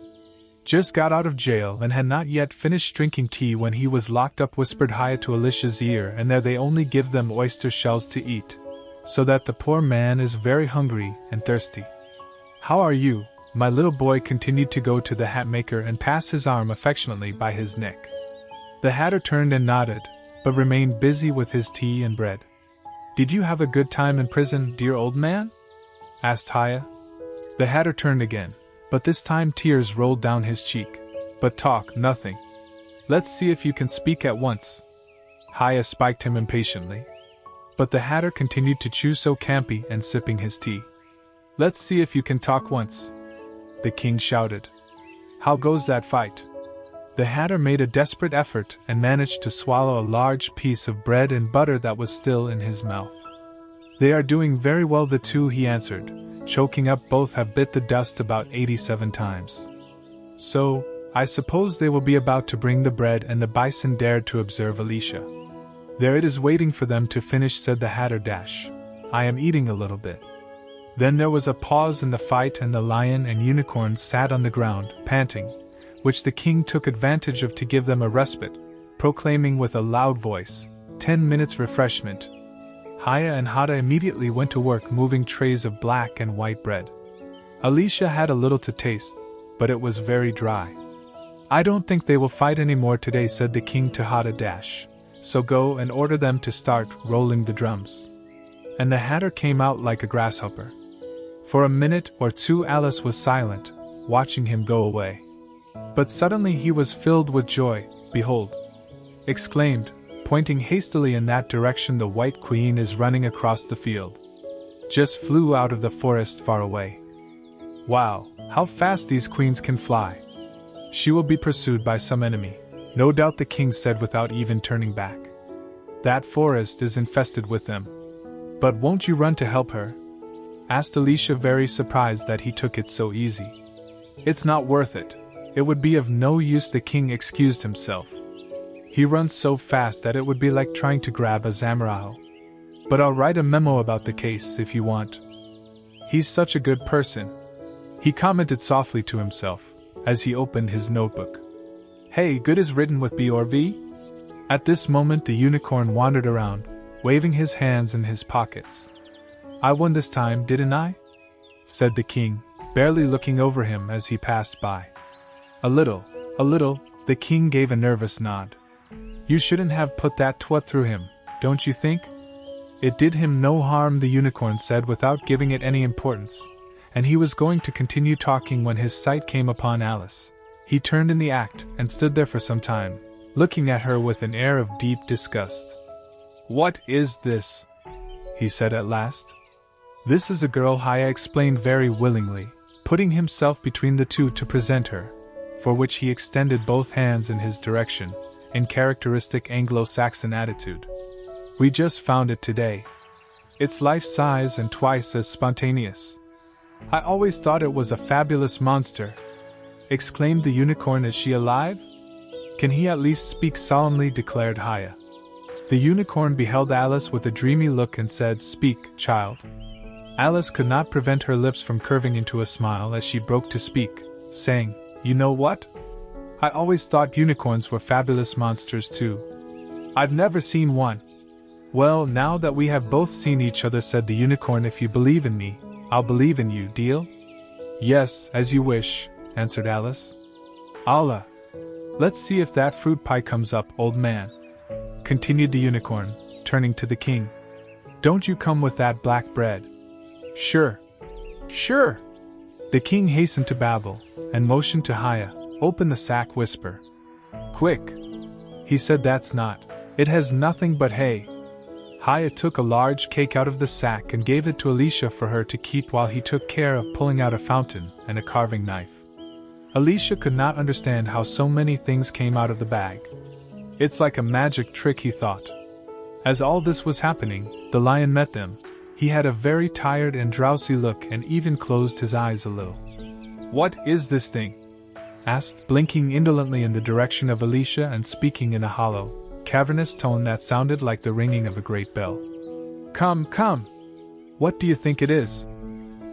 "Just got out of jail and had not yet finished drinking tea when he was locked up," whispered Haya to Alicia's ear, "and there they only give them oyster shells to eat, so that the poor man is very hungry and thirsty. How are you, my little boy?" continued to go to the hat maker and pass his arm affectionately by his neck. The hatter turned and nodded, but remained busy with his tea and bread. "Did you have a good time in prison, dear old man?" asked Haya. The hatter turned again, but this time tears rolled down his cheek. "But talk nothing. Let's see if you can speak at once." Haya spiked him impatiently. But the hatter continued to chew so campy and sipping his tea. "Let's see if you can talk once," the king shouted. "How goes that fight?" The hatter made a desperate effort and managed to swallow a large piece of bread and butter that was still in his mouth. "They are doing very well, the two," he answered, choking up. "Both have bit the dust about 87 times. So, I suppose they will be about to bring the bread," and the bison dared to observe Alicia. "There it is waiting for them to finish," said the hatter. "I am eating a little bit." Then there was a pause in the fight and the lion and unicorn sat on the ground, panting, which the king took advantage of to give them a respite, proclaiming with a loud voice, 10 minutes refreshment." Haya and Hada immediately went to work moving trays of black and white bread. Alicia had a little to taste, but it was very dry. "I don't think they will fight any more today," said the king to Hada. "So go and order them to start rolling the drums." And the hatter came out like a grasshopper. For a minute or two Alice was silent, watching him go away. But suddenly he was filled with joy. "Behold!" exclaimed, pointing hastily in that direction, "the White Queen is running across the field. Just flew out of the forest far away. Wow, how fast these queens can fly! She will be pursued by some enemy, no doubt," the king said without even turning back. "That forest is infested with them." "But won't you run to help her?" asked Alicia, very surprised that he took it so easy. "It's not worth it. It would be of no use," the king excused himself. "He runs so fast that it would be like trying to grab a zamarajo. But I'll write a memo about the case if you want. He's such a good person," he commented softly to himself, as he opened his notebook. "Hey, good is written with B or V?" At this moment the unicorn wandered around, waving his hands in his pockets. "I won this time, didn't I?" said the king, barely looking over him as he passed by. A little, the king gave a nervous nod. "You shouldn't have put that twat through him, don't you think?" "It did him no harm," the unicorn said without giving it any importance, and he was going to continue talking when his sight came upon Alice. He turned in the act and stood there for some time, looking at her with an air of deep disgust. "What is this?" he said at last. "This is a girl," Haya explained very willingly, putting himself between the two to present her, for which he extended both hands in his direction, in characteristic Anglo-Saxon attitude. "We just found it today. It's life-size and twice as spontaneous. I always thought it was a fabulous monster," exclaimed the unicorn. "Is she alive?" "Can he at least speak?" solemnly declared Haya. The unicorn beheld Alice with a dreamy look and said, "Speak, child." Alice could not prevent her lips from curving into a smile as she broke to speak, saying, "You know what? I always thought unicorns were fabulous monsters too. I've never seen one." "Well, now that we have both seen each other," said the unicorn, "if you believe in me, I'll believe in you, deal?" "Yes, as you wish," answered Alice. "Allah! Let's see if that fruit pie comes up, old man," continued the unicorn, turning to the king. "Don't you come with that black bread." "Sure. Sure!" The king hastened to babble, and motioned to Haya, "Open the sack, whisper." "Quick!" he said. "That's not. It has nothing but hay." Haya took a large cake out of the sack and gave it to Alicia for her to keep while he took care of pulling out a fountain and a carving knife. Alicia could not understand how so many things came out of the bag. "It's like a magic trick," he thought. As all this was happening, the lion met them. He had a very tired and drowsy look and even closed his eyes a little. "What is this thing?" asked, blinking indolently in the direction of Alicia and speaking in a hollow, cavernous tone that sounded like the ringing of a great bell. Come! What do you think it is?"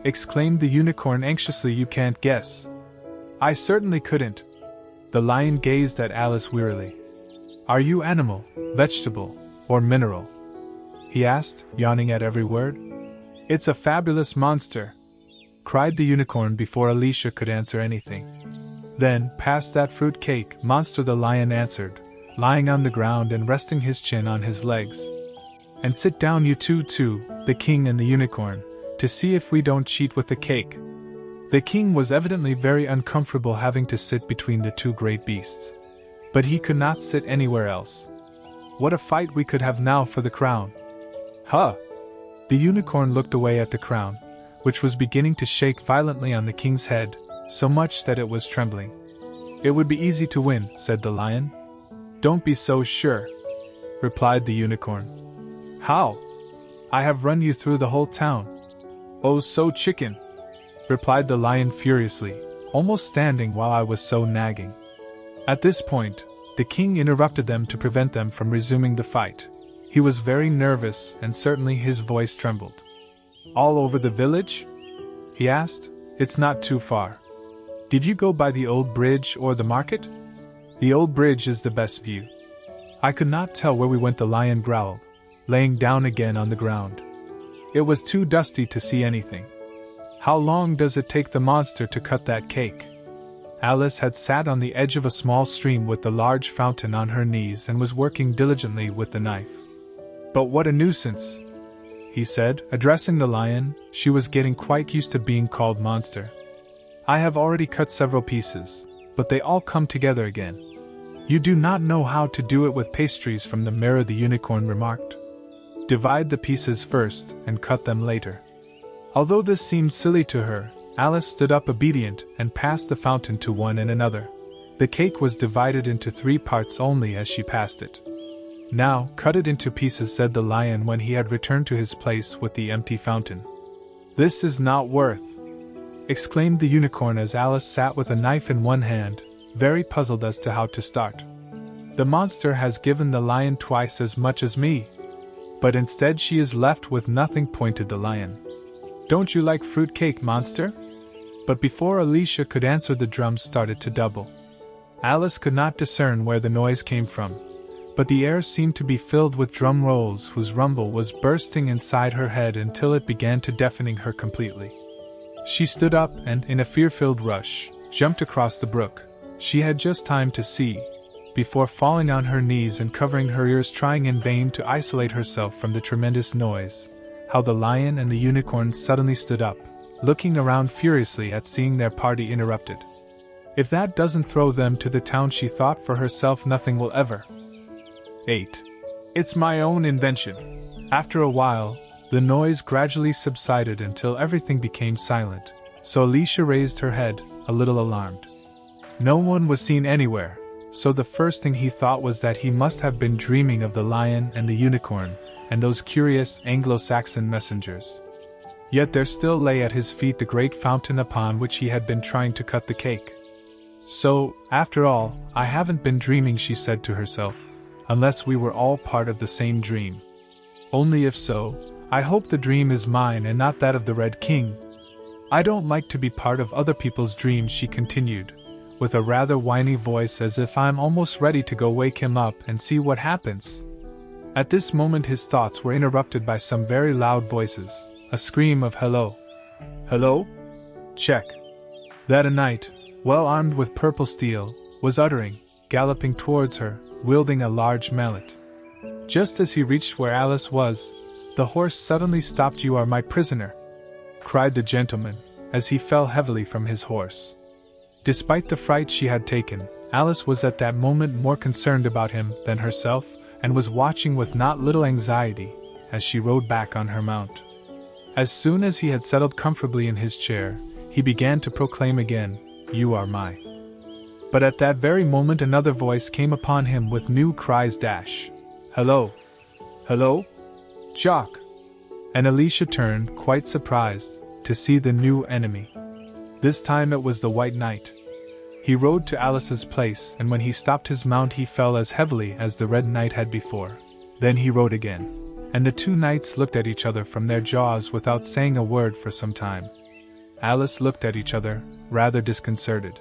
exclaimed the unicorn anxiously. "You can't guess." "I certainly couldn't." The lion gazed at Alice wearily. "Are you animal, vegetable, or mineral?" he asked, yawning at every word. "It's a fabulous monster!" cried the unicorn before Alicia could answer anything. "Then, pass that fruit cake, monster," the lion answered, lying on the ground and resting his chin on his legs. "And sit down, you two, the king and the unicorn, to see if we don't cheat with the cake." The king was evidently very uncomfortable having to sit between the two great beasts. But he could not sit anywhere else. "What a fight we could have now for the crown!" "Huh!" The unicorn looked away at the crown, which was beginning to shake violently on the king's head, so much that it was trembling. "It would be easy to win," said the lion. "Don't be so sure," replied the unicorn. "How? I have run you through the whole town." "Oh, so chicken," replied the lion furiously, almost standing while I was so nagging. At this point, the king interrupted them to prevent them from resuming the fight. He was very nervous and certainly his voice trembled. "All over the village?" he asked. "It's not too far. Did you go by the old bridge or the market?" "The old bridge is the best view." "I could not tell where we went," the lion growled, laying down again on the ground. "It was too dusty to see anything." "How long does it take the monster to cut that cake?" Alice had sat on the edge of a small stream with the large fountain on her knees and was working diligently with the knife. "But what a nuisance," he said, addressing the lion. She was getting quite used to being called monster. "I have already cut several pieces, but they all come together again." "You do not know how to do it with pastries from the mirror," the unicorn remarked. "Divide the pieces first and cut them later." Although this seemed silly to her, Alice stood up obedient and passed the fountain to one and another. The cake was divided into 3 parts only as she passed it. "Now, cut it into pieces," said the lion when he had returned to his place with the empty fountain. "This is not worth," exclaimed the unicorn as Alice sat with a knife in one hand, very puzzled as to how to start. "The monster has given the lion twice as much as me, but instead she is left with nothing," pointed the lion. "Don't you like fruit cake, monster?" But before Alicia could answer, the drums started to double. Alice could not discern where the noise came from, but the air seemed to be filled with drum rolls whose rumble was bursting inside her head until it began to deafening her completely. She stood up and, in a fear-filled rush, jumped across the brook. She had just time to see, before falling on her knees and covering her ears trying in vain to isolate herself from the tremendous noise, how the lion and the unicorn suddenly stood up, looking around furiously at seeing their party interrupted. If that doesn't throw them to the town, she thought for herself, nothing will ever. 8. It's my own invention. After a while, the noise gradually subsided until everything became silent, so Alicia raised her head, a little alarmed. No one was seen anywhere, so the first thing he thought was that he must have been dreaming of the lion and the unicorn, and those curious Anglo-Saxon messengers. Yet there still lay at his feet the great fountain upon which he had been trying to cut the cake. So, after all, I haven't been dreaming, she said to herself, unless we were all part of the same dream. Only if so, I hope the dream is mine and not that of the Red King. I don't like to be part of other people's dreams, she continued, with a rather whiny voice, as if I'm almost ready to go wake him up and see what happens. At this moment his thoughts were interrupted by some very loud voices, a scream of "Hello! Hello!" Check. That a knight, well armed with purple steel, was uttering, galloping towards her, wielding a large mallet. Just as he reached where Alice was, the horse suddenly stopped. "You are my prisoner," cried the gentleman, as he fell heavily from his horse. Despite the fright she had taken, Alice was at that moment more concerned about him than herself, and was watching with not little anxiety, as she rode back on her mount. As soon as he had settled comfortably in his chair, he began to proclaim again, "You are my..." But at that very moment another voice came upon him with new cries: "Hello! Hello! Jock!" And Alicia turned, quite surprised, to see the new enemy. This time it was the White Knight. He rode to Alice's place, and when he stopped his mount he fell as heavily as the Red Knight had before. Then he rode again, and the two knights looked at each other from their jaws without saying a word for some time. Alice looked at each other, rather disconcerted.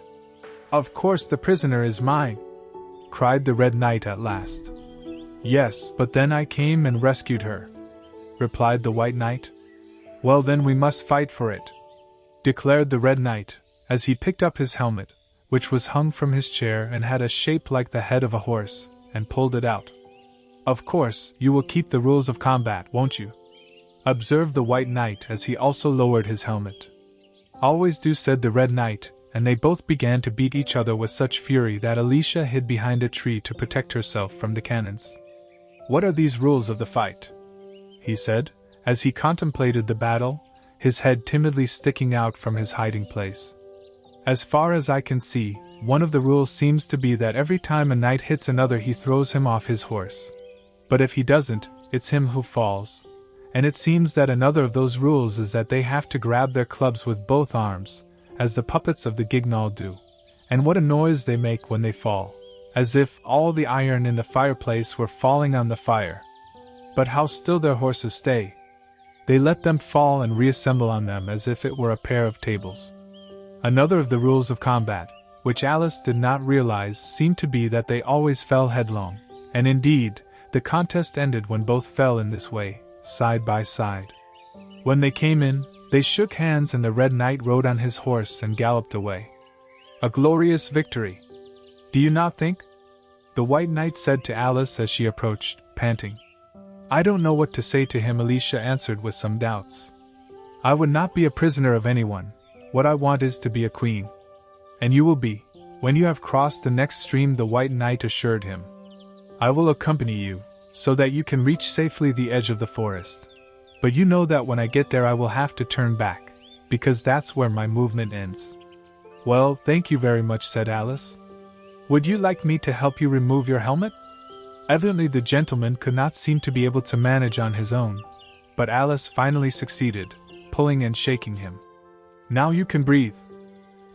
"Of course the prisoner is mine," cried the Red Knight at last. "Yes, but then I came and rescued her," replied the White Knight. "Well then we must fight for it," declared the Red Knight, as he picked up his helmet, which was hung from his chair and had a shape like the head of a horse, and pulled it out. "Of course, you will keep the rules of combat, won't you?" observed the White Knight as he also lowered his helmet. "Always do," said the Red Knight, and they both began to beat each other with such fury that Alicia hid behind a tree to protect herself from the cannons. "What are these rules of the fight?" he said, as he contemplated the battle, his head timidly sticking out from his hiding place. "As far as I can see, one of the rules seems to be that every time a knight hits another he throws him off his horse. But if he doesn't, it's him who falls. And it seems that another of those rules is that they have to grab their clubs with both arms, as the puppets of the Guignol do. And what a noise they make when they fall, as if all the iron in the fireplace were falling on the fire. But how still their horses stay! They let them fall and reassemble on them as if it were a pair of tables." Another of the rules of combat, which Alice did not realize, seemed to be that they always fell headlong, and indeed, the contest ended when both fell in this way, side by side. When they came in, they shook hands and the Red Knight rode on his horse and galloped away. "A glorious victory, do you not think?" the White Knight said to Alice as she approached, panting. "I don't know what to say to him," Alicia answered with some doubts. "I would not be a prisoner of anyone. What I want is to be a queen." "And you will be, when you have crossed the next stream," the White Knight assured him. "I will accompany you, so that you can reach safely the edge of the forest. But you know that when I get there I will have to turn back, because that's where my movement ends." "Well, thank you very much," said Alice. "Would you like me to help you remove your helmet?" Evidently the gentleman could not seem to be able to manage on his own, but Alice finally succeeded, pulling and shaking him. "Now you can breathe,"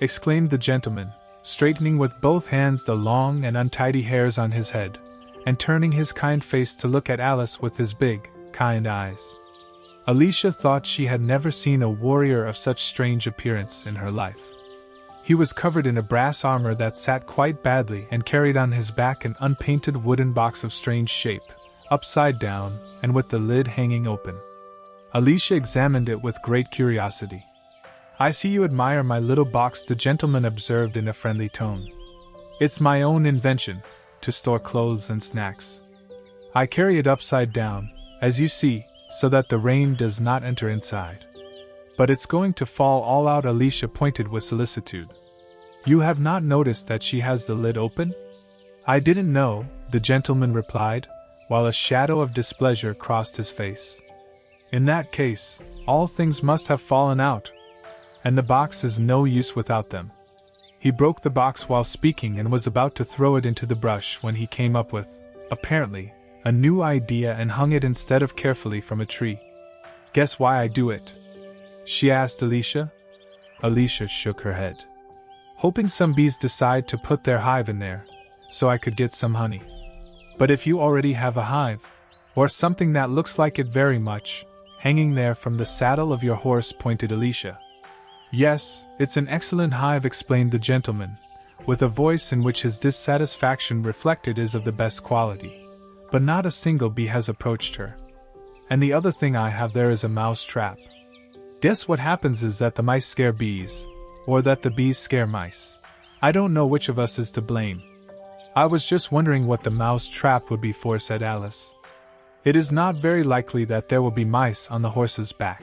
exclaimed the gentleman, straightening with both hands the long and untidy hairs on his head, and turning his kind face to look at Alice with his big, kind eyes. Alicia thought she had never seen a warrior of such strange appearance in her life. He was covered in a brass armor that sat quite badly and carried on his back an unpainted wooden box of strange shape, upside down, and with the lid hanging open. Alicia examined it with great curiosity. "I see you admire my little box," the gentleman observed in a friendly tone. "It's my own invention, to store clothes and snacks. I carry it upside down, as you see, so that the rain does not enter inside. But it's going to fall all out," Alicia pointed with solicitude. "You have not noticed that she has the lid open?" "I didn't know," the gentleman replied, while a shadow of displeasure crossed his face. "In that case, all things must have fallen out, and the box is no use without them." He broke the box while speaking and was about to throw it into the brush when he came up with, apparently, a new idea and hung it instead of carefully from a tree. "Guess why I do it?" she asked Alicia. Alicia shook her head. "Hoping some bees decide to put their hive in there, so I could get some honey." "But if you already have a hive, or something that looks like it very much, hanging there from the saddle of your horse," pointed Alicia. "Yes, it's an excellent hive," explained the gentleman, with a voice in which his dissatisfaction reflected is of the best quality. "But not a single bee has approached her. And the other thing I have there is a mouse trap. Guess what happens is that the mice scare bees, or that the bees scare mice. I don't know which of us is to blame." "I was just wondering what the mouse trap would be for," said Alice. "It is not very likely that there will be mice on the horse's back."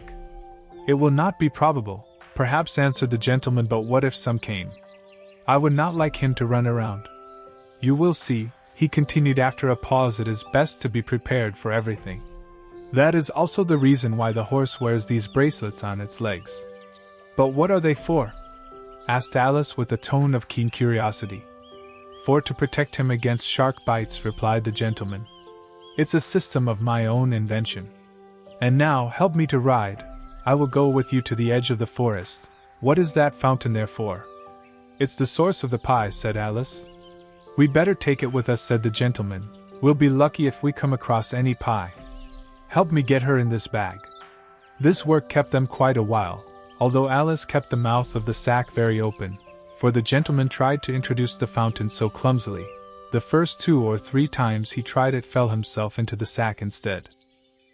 "It will not be probable, perhaps," answered the gentleman, "but what if some came? I would not like him to run around. You will see," he continued after a pause, "it is best to be prepared for everything. That is also the reason why the horse wears these bracelets on its legs." "But what are they for?" asked Alice with a tone of keen curiosity. "For to protect him against shark bites," replied the gentleman. "It's a system of my own invention. And now, help me to ride. I will go with you to the edge of the forest. What is that fountain there for?" "It's the source of the pie," said Alice. "We'd better take it with us," said the gentleman. "We'll be lucky if we come across any pie. Help me get her in this bag." This work kept them quite a while, although Alice kept the mouth of the sack very open, for the gentleman tried to introduce the fountain so clumsily. The first 2 or 3 times he tried it fell himself into the sack instead.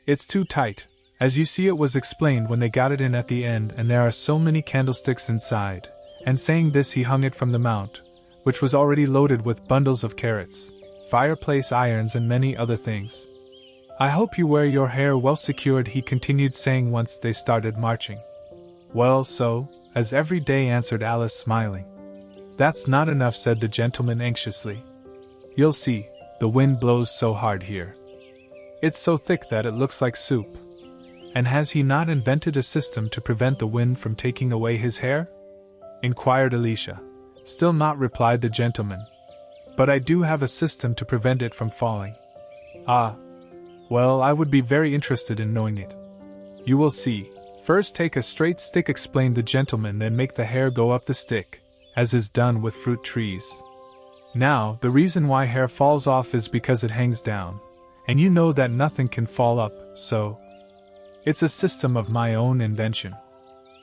"It's too tight. As you see," it was explained when they got it in at the end, "and there are so many candlesticks inside," and saying this he hung it from the mount, which was already loaded with bundles of carrots, fireplace irons and many other things. "I hope you wear your hair well secured," he continued, saying once they started marching. "Well, so, as every day," answered Alice, smiling. "That's not enough," said the gentleman anxiously. "You'll see, the wind blows so hard here. It's so thick that it looks like soup." "And has he not invented a system to prevent the wind from taking away his hair?" inquired Alicia. "Still not," replied the gentleman. "But I do have a system to prevent it from falling." "Ah. Well, I would be very interested in knowing it." "You will see. First take a straight stick," explained the gentleman, "then make the hair go up the stick, as is done with fruit trees. Now, the reason why hair falls off is because it hangs down, and you know that nothing can fall up, so it's a system of my own invention.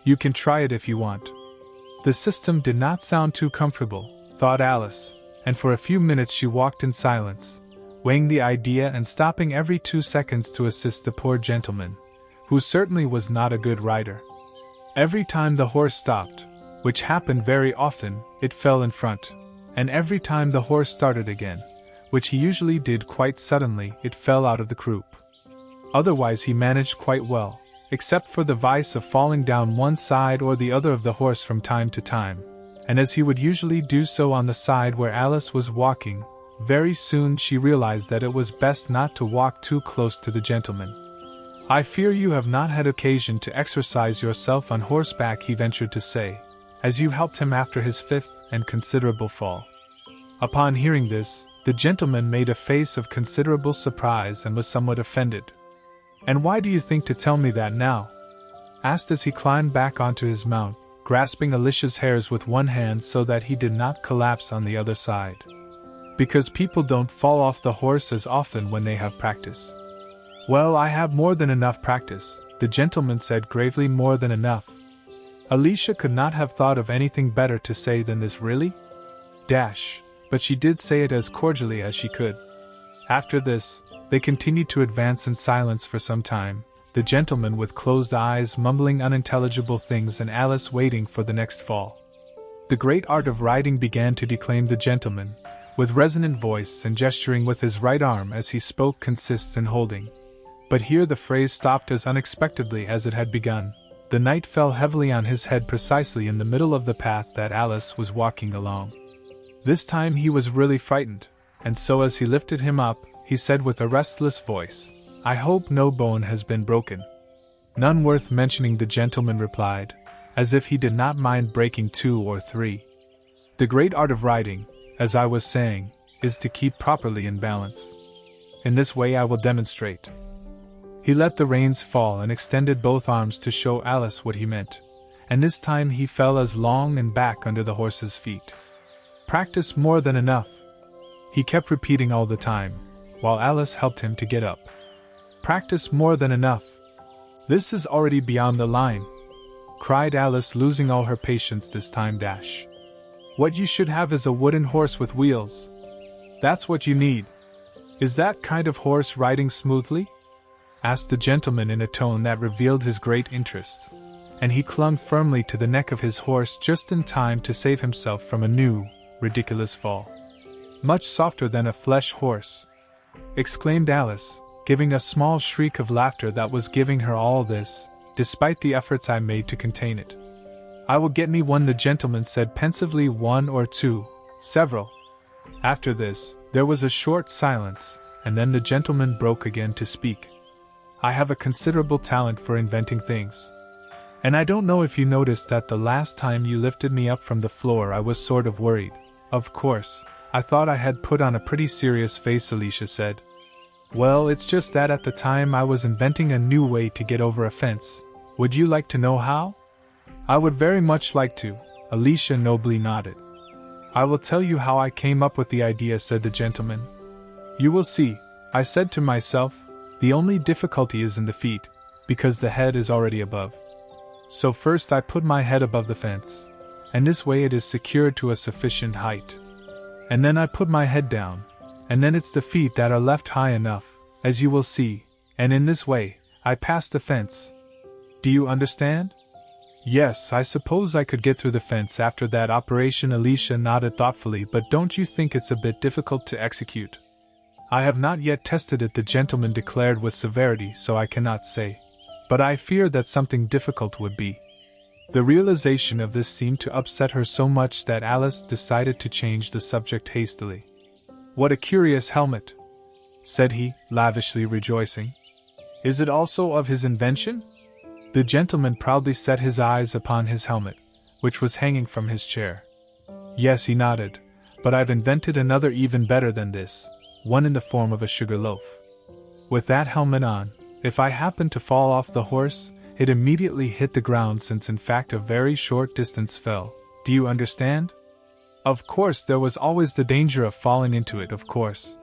You can try it if you want." The system did not sound too comfortable, thought Alice, and for a few minutes she walked in silence, weighing the idea and stopping every 2 seconds to assist the poor gentleman, who certainly was not a good rider. Every time the horse stopped, which happened very often, it fell in front, and every time the horse started again, which he usually did quite suddenly, it fell out of the croup. Otherwise he managed quite well, except for the vice of falling down one side or the other of the horse from time to time, and as he would usually do so on the side where Alice was walking, very soon she realized that it was best not to walk too close to the gentleman. "I fear you have not had occasion to exercise yourself on horseback," he ventured to say, as you helped him after his 5th and considerable fall. Upon hearing this, the gentleman made a face of considerable surprise and was somewhat offended. "And why do you think to tell me that now?" asked as he climbed back onto his mount, grasping Alicia's hairs with one hand so that he did not collapse on the other side. "Because people don't fall off the horse as often when they have practice." "Well, I have more than enough practice," the gentleman said gravely. "More than enough. Alicia could not have thought of anything better to say than this. Really? But she did say it as cordially as she could. After this, they continued to advance in silence for some time, the gentleman with closed eyes mumbling unintelligible things and Alice waiting for the next fall. The great art of riding began to declaim. The gentleman, with resonant voice and gesturing with his right arm as he spoke, consists in holding. But here the phrase stopped as unexpectedly as it had begun. The knight fell heavily on his head precisely in the middle of the path that Alice was walking along. This time he was really frightened, and so as he lifted him up, he said with a restless voice, "I hope no bone has been broken." "None worth mentioning," the gentleman replied, as if he did not mind breaking 2 or 3. The great art of riding, as I was saying, is to keep properly in balance. In this way I will demonstrate. He let the reins fall and extended both arms to show Alice what he meant, and this time he fell as long and back under the horse's feet. "Practice more than enough," he kept repeating all the time, while Alice helped him to get up. "Practice more than enough. This is already beyond the line," cried Alice, losing all her patience this time. "What you should have is a wooden horse with wheels. That's what you need." "Is that kind of horse riding smoothly?" asked the gentleman in a tone that revealed his great interest, and he clung firmly to the neck of his horse just in time to save himself from a new, ridiculous fall. "Much softer than a flesh horse," exclaimed Alice, giving a small shriek of laughter that was giving her all this, despite the efforts I made to contain it. "I will get me one," the gentleman said pensively. "1 or 2, several." After this, there was a short silence, and then the gentleman broke again to speak. "I have a considerable talent for inventing things. And I don't know if you noticed that the last time you lifted me up from the floor I was sort of worried. Of course, I thought I had put on a pretty serious face," Alicia said. "Well, it's just that at the time I was inventing a new way to get over a fence. Would you like to know how?" "I would very much like to," Alicia nobly nodded. "I will tell you how I came up with the idea," said the gentleman. "You will see," I said to myself, "the only difficulty is in the feet, because the head is already above. So first I put my head above the fence, and this way it is secured to a sufficient height. And then I put my head down, and then it's the feet that are left high enough, as you will see, and in this way, I pass the fence. Do you understand?" "Yes, I suppose I could get through the fence after that operation." Alicia nodded thoughtfully. "But don't you think it's a bit difficult to execute?" "I have not yet tested it," the gentleman declared with severity, "so I cannot say. But I fear that something difficult would be." The realization of this seemed to upset her so much that Alice decided to change the subject hastily. "What a curious helmet," said he, lavishly rejoicing. "Is it also of his invention?" The gentleman proudly set his eyes upon his helmet, which was hanging from his chair. "Yes," he nodded, "but I've invented another even better than this, one in the form of a sugar loaf. With that helmet on, if I happened to fall off the horse, it immediately hit the ground, since in fact a very short distance fell. Do you understand? Of course there was always the danger of falling into it, of course.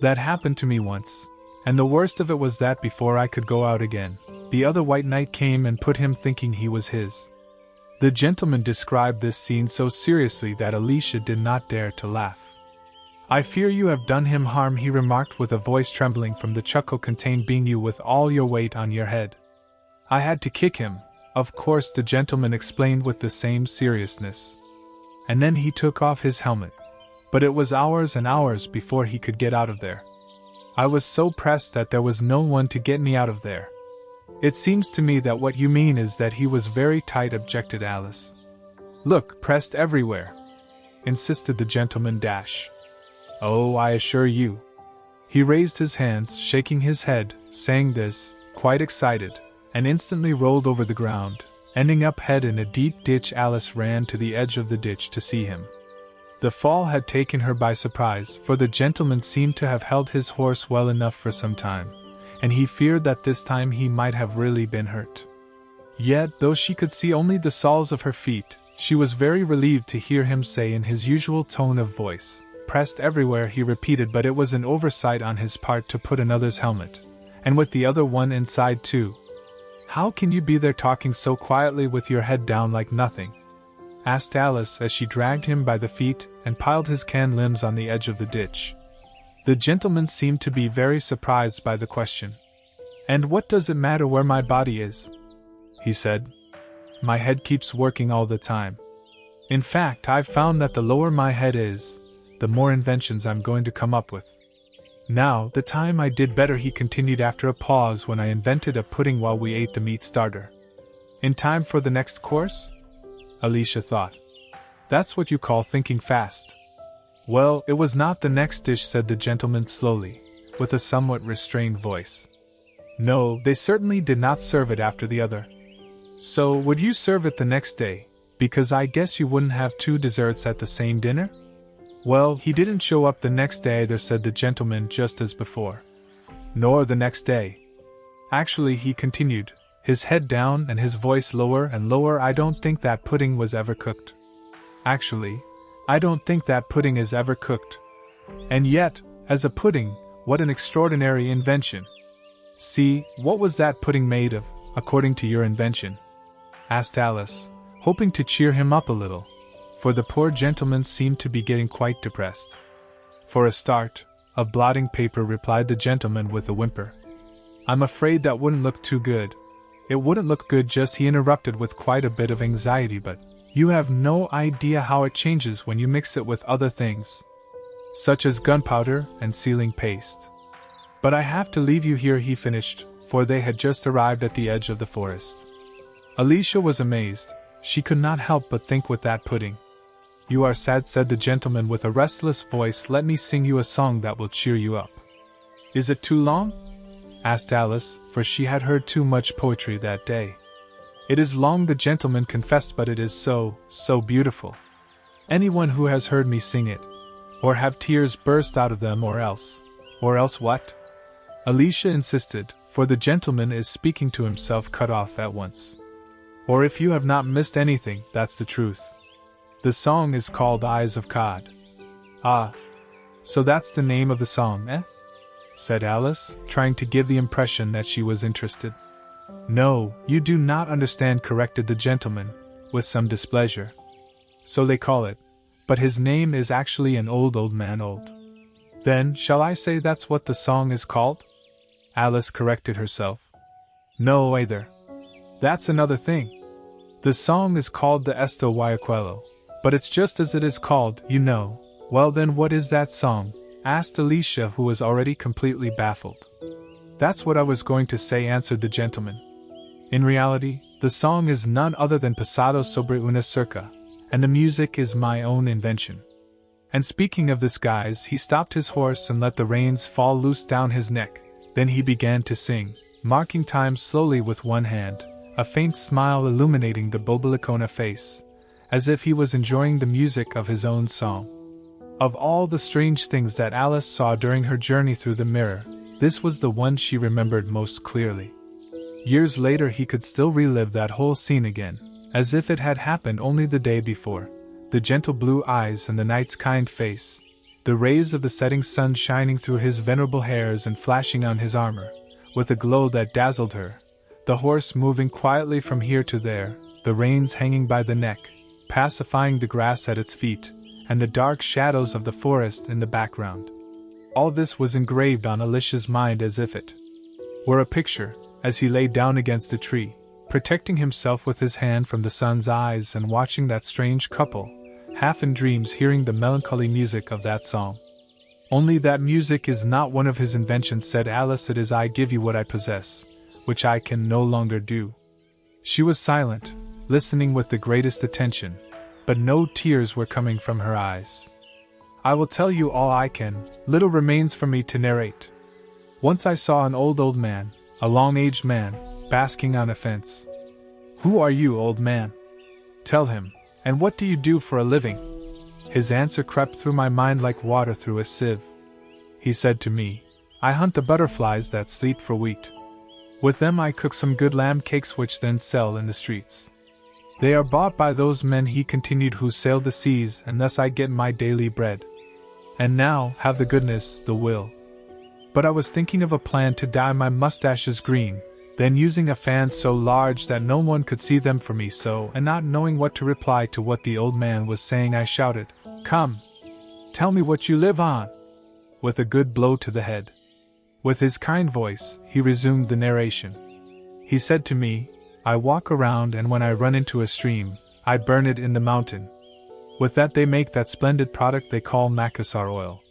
That happened to me once, and the worst of it was that before I could go out again, the other white knight came and put him, thinking he was his." The gentleman described this scene so seriously that Alicia did not dare to laugh. "I fear you have done him harm," he remarked with a voice trembling from the chuckle contained being you with all your weight on your head. "I had to kick him, of course," the gentleman explained with the same seriousness. "And then he took off his helmet. But it was hours and hours before he could get out of there. I was so pressed that there was no one to get me out of there." "It seems to me that what you mean is that he was very tight," objected Alice. "Look, pressed everywhere," insisted the gentleman. "Oh, I assure you." He raised his hands, shaking his head, saying this, quite excited, and instantly rolled over the ground, ending up head in a deep ditch. Alice ran to the edge of the ditch to see him. The fall had taken her by surprise, for the gentleman seemed to have held his horse well enough for some time, and he feared that this time he might have really been hurt. Yet, though she could see only the soles of her feet, she was very relieved to hear him say in his usual tone of voice, "Pressed everywhere," he repeated. "But it was an oversight on his part to put another's helmet, and with the other one inside too." How can you be there talking so quietly with your head down like nothing? Asked Alice as she dragged him by the feet and piled his canned limbs on the edge of the ditch. The gentleman seemed to be very surprised by the question. And what does it matter where my body is? He said. My head keeps working all the time. In fact, I've found that the lower my head is, the more inventions I'm going to come up with. Now, the time I did better, he continued after a pause, when I invented a pudding while we ate the meat starter. In time for the next course? Alicia thought. That's what you call thinking fast. Well, it was not the next dish, said the gentleman slowly, with a somewhat restrained voice. No, they certainly did not serve it after the other. So, would you serve it the next day? Because I guess you wouldn't have 2 desserts at the same dinner? Well, he didn't show up the next day either, said the gentleman, just as before. Nor the next day. Actually, he continued, his head down and his voice lower and lower, I don't think that pudding was ever cooked. Actually, I don't think that pudding is ever cooked. And yet, as a pudding, what an extraordinary invention. See, what was that pudding made of, according to your invention? Asked Alice, hoping to cheer him up a little, for the poor gentleman seemed to be getting quite depressed. For a start, of blotting paper, replied the gentleman with a whimper. I'm afraid that wouldn't look too good. It wouldn't look good, just, he interrupted with quite a bit of anxiety, but you have no idea how it changes when you mix it with other things, such as gunpowder and sealing paste. But I have to leave you here, he finished, for they had just arrived at the edge of the forest. Alicia was amazed. She could not help but think with that pudding. You are sad, said the gentleman with a restless voice. Let me sing you a song that will cheer you up. Is it too long? Asked Alice, for she had heard too much poetry that day. It is long, the gentleman confessed, but it is so beautiful. Anyone who has heard me sing it, or have tears burst out of them, or else what? Alicia insisted, for the gentleman is speaking to himself, cut off at once. Or if you have not missed anything, that's the truth. The song is called Eyes of Cod. Ah, so that's the name of the song, eh? Said Alice, trying to give the impression that she was interested. No, you do not understand, corrected the gentleman, with some displeasure. So they call it, but his name is actually an old man old. Then, shall I say that's what the song is called? Alice corrected herself. No, either. That's another thing. The song is called the Esto Guayaquelo, but it's just as it is called, you know. Well then, what is that song? Asked Alicia, who was already completely baffled. That's what I was going to say, answered the gentleman. In reality, the song is none other than Pasado sobre una cerca, and the music is my own invention. And speaking of this, guys, he stopped his horse and let the reins fall loose down his neck. Then he began to sing, marking time slowly with one hand, a faint smile illuminating the Bobalicona face, as if he was enjoying the music of his own song. Of all the strange things that Alice saw during her journey through the mirror, this was the one she remembered most clearly. Years later he could still relive that whole scene again, as if it had happened only the day before. The gentle blue eyes and the knight's kind face, the rays of the setting sun shining through his venerable hairs and flashing on his armor, with a glow that dazzled her, the horse moving quietly from here to there, the reins hanging by the neck, pacifying the grass at its feet, and the dark shadows of the forest in the background. All this was engraved on Alicia's mind as if it were a picture, as he lay down against a tree, protecting himself with his hand from the sun's eyes and watching that strange couple, half in dreams hearing the melancholy music of that song. Only that music is not one of his inventions, said Alice. It is I give you what I possess, which I can no longer do. She was silent, listening with the greatest attention, but no tears were coming from her eyes. I will tell you all I can, little remains for me to narrate. Once I saw an old man, a long-aged man, basking on a fence. Who are you, old man? Tell him, and what do you do for a living? His answer crept through my mind like water through a sieve. He said to me, I hunt the butterflies that sleep for wheat. With them I cook some good lamb cakes which then sell in the streets. They are bought by those men, he continued, who sail the seas, and thus I get my daily bread. And now, have the goodness, the will. But I was thinking of a plan to dye my mustaches green, Then using a fan so large that no one could see them for me and not knowing what to reply to what the old man was saying, I shouted, "Come! Tell me what you live on!" with a good blow to the head. With his kind voice, he resumed the narration. He said to me, "I walk around, and when I run into a stream, I burn it in the mountain. With that they make that splendid product they call Macassar oil.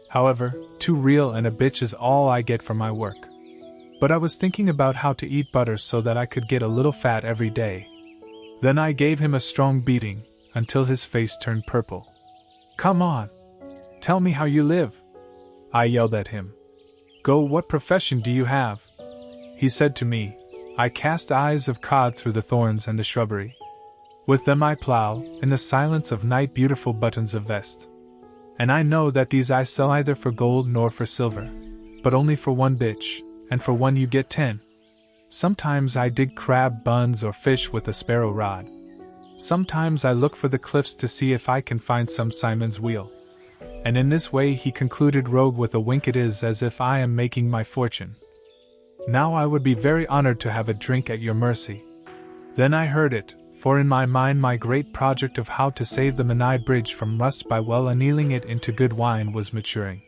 However, 2 real and a bitch is all I get for my work. But I was thinking about how to eat butter so that I could get a little fat every day." Then I gave him a strong beating, until his face turned purple. "Come on! Tell me how you live!" I yelled at him. "Go, what profession do you have?" He said to me, "I cast eyes of cod through the thorns and the shrubbery. With them I plow, in the silence of night, beautiful buttons of vest. And I know that these I sell either for gold nor for silver, but only for 1 bitch, and for 1 you get 10. Sometimes I dig crab buns or fish with a sparrow rod. Sometimes I look for the cliffs to see if I can find some Simon's wheel. And in this way," he concluded, rogue with a wink, "it is as if I am making my fortune. Now I would be very honored to have a drink at your mercy." Then I heard it, for in my mind my great project of how to save the Menai Bridge from rust by well annealing it into good wine was maturing.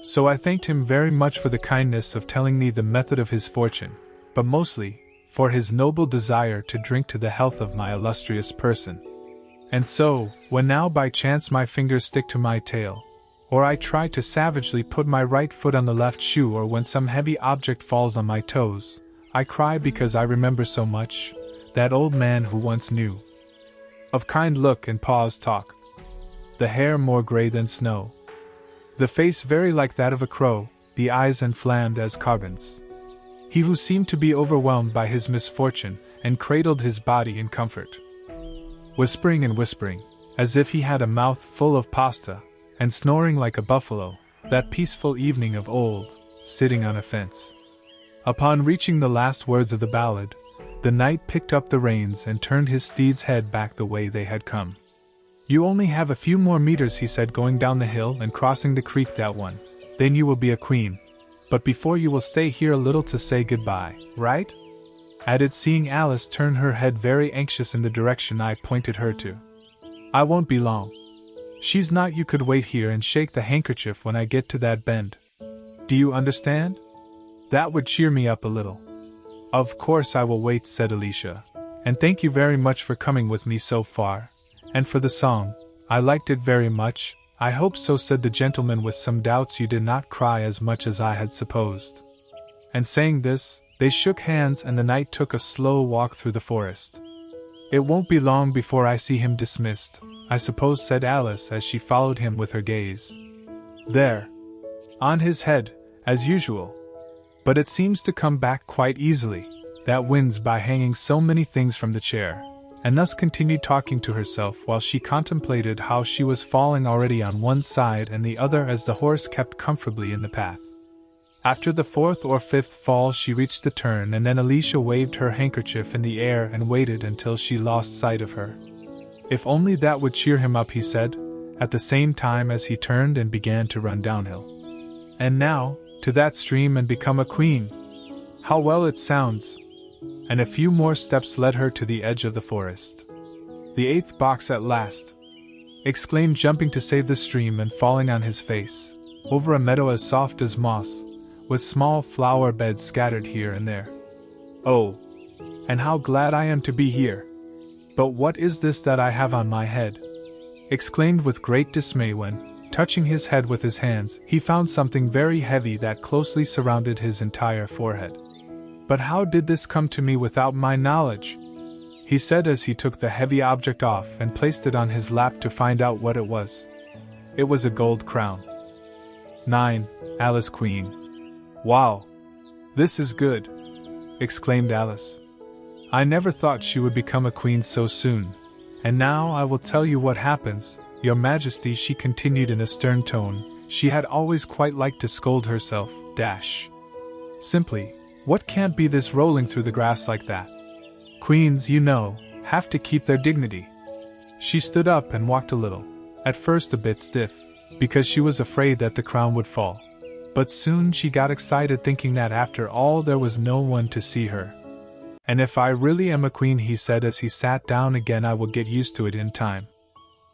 So I thanked him very much for the kindness of telling me the method of his fortune, but mostly for his noble desire to drink to the health of my illustrious person. And so, when now by chance my fingers stick to my tail, or I try to savagely put my right foot on the left shoe, or when some heavy object falls on my toes, I cry because I remember so much that old man who once knew of kind look and pause talk, the hair more grey than snow, the face very like that of a crow, the eyes enflammed as carbons. He who seemed to be overwhelmed by his misfortune, and cradled his body in comfort, whispering and whispering, as if he had a mouth full of pasta, and snoring like a buffalo, that peaceful evening of old, sitting on a fence. Upon reaching the last words of the ballad, the knight picked up the reins and turned his steed's head back the way they had come. "You only have a few more meters," he said, "going down the hill and crossing the creek that one. Then you will be a queen. But before you will stay here a little to say goodbye, right?" added, seeing Alice turn her head very anxious in the direction I pointed her to. "I won't be long. She's not. You could wait here and shake the handkerchief when I get to that bend. Do you understand? That would cheer me up a little." "Of course I will wait," said Alicia. "And thank you very much for coming with me so far. And for the song, I liked it very much." "I hope so," said the gentleman with some doubts. "You did not cry as much as I had supposed." And saying this, they shook hands and the knight took a slow walk through the forest. "It won't be long before I see him dismissed, I suppose," said Alice as she followed him with her gaze. "There. On his head, as usual. But it seems to come back quite easily. That wins by hanging so many things from the chair." And thus continued talking to herself while she contemplated how she was falling already on one side and the other as the horse kept comfortably in the path. After the 4th or 5th fall she reached the turn, and then Alicia waved her handkerchief in the air and waited until she lost sight of her. If only that would cheer him up, he said, at the same time as he turned and began to run downhill. "And now, to that stream and become a queen! How well it sounds!" And a few more steps led her to the edge of the forest. "The 8th box at last!" exclaimed, jumping to save the stream and falling on his face, over a meadow as soft as moss, with small flower beds scattered here and there. "Oh! And how glad I am to be here! But what is this that I have on my head?" exclaimed with great dismay when, touching his head with his hands, he found something very heavy that closely surrounded his entire forehead. "But how did this come to me without my knowledge?" he said as he took the heavy object off and placed it on his lap to find out what it was. It was a gold crown. 9. Alice Queen. "Wow! This is good!" exclaimed Alice. "I never thought she would become a queen so soon. And now I will tell you what happens, Your Majesty," she continued in a stern tone. She had always quite liked to scold herself. Simply, what can't be this rolling through the grass like that? Queens, you know, have to keep their dignity. She stood up and walked a little, at first a bit stiff, because she was afraid that the crown would fall. But soon she got excited, thinking that after all there was no one to see her. "And if I really am a queen," he said as he sat down again, "I will get used to it in time."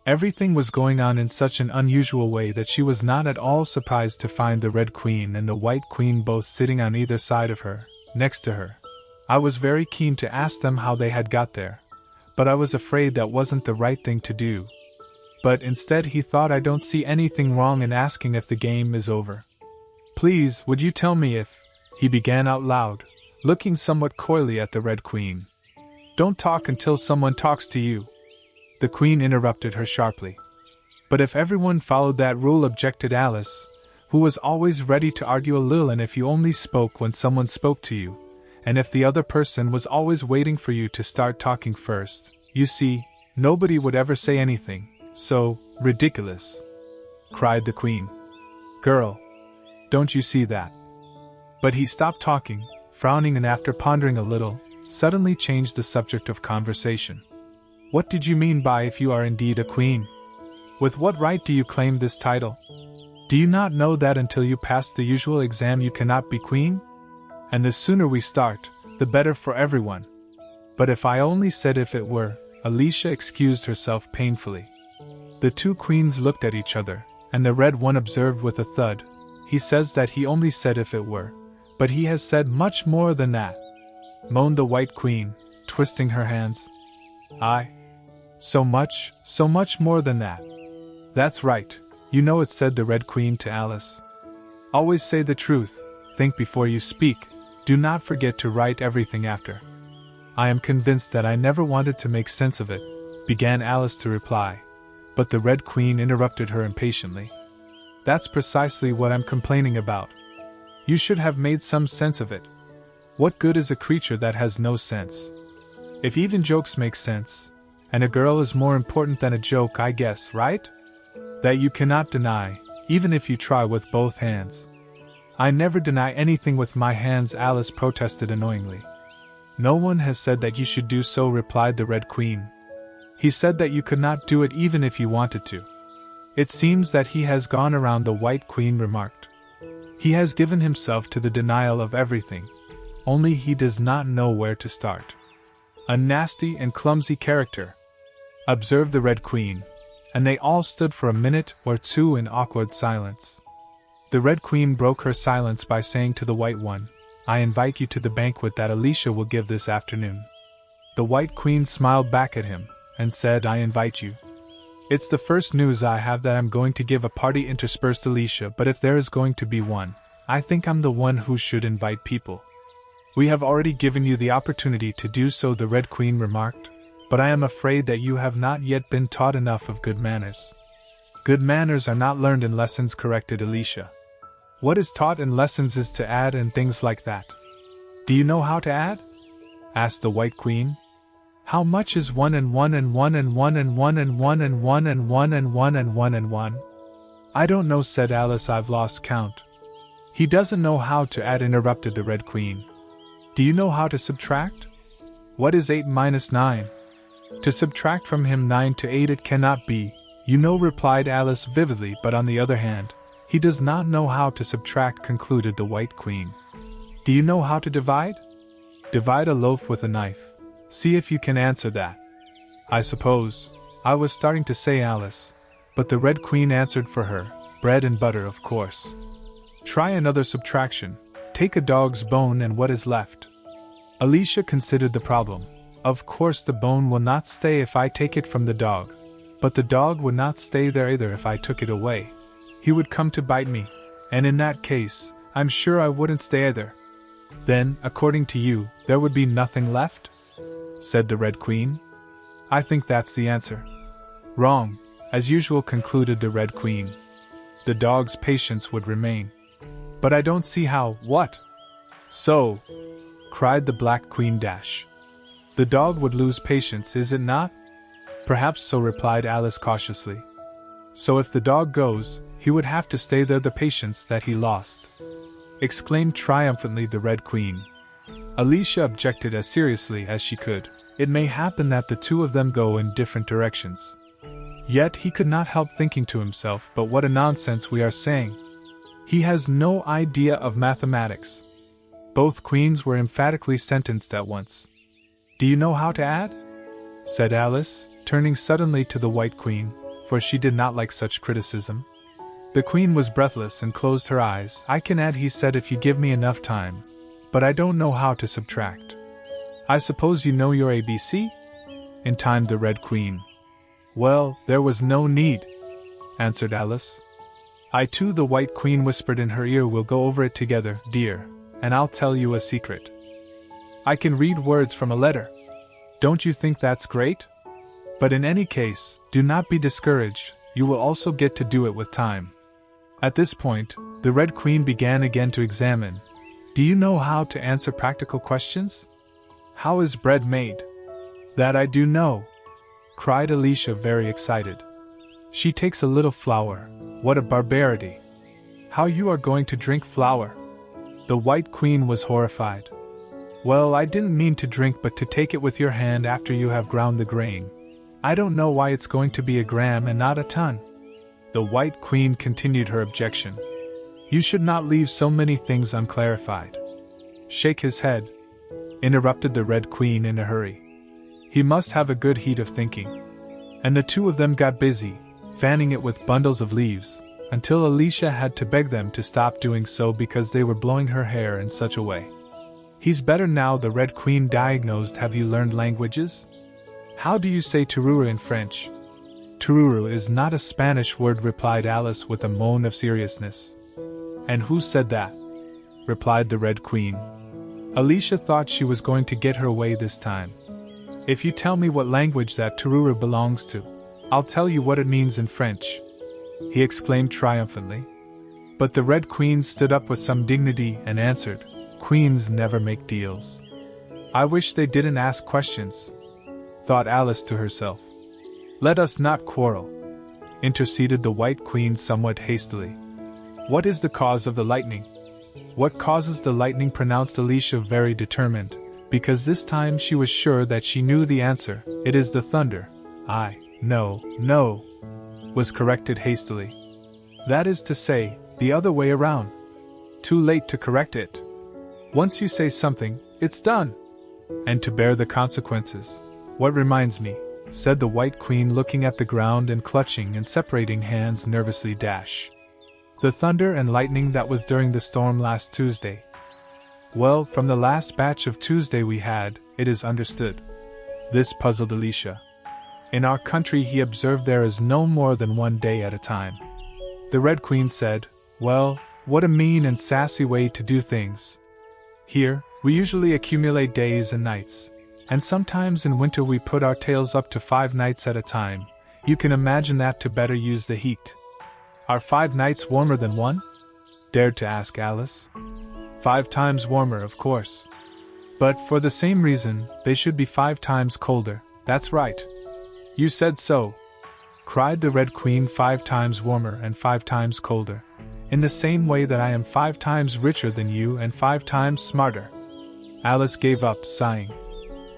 Everything was going on in such an unusual way that she was not at all surprised to find the Red Queen and the White Queen both sitting on either side of her, next to her. I was very keen to ask them how they had got there, but I was afraid that wasn't the right thing to do. But instead he thought, "I don't see anything wrong in asking if the game is over. Please, would you tell me if," he began out loud, looking somewhat coyly at the Red Queen. "Don't talk until someone talks to you," the Queen interrupted her sharply. "But if everyone followed that rule," objected Alice, who was always ready to argue a little, "and if you only spoke when someone spoke to you, and if the other person was always waiting for you to start talking first, you see, nobody would ever say anything. So ridiculous," cried the Queen. "Girl, don't you see that?" But he stopped talking, frowning, and after pondering a little, suddenly changed the subject of conversation. "What did you mean by 'if you are indeed a queen'? With what right do you claim this title? Do you not know that until you pass the usual exam you cannot be queen? And the sooner we start, the better for everyone." "But if I only said 'if it were,'" Alicia excused herself painfully. The two queens looked at each other, and the red one observed with a thud, "He says that he only said 'if it were,' but he has said much more than that," moaned the White Queen, twisting her hands. "Aye. So much more than that." "That's right, you know it," said the Red Queen to Alice. "Always say the truth, think before you speak, do not forget to write everything after." "I am convinced that I never wanted to make sense of it," began Alice to reply, but the Red Queen interrupted her impatiently. "That's precisely what I'm complaining about. You should have made some sense of it. What good is a creature that has no sense? If even jokes make sense, and a girl is more important than a joke, I guess, right? That you cannot deny, even if you try with both hands." "I never deny anything with my hands," Alice protested annoyingly. "No one has said that you should do so," replied the Red Queen. "He said that you could not do it even if you wanted to." "It seems that he has gone around," the White Queen remarked. "He has given himself to the denial of everything, only he does not know where to start." "A nasty and clumsy character," observed the Red Queen, and they all stood for a minute or two in awkward silence. The Red Queen broke her silence by saying to the White one, "I invite you to the banquet that Alicia will give this afternoon." The White Queen smiled back at him, and said, "I invite you. It's the first news I have that I'm going to give a party," interspersed Alicia, "but if there is going to be one, I think I'm the one who should invite people." "We have already given you the opportunity to do so," the Red Queen remarked, "but I am afraid that you have not yet been taught enough of good manners." "Good manners are not learned in lessons," corrected Alicia. "What is taught in lessons is to add and things like that." "Do you know how to add?" asked the White Queen. "How much is 1 and 1 and 1 and 1 and 1 and 1 and 1 and 1 and 1 and 1 and 1? "I don't know," said Alice, "I've lost count." "He doesn't know how to add," interrupted the Red Queen. "Do you know how to subtract? What is 8 minus 9? To subtract from him 9 to 8 it cannot be, you know," replied Alice vividly. "But on the other hand, he does not know how to subtract," concluded the White Queen. "Do you know how to divide? Divide a loaf with a knife. See if you can answer that." "I suppose," I was starting to say Alice, but the Red Queen answered for her, "Bread and butter, of course." "Try another subtraction. Take a dog's bone and what is left?" Alicia considered the problem. "Of course the bone will not stay if I take it from the dog. But the dog would not stay there either if I took it away. He would come to bite me, and in that case, I'm sure I wouldn't stay either." "Then, according to you, there would be nothing left?" said the Red Queen. "I think that's the answer." "Wrong, as usual," concluded the Red Queen. "The dog's patience would remain." "But I don't see how." "What?" "So," cried the Black Queen dash. "The dog would lose patience, is it not?" "Perhaps so," replied Alice cautiously. "So if the dog goes, he would have to stay there, the patience that he lost," exclaimed triumphantly the Red Queen. Alicia objected as seriously as she could. "It may happen that the two of them go in different directions." Yet he could not help thinking to himself, "But what a nonsense we are saying. He has no idea of mathematics. Both queens were emphatically sentenced at once. Do you know how to add? Said Alice, turning suddenly to the White Queen, for she did not like such criticism. The Queen was breathless and closed her eyes. I can add, he said, if you give me enough time, but I don't know how to subtract. I suppose you know your ABC? Intimed the Red Queen. Well, there was no need, answered Alice. I too, the White Queen whispered in her ear, will go over it together, dear, and I'll tell you a secret. I can read words from a letter. Don't you think that's great? But in any case, do not be discouraged, you will also get to do it with time. At this point, the Red Queen began again to examine. Do you know how to answer practical questions? How is bread made? That I do know, cried Alicia, very excited. She takes a little flour. What a barbarity! How you are going to drink flour? The White Queen was horrified. Well, I didn't mean to drink, but to take it with your hand after you have ground the grain. I don't know why it's going to be a gram and not a ton. The White Queen continued her objection. You should not leave so many things unclarified. Shake his head, interrupted the Red Queen in a hurry. He must have a good heat of thinking. And the two of them got busy, fanning it with bundles of leaves, until Alicia had to beg them to stop doing so because they were blowing her hair in such a way. He's better now, the Red Queen diagnosed. Have you learned languages? How do you say tururu in French? Tururu is not a Spanish word, replied Alice with a moan of seriousness. And who said that? Replied the Red Queen. Alicia thought she was going to get her way this time. If you tell me what language that tururu belongs to, I'll tell you what it means in French, he exclaimed triumphantly. But the Red Queen stood up with some dignity and answered, Queens never make deals. I wish they didn't ask questions, thought Alice to herself. Let us not quarrel, interceded the White Queen somewhat hastily. What is the cause of the lightning? What causes the lightning? Pronounced Alicia, very determined, because this time she was sure that she knew the answer. It is the thunder. No, was corrected hastily. That is to say, the other way around. Too late to correct it. Once you say something, it's done. And to bear the consequences. What reminds me, said the White Queen, looking at the ground and clutching and separating hands nervously. The thunder and lightning that was during the storm last Tuesday. Well, from the last batch of Tuesday we had, it is understood. This puzzled Alicia. In our country, he observed, there is no more than one day at a time. The Red Queen said, well, what a mean and sassy way to do things. Here, we usually accumulate days and nights, and sometimes in winter we put our tails up to 5 nights at a time. You can imagine that to better use the heat. Are 5 nights warmer than one? Dared to ask Alice. 5 times warmer, of course. But for the same reason, they should be 5 times colder. That's right. You said so, cried the Red Queen. 5 times warmer and 5 times colder. In the same way that I am 5 times richer than you and 5 times smarter. Alice gave up, sighing.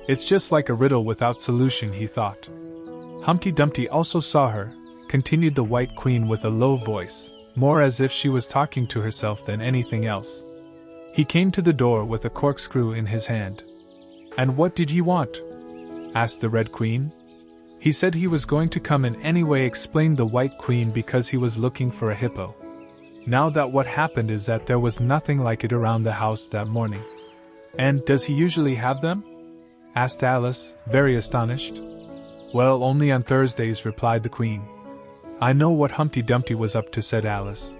It's just like a riddle without solution, he thought. Humpty Dumpty also saw her, continued the White Queen with a low voice, more as if she was talking to herself than anything else. He came to the door with a corkscrew in his hand. And what did he want? Asked the Red Queen. He said he was going to come in any way, explained the White Queen, because he was looking for a hippo. Now that what happened is that there was nothing like it around the house that morning. And does he usually have them? Asked Alice, very astonished. Well, only on Thursdays, replied the Queen. I know what Humpty Dumpty was up to, said Alice.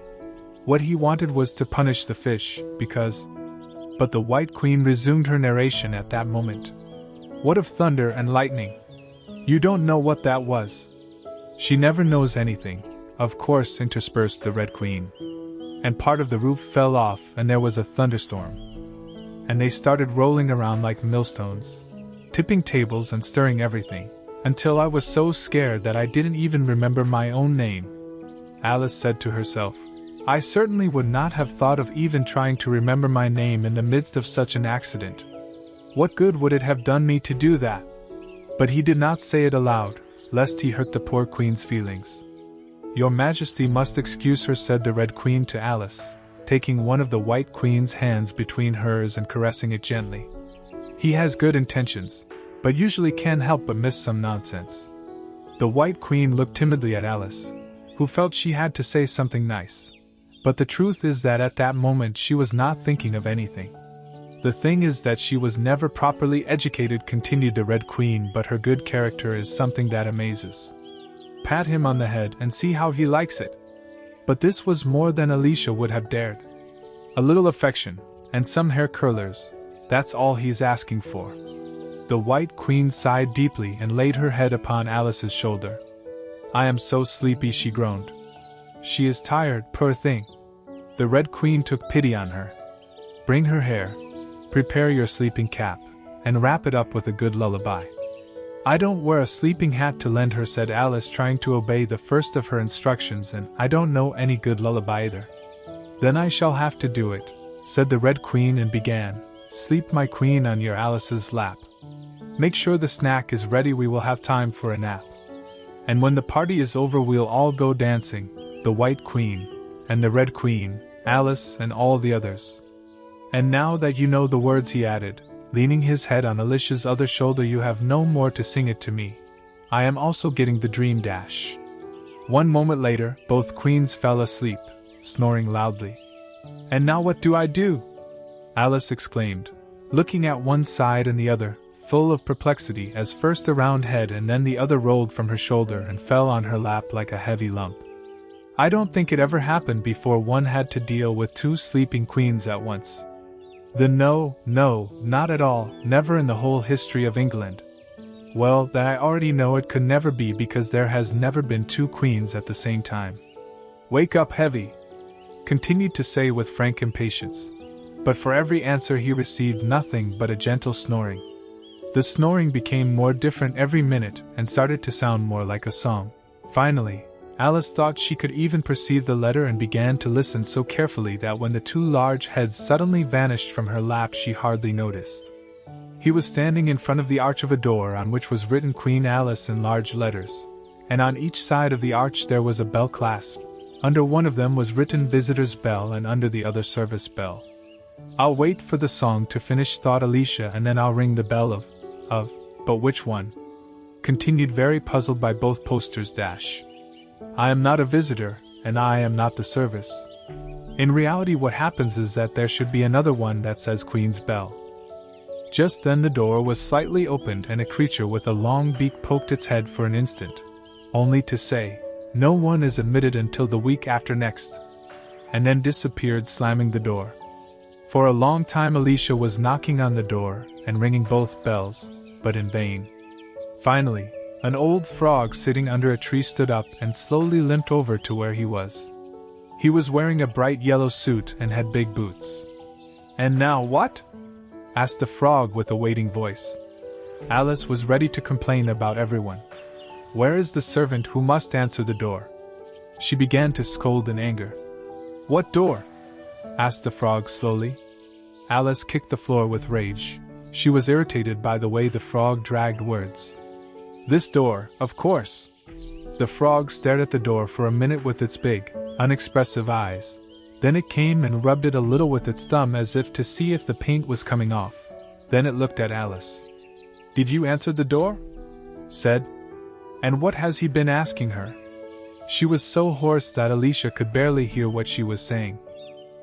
What he wanted was to punish the fish, because... But the White Queen resumed her narration at that moment. What of thunder and lightning? You don't know what that was. She never knows anything, of course, interspersed the Red Queen. And part of the roof fell off and there was a thunderstorm. And they started rolling around like millstones, tipping tables and stirring everything, until I was so scared that I didn't even remember my own name. Alice said to herself, I certainly would not have thought of even trying to remember my name in the midst of such an accident. What good would it have done me to do that? But he did not say it aloud, lest he hurt the poor Queen's feelings. Your Majesty must excuse her, said the Red Queen to Alice. taking one of the White Queen's hands between hers and caressing it gently. He has good intentions, but usually can't help but miss some nonsense. The White Queen looked timidly at Alice, who felt she had to say something nice. But the truth is that at that moment she was not thinking of anything. The thing is that she was never properly educated, continued the Red Queen, but her good character is something that amazes. Pat him on the head and see how he likes it. But this was more than Alicia would have dared. A little affection, and some hair curlers, that's all he's asking for. The White Queen sighed deeply and laid her head upon Alice's shoulder. I am so sleepy, she groaned. She is tired, poor thing. The Red Queen took pity on her. Bring her hair, prepare your sleeping cap, and wrap it up with a good lullaby. I don't wear a sleeping hat to lend her, said Alice, trying to obey the first of her instructions, and I don't know any good lullaby either. Then I shall have to do it, said the Red Queen and began, Sleep, my queen, on your Alice's lap. Make sure the snack is ready, we will have time for a nap. And when the party is over we'll all go dancing, the White Queen, and the Red Queen, Alice and all the others. And now that you know the words, he added, leaning his head on Alicia's other shoulder, you have no more to sing it to me. I am also getting the dream dash. 1 moment later, both queens fell asleep, snoring loudly. And now what do I do? Alice exclaimed, looking at one side and the other, full of perplexity, as first the round head and then the other rolled from her shoulder and fell on her lap like a heavy lump. I don't think it ever happened before one had to deal with 2 sleeping queens at once. No, not at all, never in the whole history of England. Well, that I already know it could never be, because there has never been 2 queens at the same time. Wake up, Heavy, continued to say with frank impatience. But for every answer he received nothing but a gentle snoring. The snoring became more different every minute and started to sound more like a song. Finally, Alice thought she could even perceive the letter and began to listen so carefully that when the 2 large heads suddenly vanished from her lap she hardly noticed. He was standing in front of the arch of a door on which was written Queen Alice in large letters, and on each side of the arch there was a bell clasp. Under one of them was written Visitor's Bell and under the other Service Bell. I'll wait for the song to finish, thought Alicia, and then I'll ring the bell of, but which one? Continued, very puzzled by both posters. I am not a visitor, and I am not the service. In reality what happens is that there should be another one that says Queen's Bell. Just then the door was slightly opened and a creature with a long beak poked its head for an instant, only to say, no one is admitted until the week after next, and then disappeared, slamming the door. For a long time Alicia was knocking on the door and ringing both bells, but in vain. Finally, an old frog sitting under a tree stood up and slowly limped over to where he was. He was wearing a bright yellow suit and had big boots. And now what? Asked the frog with a waiting voice. Alice was ready to complain about everyone. Where is the servant who must answer the door? She began to scold in anger. What door? Asked the frog slowly. Alice kicked the floor with rage. She was irritated by the way the frog dragged words. This door, of course. The frog stared at the door for a minute with its big, unexpressive eyes. Then it came and rubbed it a little with its thumb as if to see if the paint was coming off. Then it looked at Alice. Did you answer the door? Said. And what has he been asking her? She was so hoarse that Alicia could barely hear what she was saying.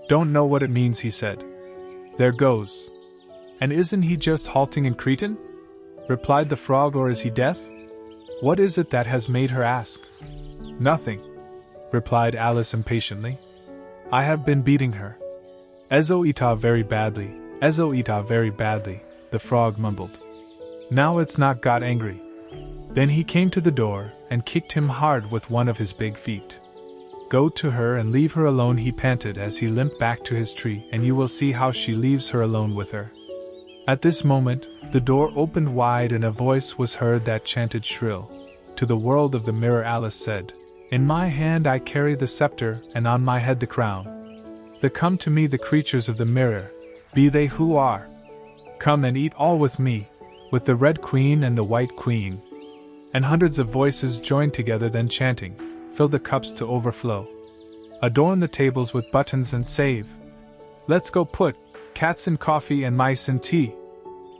Don't know what it means, he said. There goes. And isn't he just halting in Cretan? Replied the frog, or is he deaf? What is it that has made her ask? Nothing, replied Alice impatiently. I have been beating her. Ezo ita very badly, the frog mumbled. Now it's not got angry. Then he came to the door and kicked him hard with one of his big feet. Go to her and leave her alone, he panted as he limped back to his tree, and you will see how she leaves her alone with her. At this moment, the door opened wide and a voice was heard that chanted shrill. To the world of the mirror, Alice said, In my hand I carry the scepter, and on my head the crown. Come to me the creatures of the mirror, be they who are. Come and eat all with me, with the Red Queen and the White Queen. And hundreds of voices joined together then chanting, Fill the cups to overflow. Adorn the tables with buttons and save. Let's go put cats in coffee and mice in tea.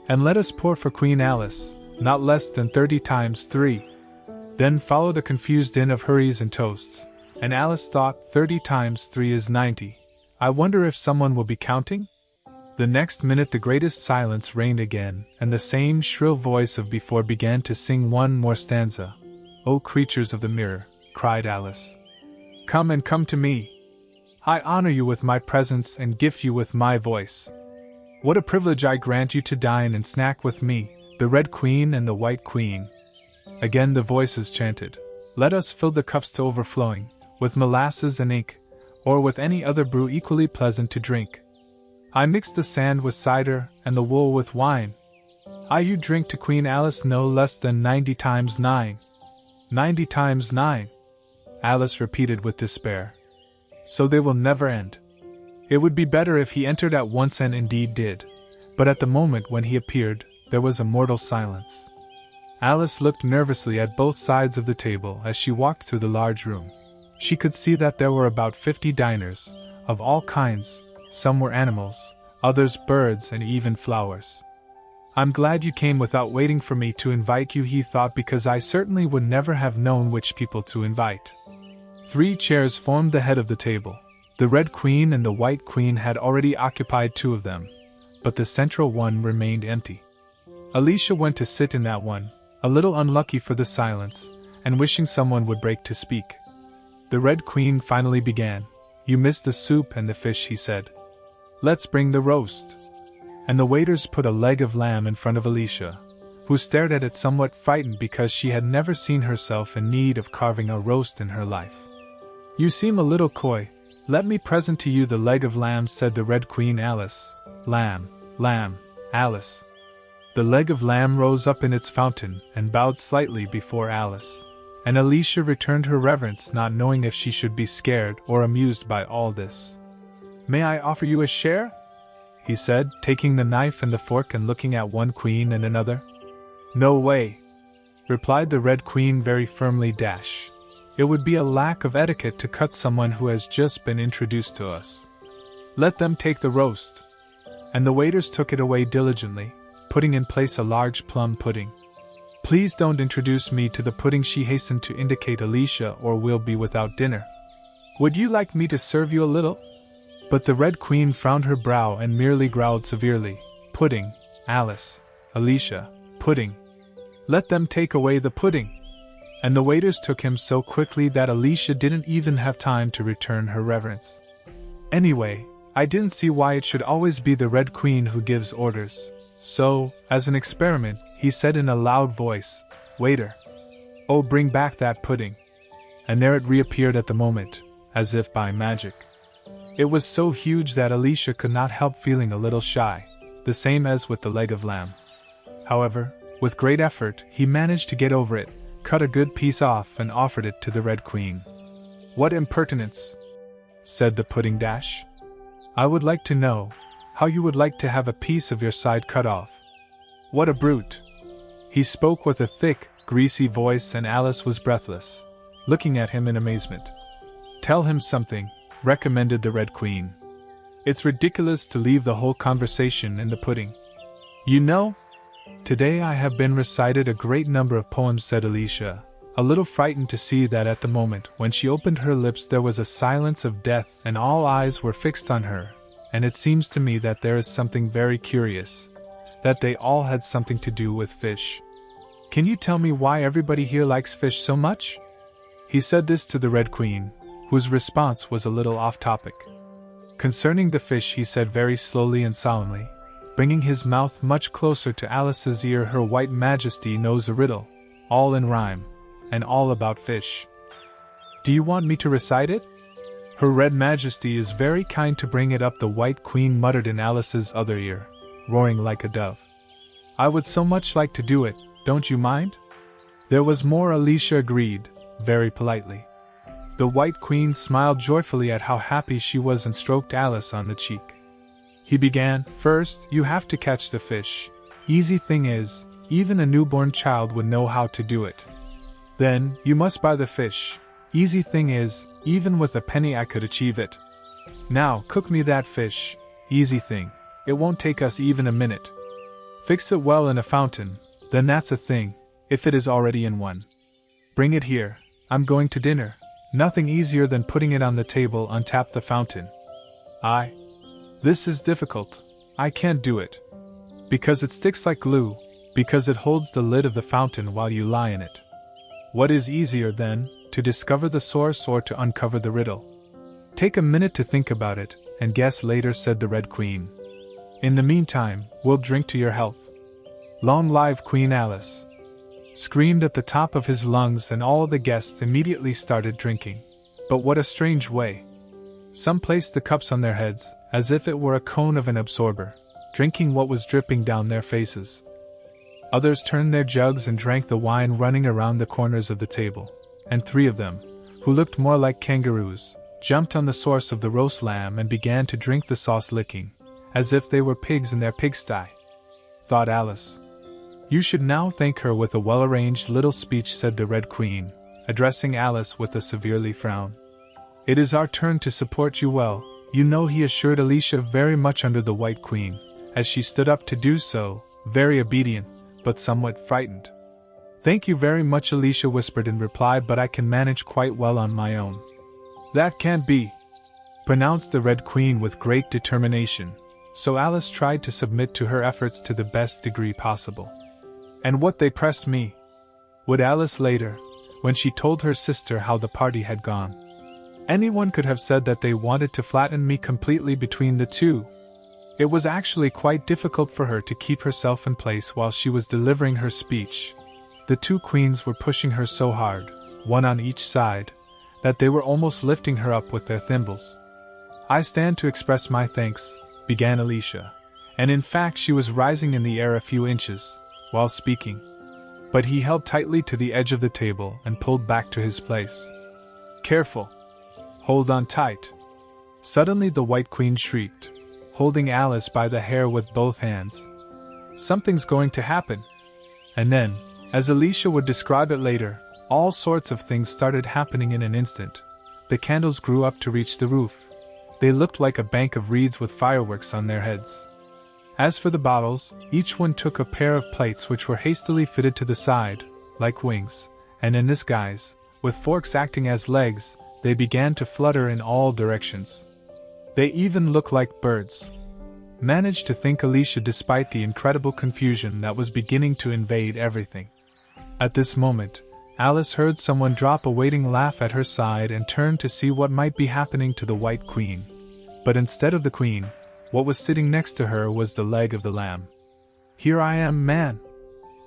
And let us pour for Queen Alice, not less than 30 times 3. Then followed a confused din of hurries and toasts, and Alice thought 30 times 3 is 90. I wonder if someone will be counting? The next minute the greatest silence reigned again, and the same shrill voice of before began to sing one more stanza. "O creatures of the mirror," cried Alice, "come and come to me. I honor you with my presence and gift you with my voice. What a privilege I grant you to dine and snack with me, the Red Queen and the White Queen." Again the voices chanted, "Let us fill the cups to overflowing, with molasses and ink, or with any other brew equally pleasant to drink. I mix the sand with cider and the wool with wine. You drink to Queen Alice no less than 90 times 9. 90 times 9, Alice repeated with despair. So they will never end. It would be better if he entered at once, and indeed did. But at the moment when he appeared, there was a mortal silence. Alice looked nervously at both sides of the table as she walked through the large room. She could see that there were about 50 diners, of all kinds. Some were animals, others birds, and even flowers. "I'm glad you came without waiting for me to invite you," he thought, "because I certainly would never have known which people to invite." 3 chairs formed the head of the table. The Red Queen and the White Queen had already occupied 2 of them, but the central one remained empty. Alicia went to sit in that one, a little unlucky for the silence, and wishing someone would break to speak. The Red Queen finally began. "You missed the soup and the fish," he said. "Let's bring the roast." And the waiters put a leg of lamb in front of Alicia, who stared at it somewhat frightened because she had never seen herself in need of carving a roast in her life. "You seem a little coy. Let me present to you the leg of lamb," said the Red Queen. "Alice." "Lamb, lamb, Alice." The leg of lamb rose up in its fountain and bowed slightly before Alice, and Alicia returned her reverence, not knowing if she should be scared or amused by all this. "May I offer you a share?" he said, taking the knife and the fork and looking at one queen and another. "No way," replied the Red Queen very firmly. "It would be a lack of etiquette to cut someone who has just been introduced to us. Let them take the roast." And the waiters took it away diligently, putting in place a large plum pudding. "Please don't introduce me to the pudding," she hastened to indicate Alicia, "or we'll be without dinner. Would you like me to serve you a little?" But the Red Queen frowned her brow and merely growled severely, "Pudding, Alice, Alicia, pudding. Let them take away the pudding." And the waiters took him so quickly that Alicia didn't even have time to return her reverence. "Anyway, I didn't see why it should always be the Red Queen who gives orders. So, as an experiment," he said in a loud voice, "Waiter! Oh, bring back that pudding." And there it reappeared at the moment, as if by magic. It was so huge that Alicia could not help feeling a little shy, the same as with the leg of lamb. However, with great effort, he managed to get over it, cut a good piece off, and offered it to the Red Queen. "What impertinence!" said the pudding. "I would like to know how you would like to have a piece of your side cut off. What a brute!" He spoke with a thick, greasy voice, and Alice was breathless, looking at him in amazement. "Tell him something," recommended the Red Queen. "It's ridiculous to leave the whole conversation in the pudding. You know, today I have been recited a great number of poems," said Alicia, a little frightened to see that at the moment when she opened her lips there was a silence of death and all eyes were fixed on her, "and it seems to me that there is something very curious, that they all had something to do with fish. Can you tell me why everybody here likes fish so much?" He said this to the Red Queen, whose response was a little off topic. Concerning the fish, he said very slowly and solemnly, bringing his mouth much closer to Alice's ear, "Her White Majesty knows a riddle, all in rhyme, and all about fish. Do you want me to recite it?" "Her Red Majesty is very kind to bring it up," the White Queen muttered in Alice's other ear, roaring like a dove. "I would so much like to do it, don't you mind?" There was more, Alicia agreed, very politely. The White Queen smiled joyfully at how happy she was and stroked Alice on the cheek. He began, "First, you have to catch the fish. Easy thing is, even a newborn child would know how to do it. Then, you must buy the fish. Easy thing is, even with a penny I could achieve it. Now, cook me that fish. Easy thing. It won't take us even a minute. Fix it well in a fountain, then that's a thing, if it is already in one. Bring it here, I'm going to dinner. Nothing easier than putting it on the table, untap the fountain. This is difficult. I can't do it. Because it sticks like glue, because it holds the lid of the fountain while you lie in it. What is easier then, to discover the source or to uncover the riddle? Take a minute to think about it, and guess later, said the Red Queen. In the meantime, we'll drink to your health. Long live Queen Alice! Screamed at the top of his lungs, and all the guests immediately started drinking. But what a strange way! Some placed the cups on their heads, as if it were a cone of an absorber, drinking what was dripping down their faces. Others turned their jugs and drank the wine running around the corners of the table, and 3 of them, who looked more like kangaroos, jumped on the source of the roast lamb and began to drink the sauce, licking, as if they were pigs in their pigsty. Thought Alice. You should now thank her with a well-arranged little speech, said the Red Queen, addressing Alice with a severely frown. It is our turn to support you well, you know, he assured Alicia, very much under the White Queen, as she stood up to do so, very obedient, but somewhat frightened. Thank you very much, Alicia whispered in reply, but I can manage quite well on my own. That can't be, pronounced the Red Queen with great determination, so Alice tried to submit to her efforts to the best degree possible. And what they pressed me, would Alice later, when she told her sister how the party had gone. Anyone could have said that they wanted to flatten me completely between the two. It was actually quite difficult for her to keep herself in place while she was delivering her speech. The 2 queens were pushing her so hard, one on each side, that they were almost lifting her up with their thimbles. I stand to express my thanks, began Alicia, and in fact she was rising in the air a few inches, while speaking. But he held tightly to the edge of the table and pulled back to his place. Careful! Hold on tight! Suddenly the White Queen shrieked, holding Alice by the hair with both hands. Something's going to happen! And then, as Alicia would describe it later, all sorts of things started happening in an instant. The candles grew up to reach the roof. They looked like a bank of reeds with fireworks on their heads. As for the bottles, each one took a pair of plates which were hastily fitted to the side, like wings, and in this guise, with forks acting as legs, they began to flutter in all directions. They even looked like birds. Managed to think Alicia, despite the incredible confusion that was beginning to invade everything. At this moment, Alice heard someone drop a waiting laugh at her side and turned to see what might be happening to the White Queen. But instead of the Queen, what was sitting next to her was the leg of the lamb. Here I am, man!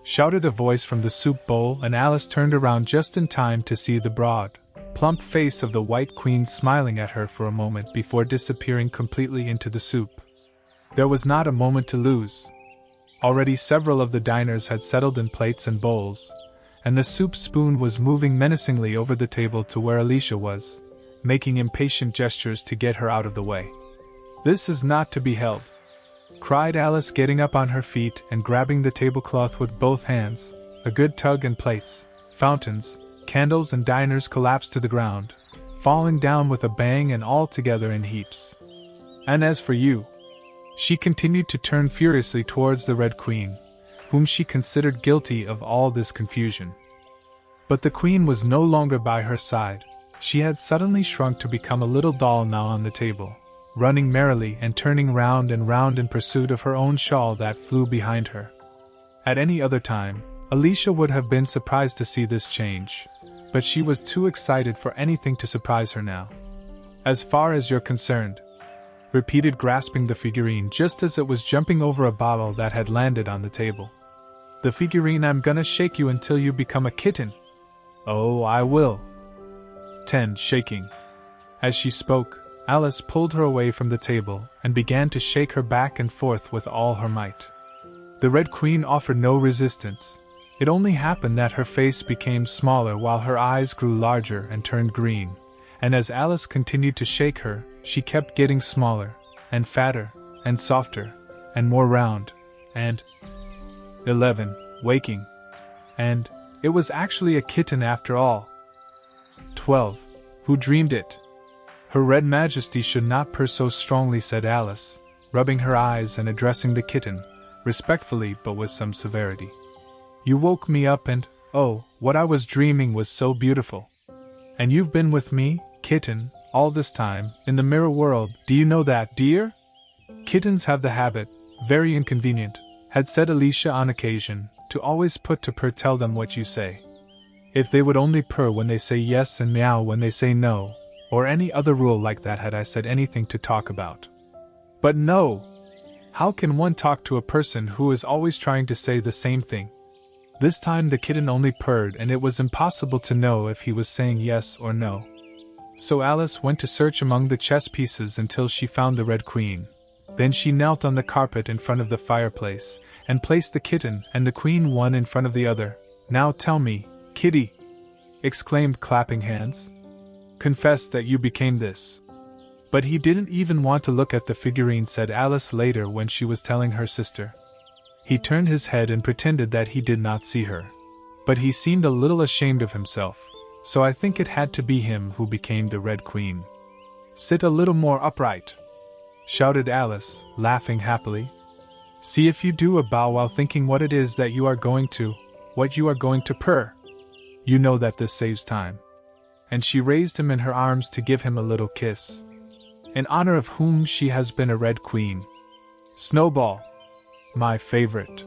Shouted a voice from the soup bowl, and Alice turned around just in time to see the broad, plump face of the White Queen smiling at her for a moment before disappearing completely into the soup. There was not a moment to lose. Already several of the diners had settled in plates and bowls, and the soup spoon was moving menacingly over the table to where Alicia was, making impatient gestures to get her out of the way. This is not to be held, cried Alice, getting up on her feet and grabbing the tablecloth with both hands. A good tug and plates, fountains, candles and diners collapsed to the ground, falling down with a bang and all together in heaps. And as for you, she continued to turn furiously towards the Red Queen, whom she considered guilty of all this confusion. But the Queen was no longer by her side. She had suddenly shrunk to become a little doll now on the table, running merrily and turning round and round in pursuit of her own shawl that flew behind her. At any other time, Alicia would have been surprised to see this change, but she was too excited for anything to surprise her now. As far as you're concerned, repeated, grasping the figurine just as it was jumping over a bottle that had landed on the table. The figurine, I'm gonna shake you until you become a kitten. Oh, I will. 10. Shaking. As she spoke, Alice pulled her away from the table and began to shake her back and forth with all her might. The Red Queen offered no resistance. It only happened that her face became smaller while her eyes grew larger and turned green, and as Alice continued to shake her, she kept getting smaller, and fatter, and softer, and more round, and 11. Waking. And it was actually a kitten after all. 12. Who dreamed it? Her red majesty should not purr so strongly, said Alice, rubbing her eyes and addressing the kitten, respectfully but with some severity. You woke me up and, oh, what I was dreaming was so beautiful. And you've been with me, kitten, all this time, in the mirror world, do you know that, dear? Kittens have the habit, very inconvenient, had said Alicia on occasion, to always put to purr tell them what you say. If they would only purr when they say yes and meow when they say no, or any other rule like that had I said anything to talk about. But no! How can one talk to a person who is always trying to say the same thing? This time the kitten only purred and it was impossible to know if he was saying yes or no. So Alice went to search among the chess pieces until she found the Red Queen. Then she knelt on the carpet in front of the fireplace, and placed the kitten and the queen one in front of the other. Now tell me, Kitty! Exclaimed, clapping hands. Confess that you became this. But he didn't even want to look at the figurine, said Alice later when she was telling her sister. He turned his head and pretended that he did not see her. But he seemed a little ashamed of himself, so I think it had to be him who became the Red Queen. Sit a little more upright, shouted Alice, laughing happily. See if you do a bow while thinking what it is that you are going to purr. You know that this saves time. And she raised him in her arms to give him a little kiss. In honor of whom she has been a Red Queen. Snowball! My favorite.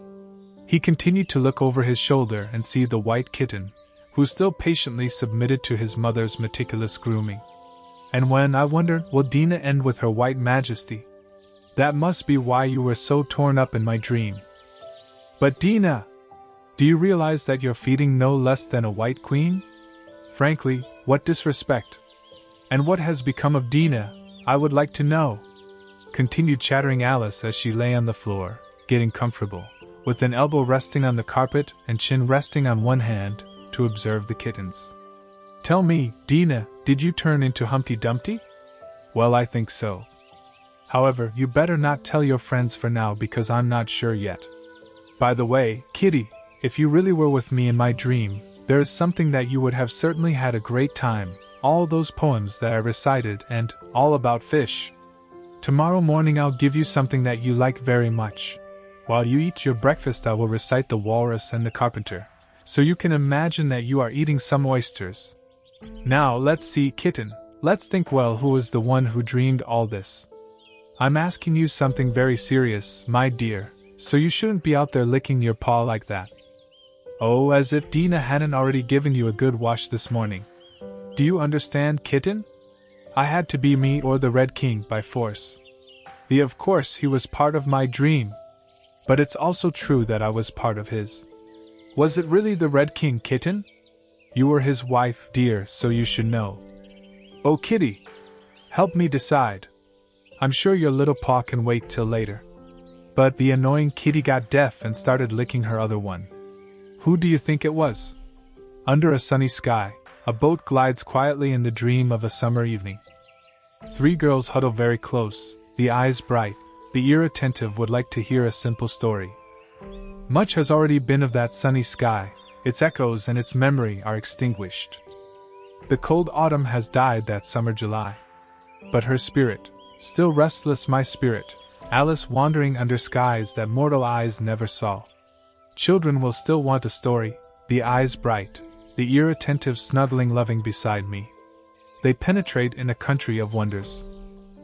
He continued to look over his shoulder and see the white kitten, who still patiently submitted to his mother's meticulous grooming. And when I wondered, will Dina end with her white majesty? That must be why you were so torn up in my dream. But Dina! Do you realize that you're feeding no less than a white queen? Frankly, what disrespect! And what has become of Dina, I would like to know, continued chattering Alice as she lay on the floor, getting comfortable, with an elbow resting on the carpet and chin resting on one hand, to observe the kittens. Tell me, Dina, did you turn into Humpty Dumpty? Well, I think so. However, you better not tell your friends for now because I'm not sure yet. By the way, Kitty, if you really were with me in my dream, there is something that you would have certainly had a great time, all those poems that I recited and all about fish. Tomorrow morning I'll give you something that you like very much. While you eat your breakfast I will recite the walrus and the carpenter, so you can imagine that you are eating some oysters. Now let's see, kitten, let's think well who is the one who dreamed all this. I'm asking you something very serious, my dear, so you shouldn't be out there licking your paw like that. Oh, as if Dina hadn't already given you a good wash this morning. Do you understand, kitten? I had to be me or the Red King by force. Of course he was part of my dream. But it's also true that I was part of his. Was it really the Red King, kitten? You were his wife, dear, so you should know. Oh, Kitty! Help me decide. I'm sure your little paw can wait till later. But the annoying kitty got deaf and started licking her other one. Who do you think it was? Under a sunny sky, a boat glides quietly in the dream of a summer evening. 3 girls huddle very close, the eyes bright, the ear attentive, would like to hear a simple story. Much has already been of that sunny sky, its echoes and its memory are extinguished. The cold autumn has died that summer July. But her spirit, still restless, my spirit, Alice wandering under skies that mortal eyes never saw. Children will still want a story, the eyes bright, the ear attentive, snuggling loving beside me. They penetrate in a country of wonders,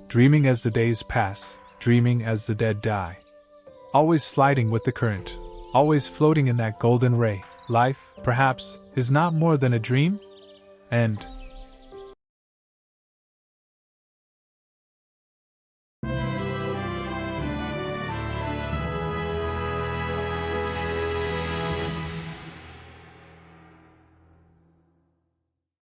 dreaming as the days pass, dreaming as the dead die. Always sliding with the current, always floating in that golden ray. Life, perhaps, is not more than a dream? And